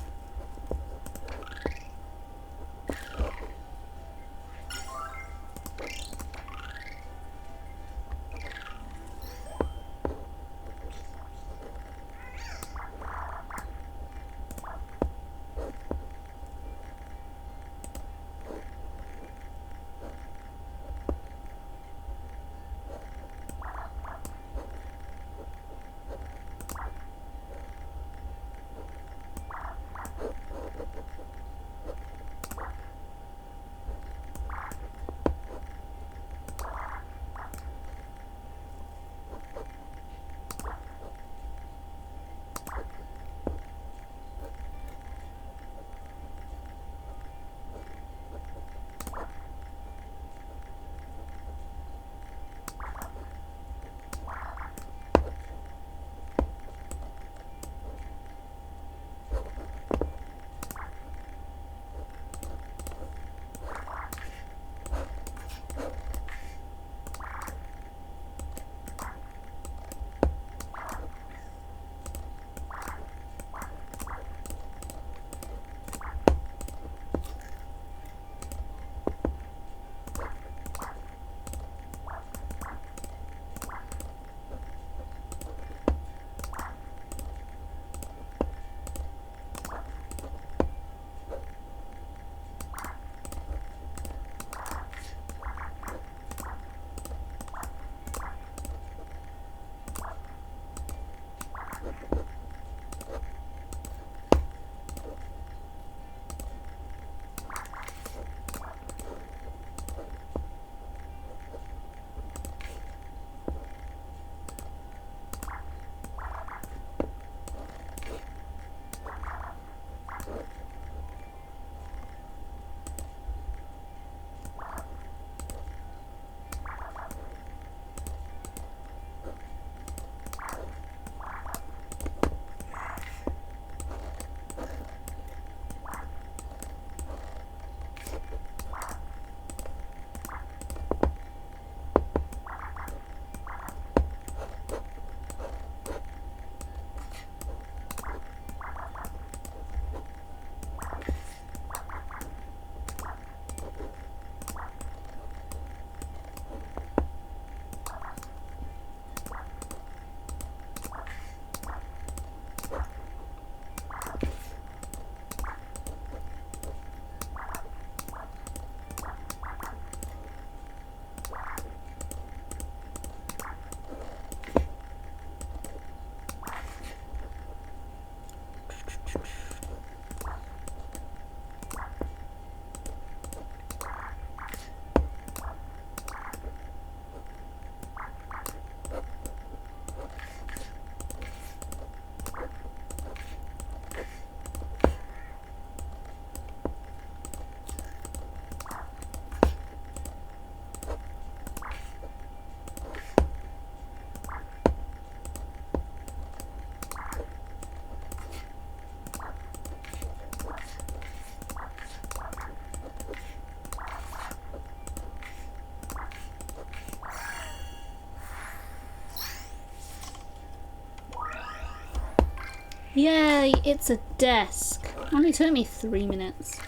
Yay, it's a desk. Only took me 3 minutes.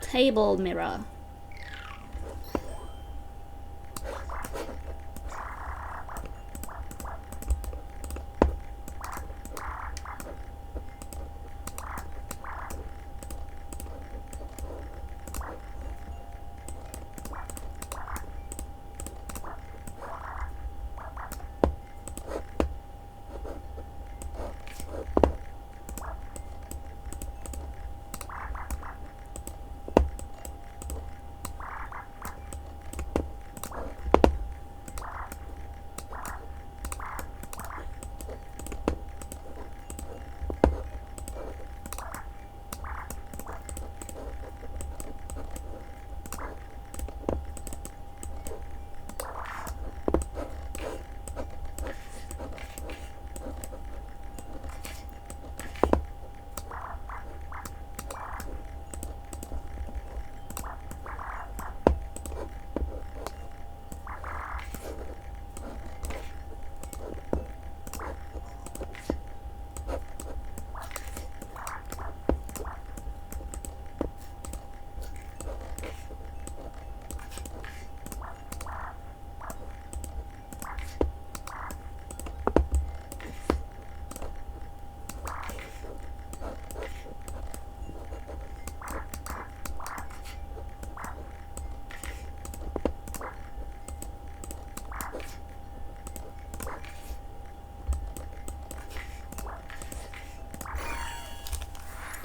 Table mirror.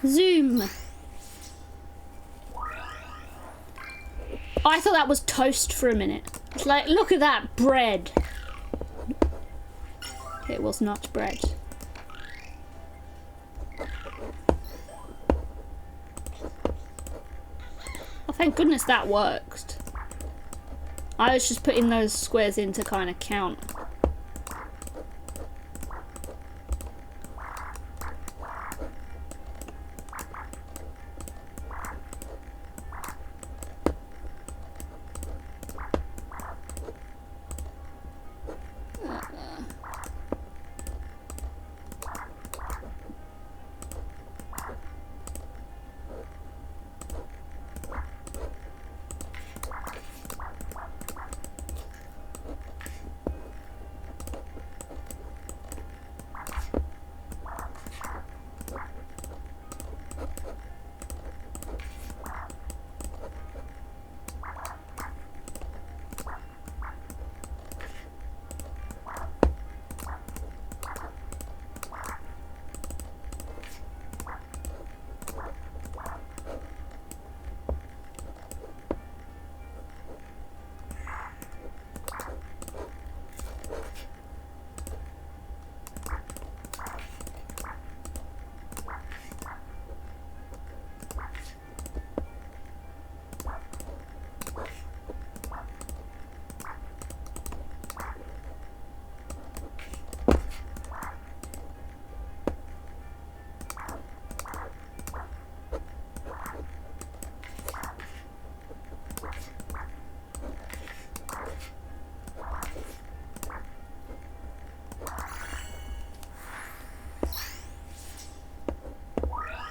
Zoom. I thought that was toast for a minute. It's like, look at that bread. It was not bread. Oh, thank goodness that worked. I was just putting those squares in to kind of count.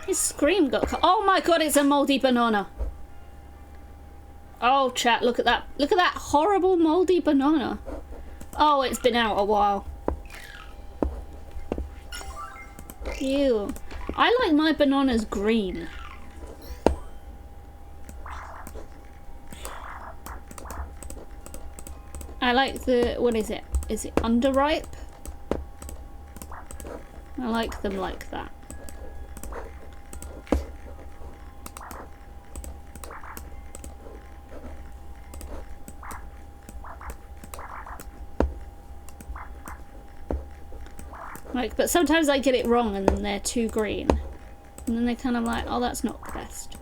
His scream got cut. Oh my god, it's a moldy banana. Oh chat, look at that. Look at that horrible moldy banana. Oh, it's been out a while. Ew. I like my bananas green. I like the, what is it? Is it underripe? I like them like that. Like, but sometimes I get it wrong and then they're too green. And then they're kind of like, oh, that's not the best.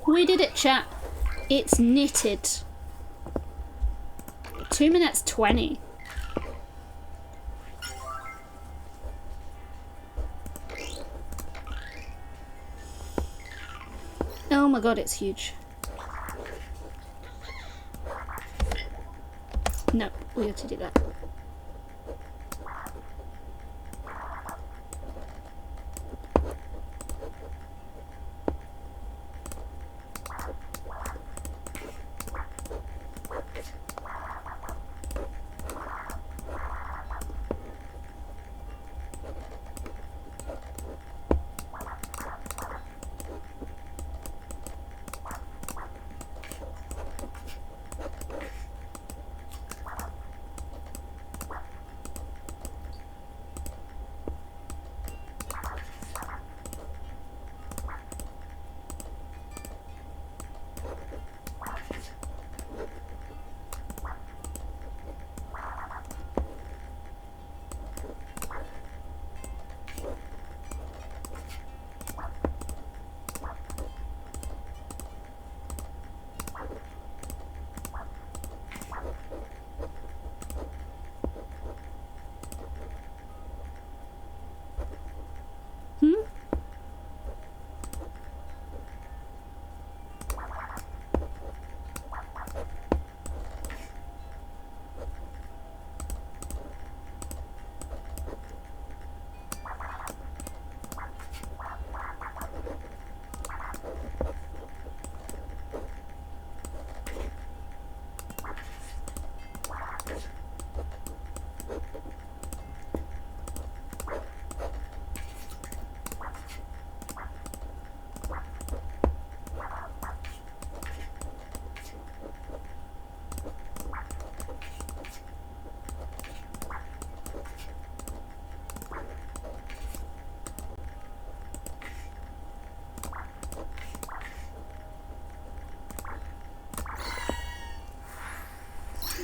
We did it, chat. It's knitted. 2 minutes 20. Oh my god, it's huge. No, we have to do that.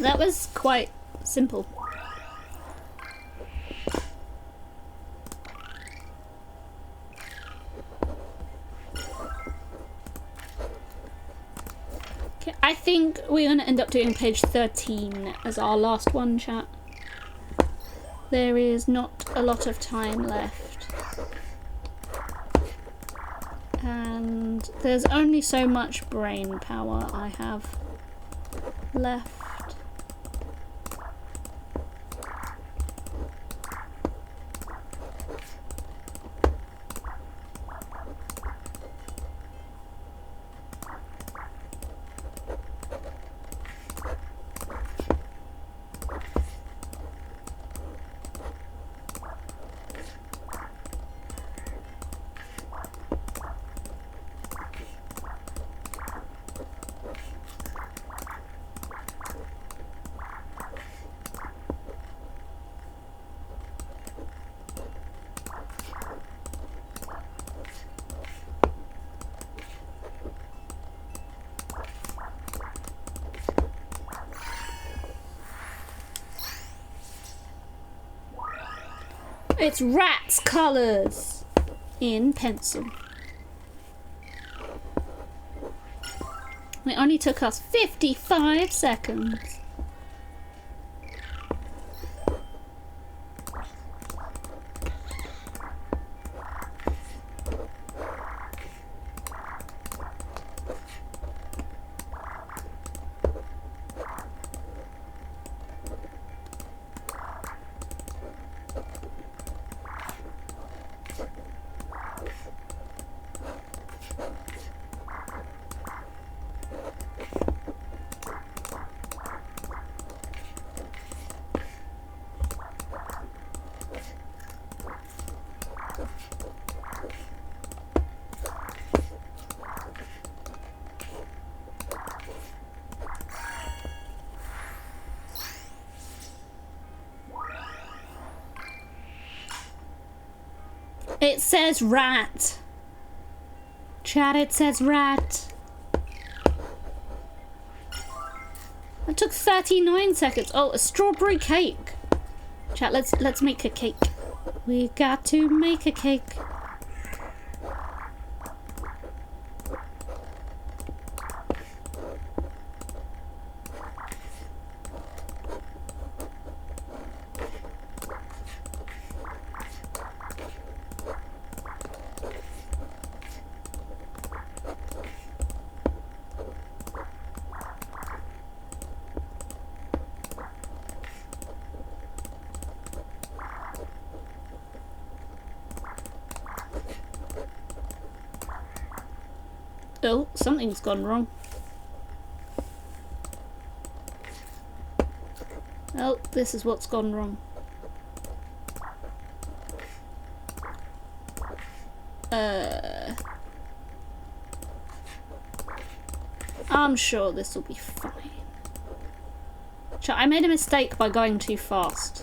That was quite simple. Okay, I think we're going to end up doing page 13 as our last one, chat. There is not a lot of time left. And there's only so much brain power I have left. It's rat's colours in pencil. It only took us 55 seconds. It says rat. Chat, it says rat. It took 39 seconds. Oh, a strawberry cake. Chat, let's make a cake. We got to make a cake. Oh, something's gone wrong. Oh, this is what's gone wrong. I'm sure this will be fine. I made a mistake by going too fast.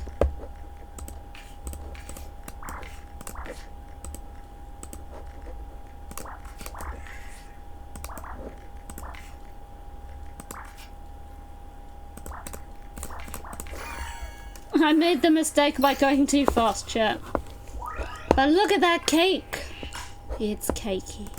I made the mistake by going too fast, chat. But look at that cake! It's cakey.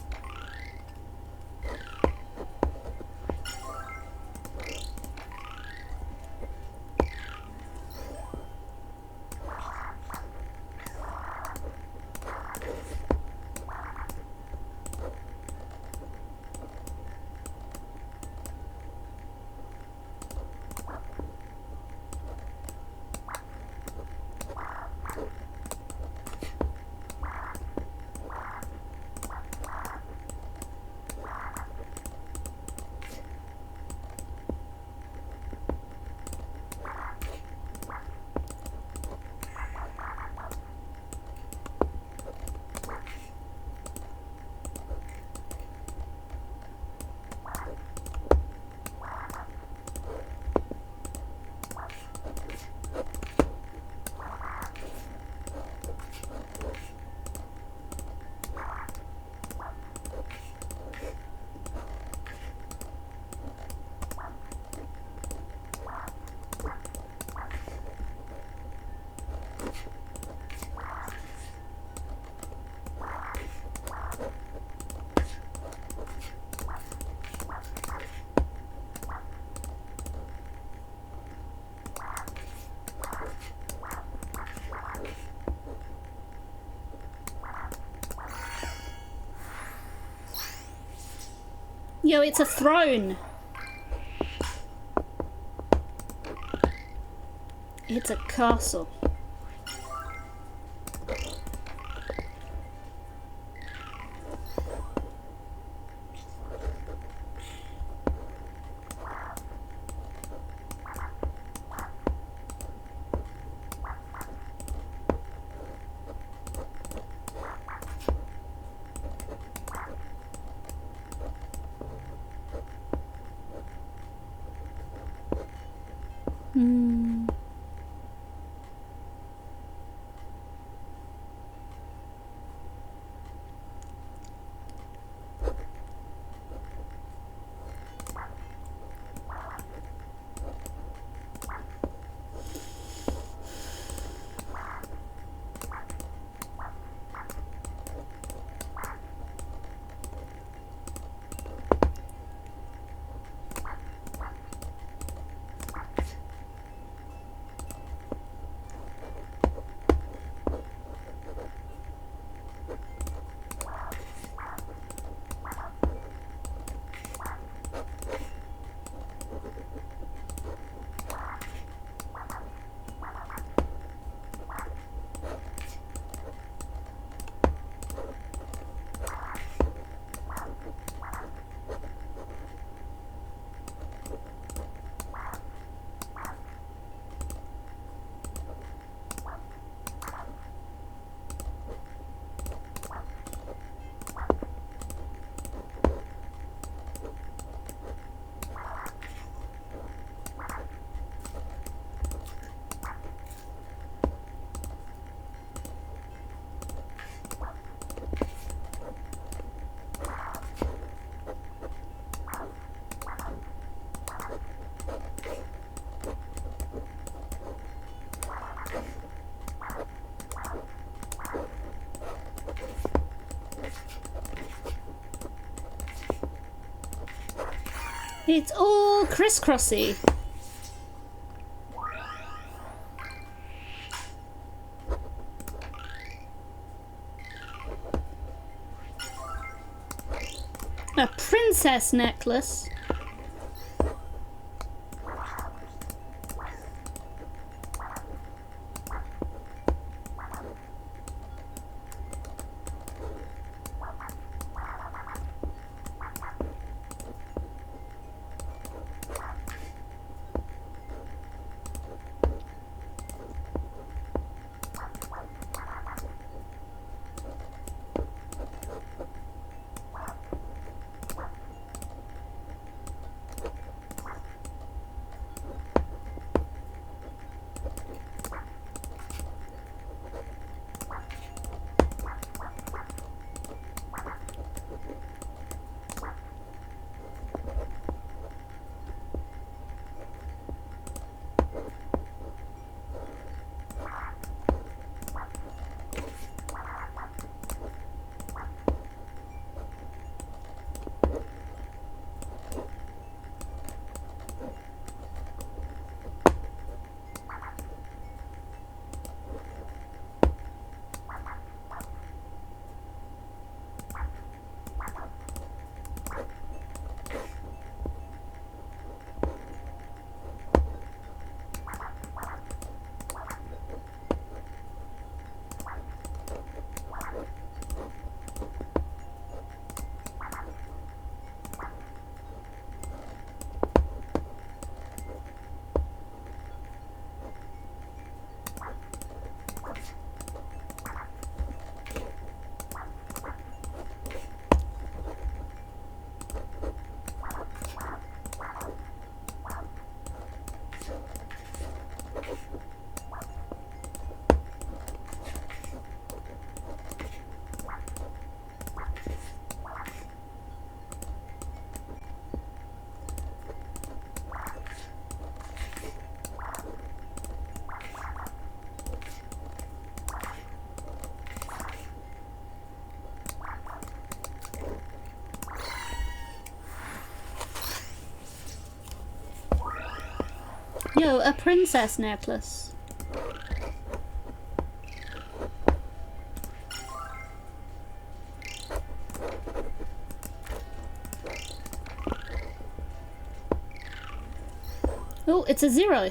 Yo, it's a throne. It's a castle. It's all crisscrossy. A princess necklace. Yo, a princess necklace. Oh, it's a 0.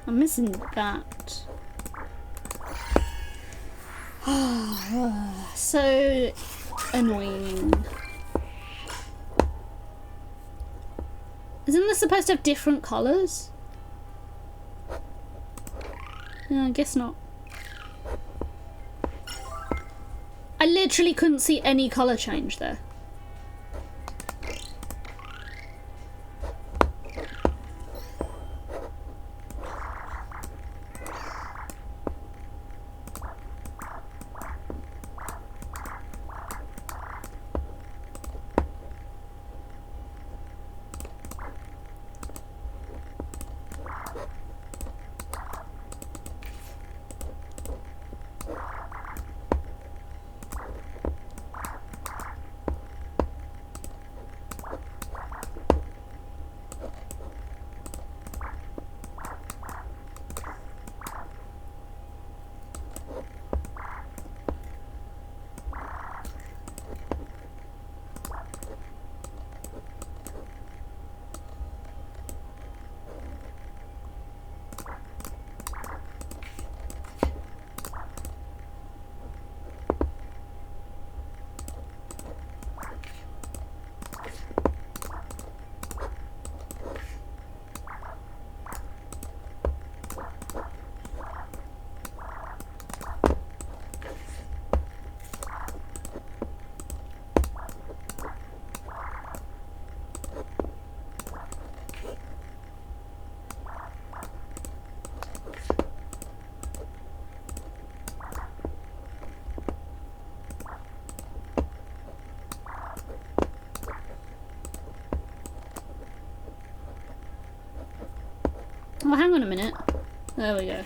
I'm missing that. So annoying. Isn't this supposed to have different colours? I guess not. I literally couldn't see any colour change there. Oh, hang on a minute. There we go.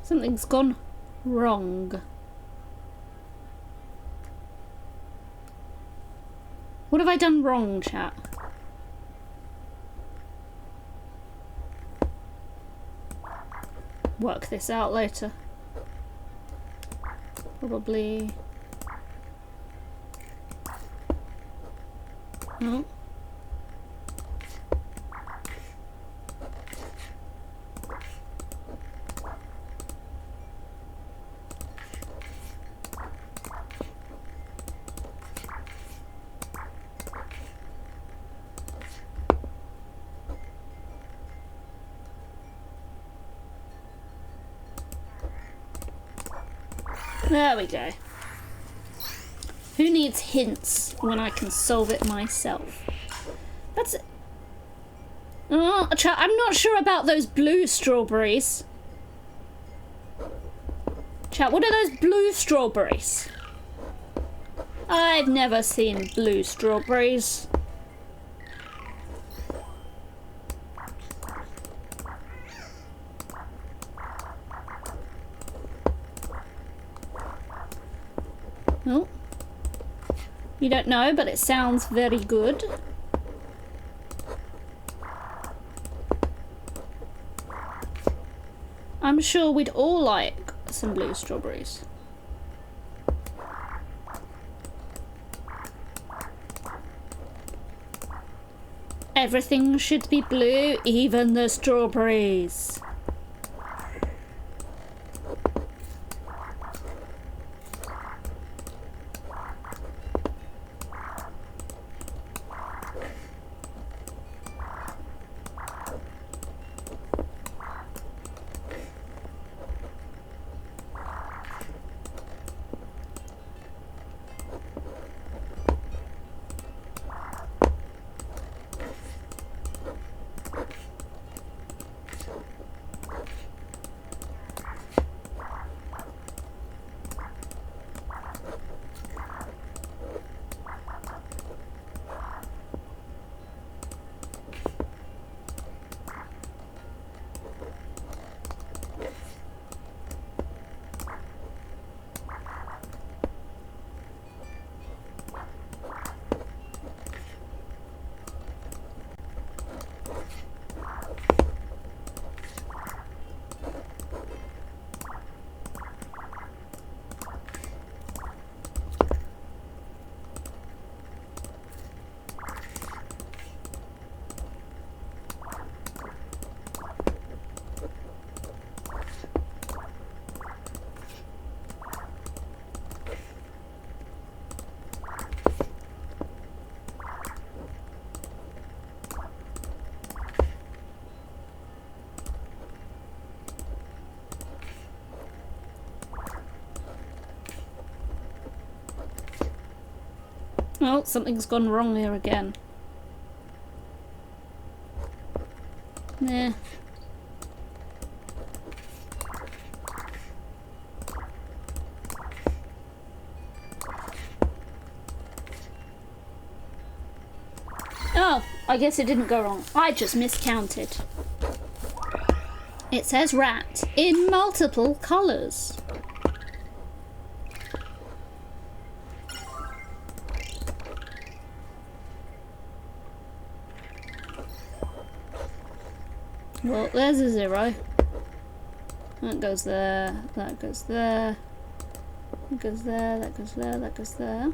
Something's gone wrong. What have I done wrong, chat? Work this out later. Probably... Oh. There we go. Who needs hints when I can solve it myself? That's... Oh, I'm not sure about those blue strawberries. Chat, what are those blue strawberries? I've never seen blue strawberries. Oh. You don't know, but it sounds very good. I'm sure we'd all like some blue strawberries. Everything should be blue, even the strawberries. Oh, something's gone wrong here again. Nah. Oh, I guess it didn't go wrong. I just miscounted. It says rat in multiple colours. Well, there's a 0. That goes there, that goes there, that goes there, that goes there, that goes there.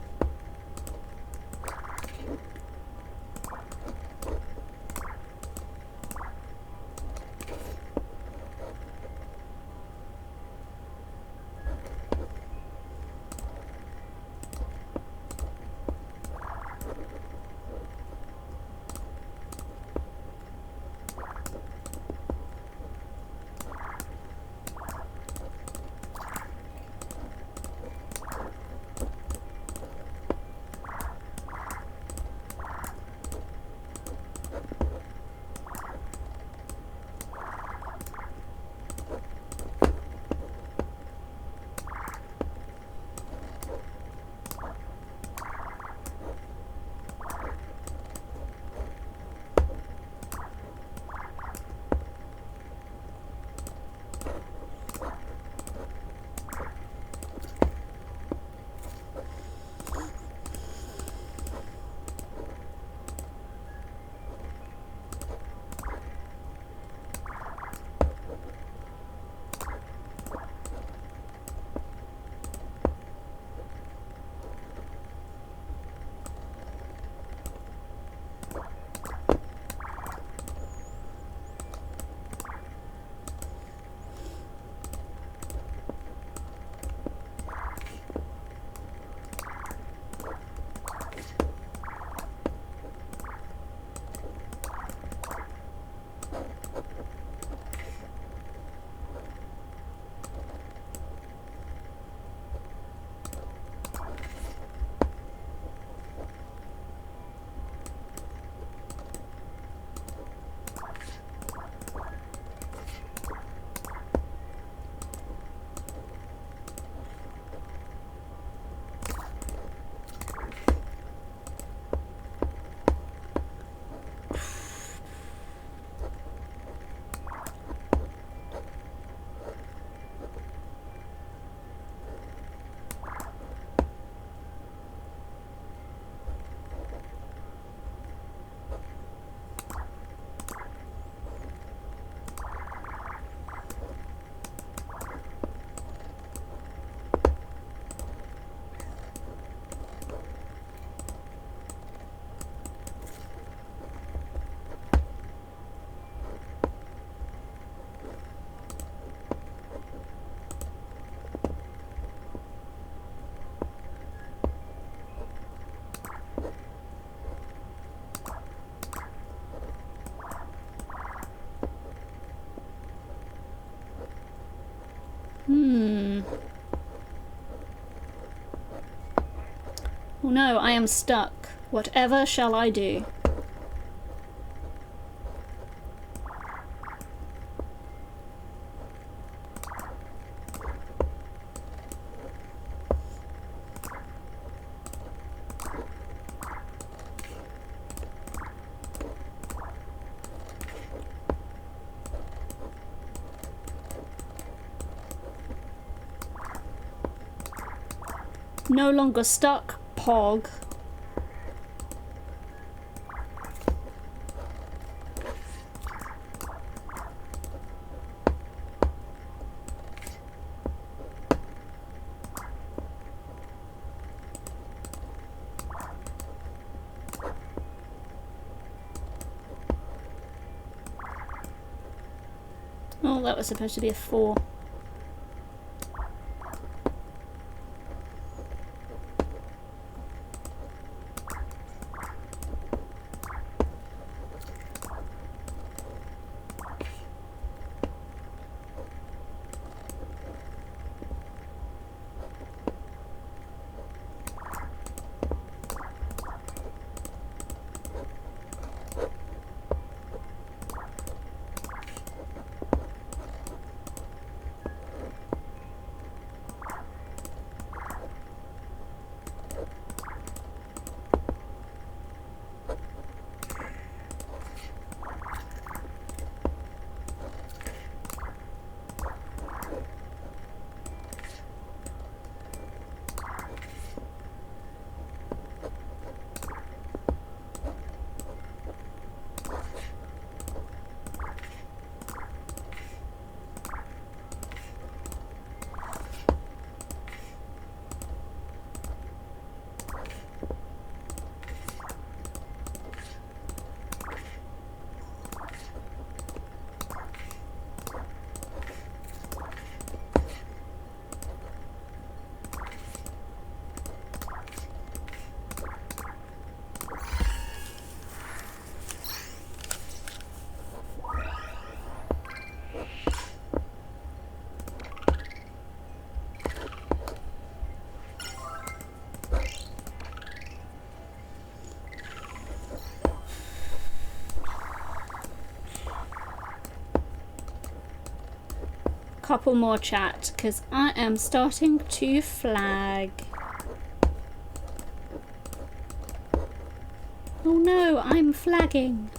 Oh no, I am stuck. Whatever shall I do? No longer stuck, Pog. Oh, that was supposed to be a 4. Couple more chat, because I am starting to flag. Oh no, I'm flagging.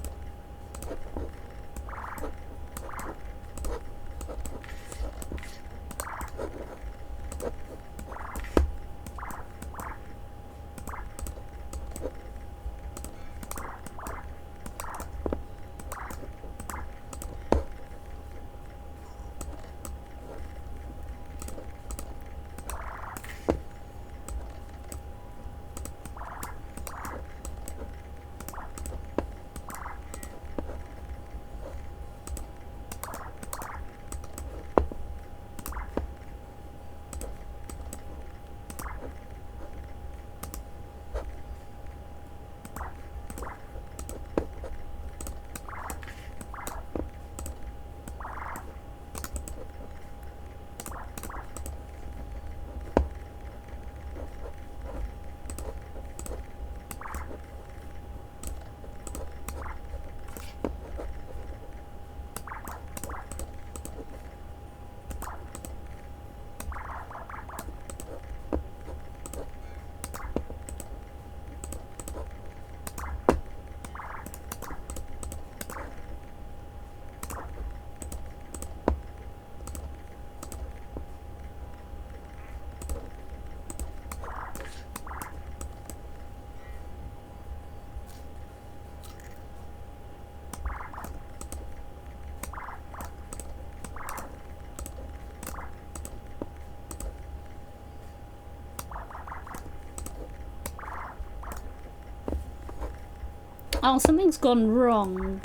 Oh, something's gone wrong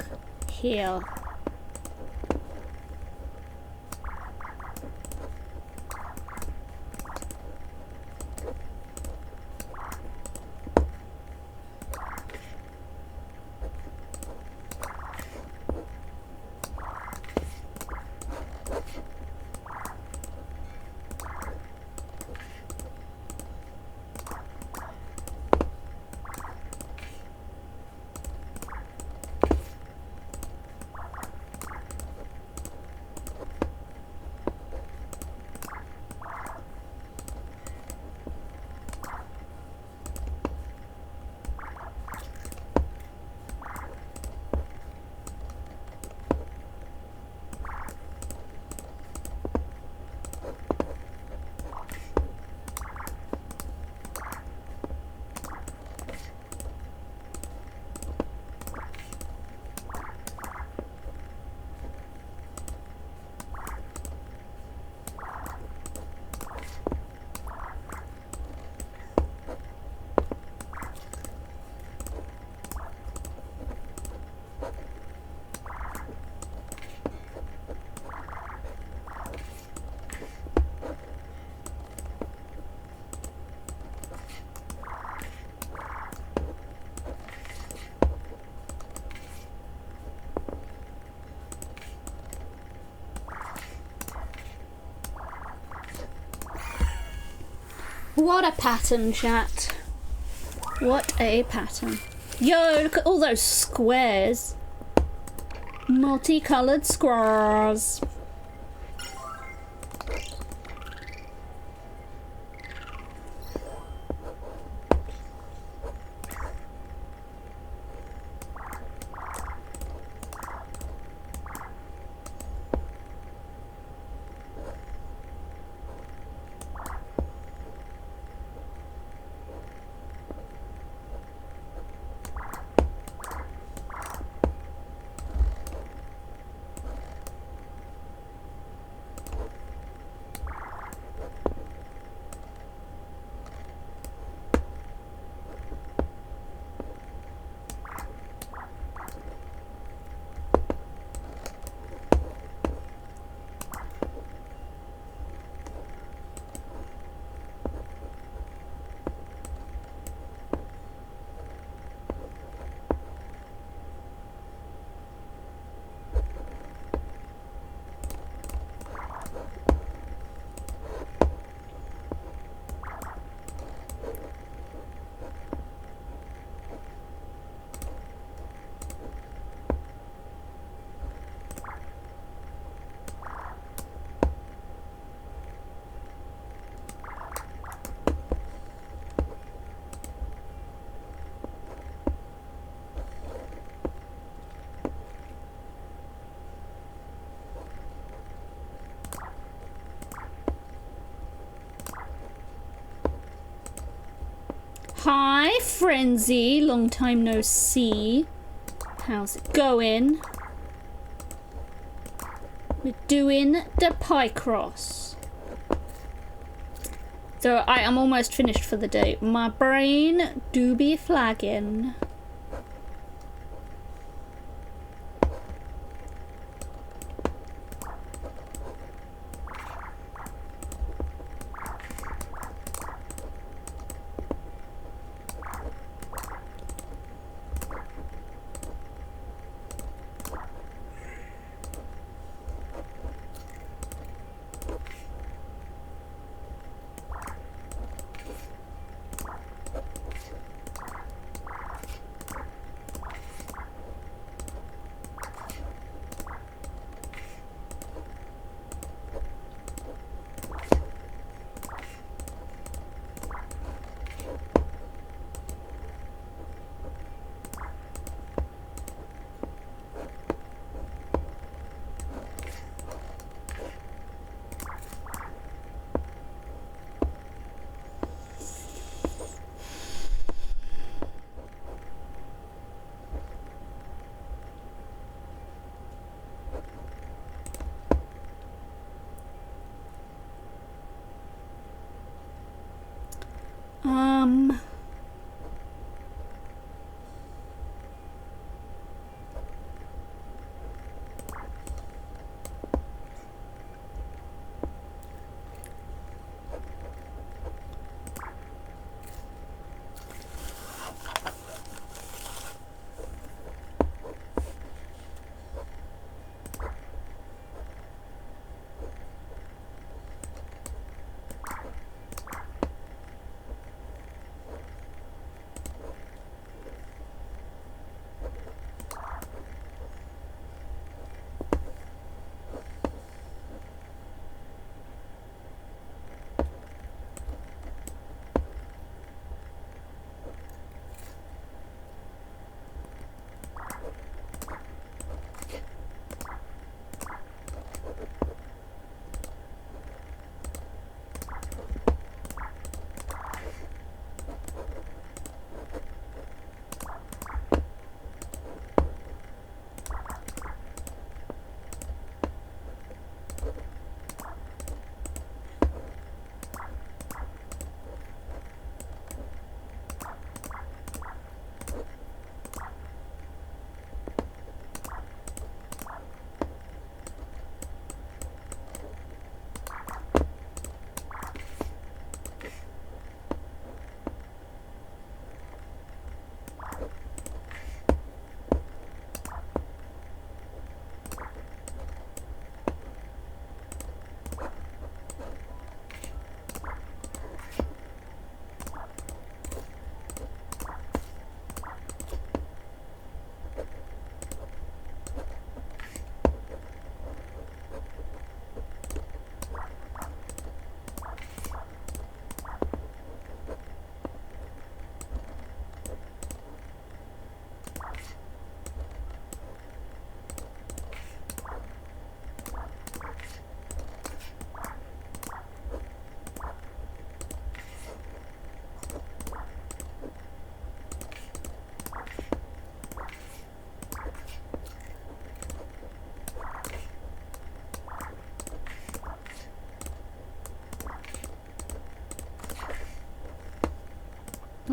here. What a pattern, chat. What a pattern. Yo, look at all those squares. Multicolored squares. Hi, Frenzy. Long time no see. How's it going? We're doing the Picross. So I am almost finished for the day. My brain do be flagging.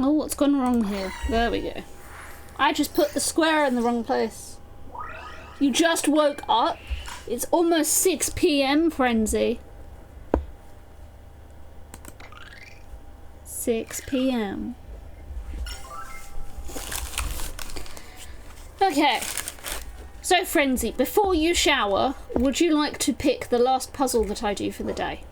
Oh, what's gone wrong here? There we go. I just put the square in the wrong place. You just woke up? It's almost 6 PM, Frenzy. 6 PM. Okay. So, Frenzy, before you shower, would you like to pick the last puzzle that I do for the day?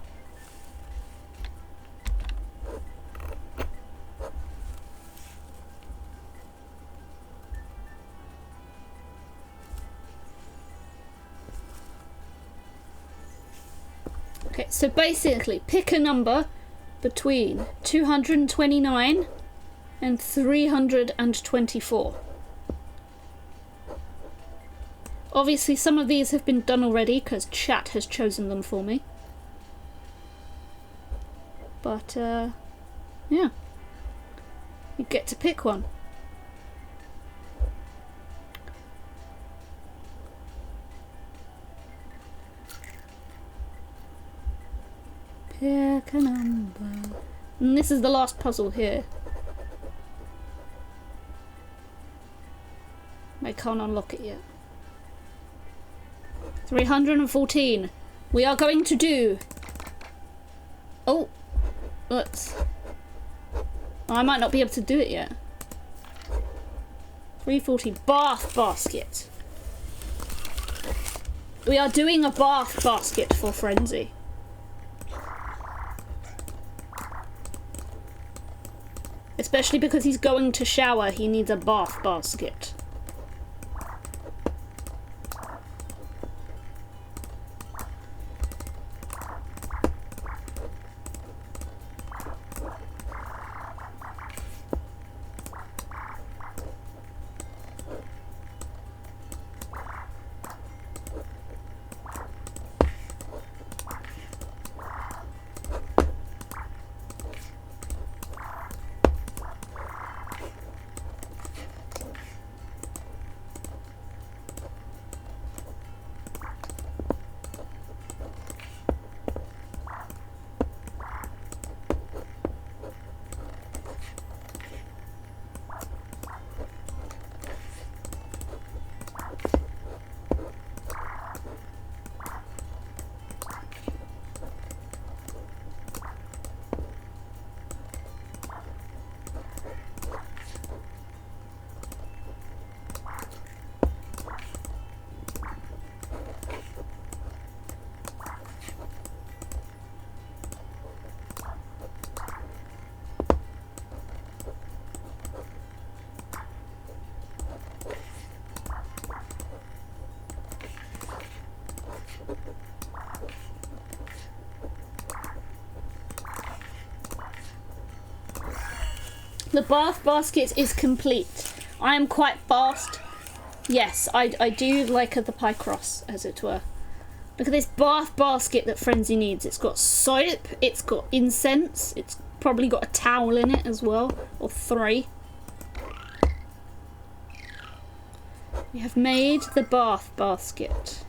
Okay, so basically, pick a number between 229 and 324. Obviously, some of these have been done already because chat has chosen them for me. But, yeah. You get to pick one. Pick a number. And this is the last puzzle here. I can't unlock it yet. 314. We are going to do... Oh! Let's... I might not be able to do it yet. 340. Bath basket. We are doing a bath basket for Frenzy. Especially because he's going to shower, he needs a bath basket. The bath basket is complete. I am quite fast. Yes, I do like the Picross, as it were. Look at this bath basket that Frenzy needs. It's got soap, it's got incense, it's probably got a towel in it as well, or 3. We have made the bath basket.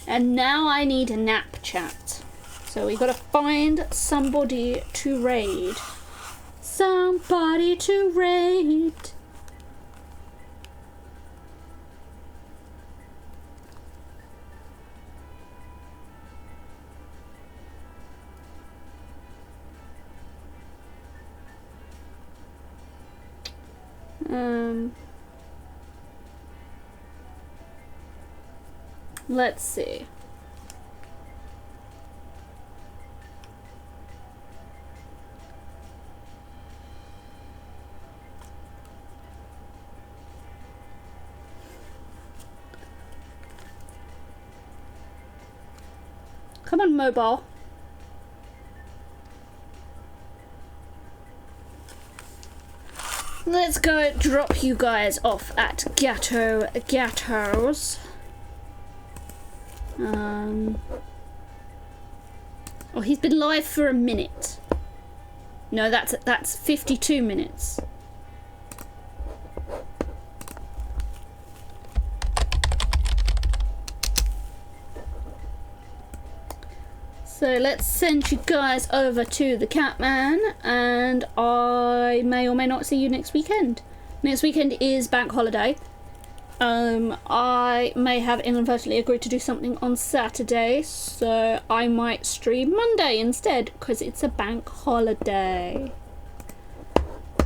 And now I need a nap chat. So we gotta find somebody to raid. Somebody to raid. Let's see. Come on, mobile. Let's go drop you guys off at Gatto's. Oh, he's been live for a minute. No, that's 52 minutes. So let's send you guys over to the Catman, and I may or may not see you next weekend. Next weekend is bank holiday. I may have inadvertently agreed to do something on Saturday, so I might stream Monday instead, because it's a bank holiday.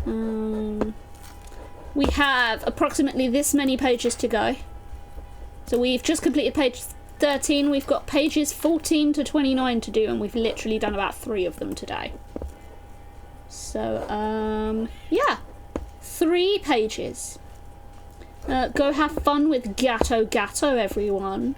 We have approximately this many pages to go. So we've just completed page 13, we've got pages 14 to 29 to do, and we've literally done about 3 of them today. So, yeah. 3 pages. Go have fun with Gatto Gatto, everyone.